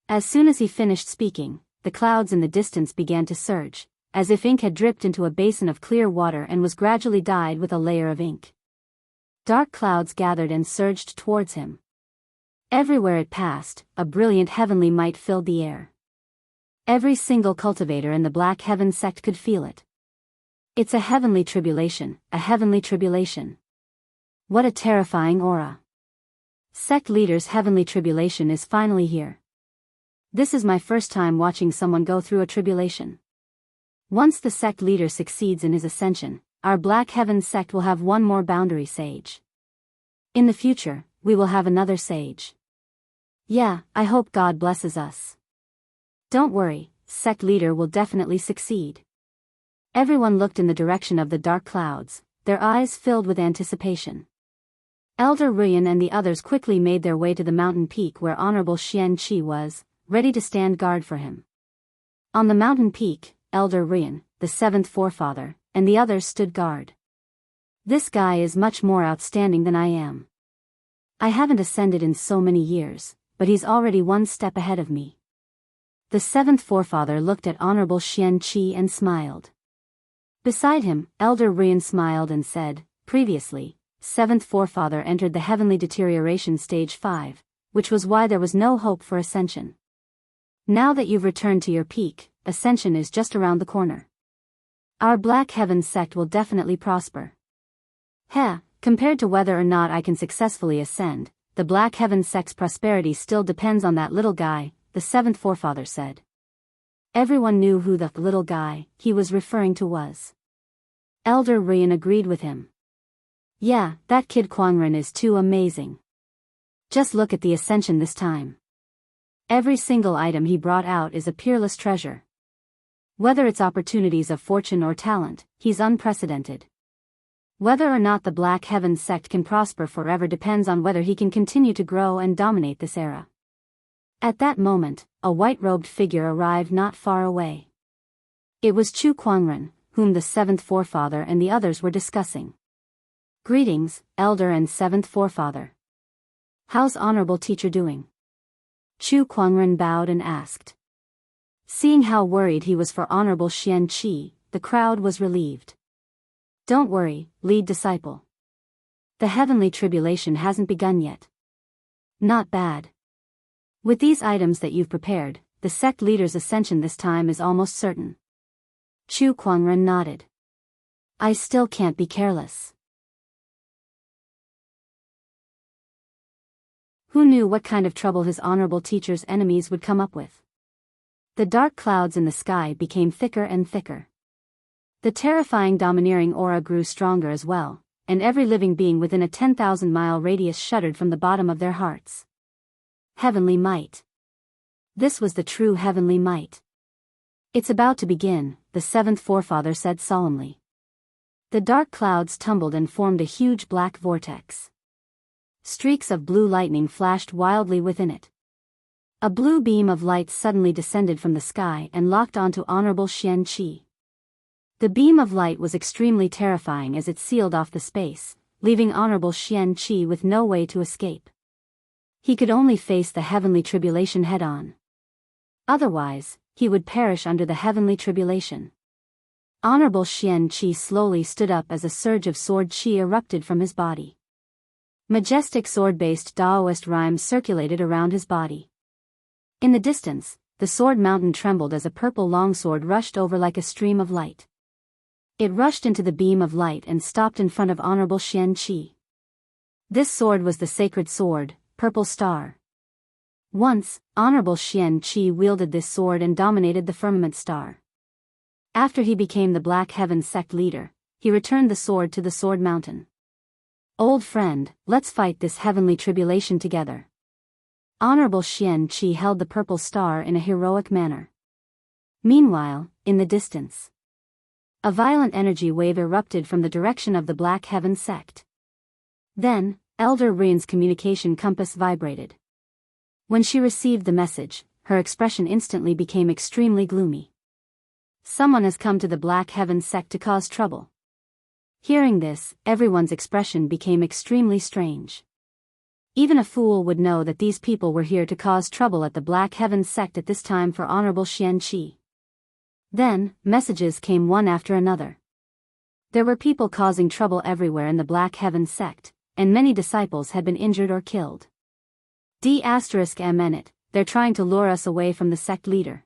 Speaker 1: As soon as he finished speaking, the clouds in the distance began to surge, as if ink had dripped into a basin of clear water and was gradually dyed with a layer of ink. Dark clouds gathered and surged towards him. Everywhere it passed, a brilliant heavenly might filled the air. Every single cultivator in the Black Heaven sect could feel it. It's a heavenly tribulation, a heavenly tribulation. What a terrifying aura. Sect leader's heavenly tribulation is finally here. This is my first time watching someone go through a tribulation. Once the sect leader succeeds in his ascension, our Black Heaven sect will have one more boundary sage. In the future, we will have another sage. Yeah, I hope God blesses us. Don't worry, sect leader will definitely succeed. Everyone looked in the direction of the dark clouds, their eyes filled with anticipation. Elder Ruyan and the others quickly made their way to the mountain peak where Honorable Xianxia was, ready to stand guard for him. On the mountain peak, Elder Ruyan, the 7th forefather, and the others stood guard. This guy is much more outstanding than I am. I haven't ascended in so many years, but he's already one step ahead of me. The 7th forefather looked at Honorable Xianxia and smiled. Beside him, Elder Ruyan smiled and said, previously, 7th forefather entered the heavenly deterioration stage 5, which was why there was no hope for ascension. Now that you've returned to your peak, ascension is just around the corner. Our Black Heaven sect will definitely prosper. Compared to whether or not I can successfully ascend, the Black Heaven sect's prosperity still depends on that little guy, the 7th forefather said. Everyone knew who the little guy he was referring to was. Elder Rian agreed with him. Yeah, that kid Kuangren is too amazing. Just look at the ascension this time. Every single item he brought out is a peerless treasure. Whether it's opportunities of fortune or talent, he's unprecedented. Whether or not the Black Heaven sect can prosper forever depends on whether he can continue to grow and dominate this era. At that moment, a white-robed figure arrived not far away. It was Chu Kuangren, whom the 7th forefather and the others were discussing. Greetings, Elder and 7th forefather. How's Honorable Teacher doing? Chu Kuangren bowed and asked. Seeing how worried he was for Honorable Xianxia, the crowd was relieved. Don't worry, lead disciple. The heavenly tribulation hasn't begun yet. Not bad. With these items that you've prepared, the sect leader's ascension this time is almost certain. Chu Kuangren nodded. I still can't be careless. Who knew what kind of trouble his honorable teacher's enemies would come up with? The dark clouds in the sky became thicker and thicker. The terrifying domineering aura grew stronger as well, and every living being within a 10,000-mile radius shuddered from the bottom of their hearts. Heavenly might. This was the true heavenly might. It's about to begin, the seventh forefather said solemnly. The dark clouds tumbled and formed a huge black vortex. Streaks of blue lightning flashed wildly within it. A blue beam of light suddenly descended from the sky and locked onto Honorable Xianxia. The beam of light was extremely terrifying as it sealed off the space, leaving Honorable Xianxia with no way to escape. He could only face the heavenly tribulation head-on. Otherwise, he would perish under the heavenly tribulation. Honorable Xianxia slowly stood up as a surge of sword chi erupted from his body. Majestic sword-based Daoist rhymes circulated around his body. In the distance, the sword mountain trembled as a purple longsword rushed over like a stream of light. It rushed into the beam of light and stopped in front of Honorable Xianxia. This sword was the sacred sword, Purple Star. Once, Honorable Xianxia wielded this sword and dominated the firmament star. After he became the Black Heaven sect leader, he returned the sword to the Sword Mountain. Old friend, let's fight this heavenly tribulation together. Honorable Xianxia held the purple star in a heroic manner. Meanwhile, in the distance, a violent energy wave erupted from the direction of the Black Heaven sect. Then, Elder Rian's communication compass vibrated. When she received the message, her expression instantly became extremely gloomy. Someone has come to the Black Heaven sect to cause trouble. Hearing this, everyone's expression became extremely strange. Even a fool would know that these people were here to cause trouble at the Black Heaven sect at this time for Honorable Xianxia. Then, messages came one after another. There were people causing trouble everywhere in the Black Heaven sect, and many disciples had been injured or killed. D***MN it, they're trying to lure us away from the sect leader.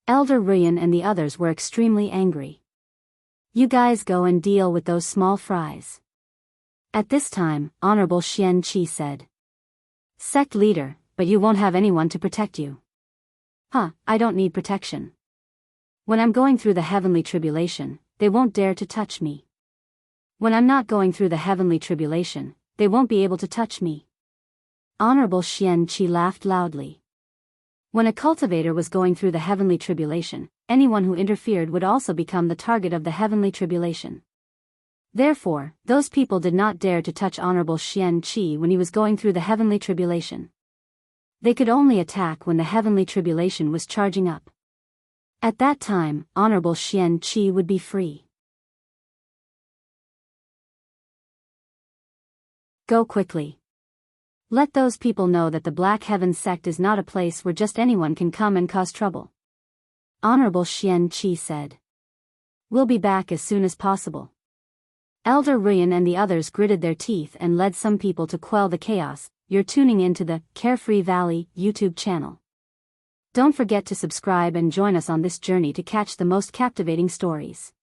Speaker 1: Elder Rian and the others were extremely angry. You guys go and deal with those small fries. At this time, Honorable Xianxia said. Sect leader, but you won't have anyone to protect you. Huh, I don't need protection. When I'm going through the heavenly tribulation, they won't dare to touch me. When I'm not going through the heavenly tribulation, they won't be able to touch me. Honorable Xianxia laughed loudly. When a cultivator was going through the heavenly tribulation, anyone who interfered would also become the target of the heavenly tribulation. Therefore, those people did not dare to touch Honorable Xianxia when he was going through the heavenly tribulation. They could only attack when the heavenly tribulation was charging up. At that time, Honorable Xianxia would be free. Go quickly. Let those people know that the Black Heaven sect is not a place where just anyone can come and cause trouble. Honorable Xianxia said. We'll be back as soon as possible. Elder Rian and the others gritted their teeth and led some people to quell the chaos. You're tuning into the Carefree Valley YouTube channel. Don't forget to subscribe and join us on this journey to catch the most captivating stories.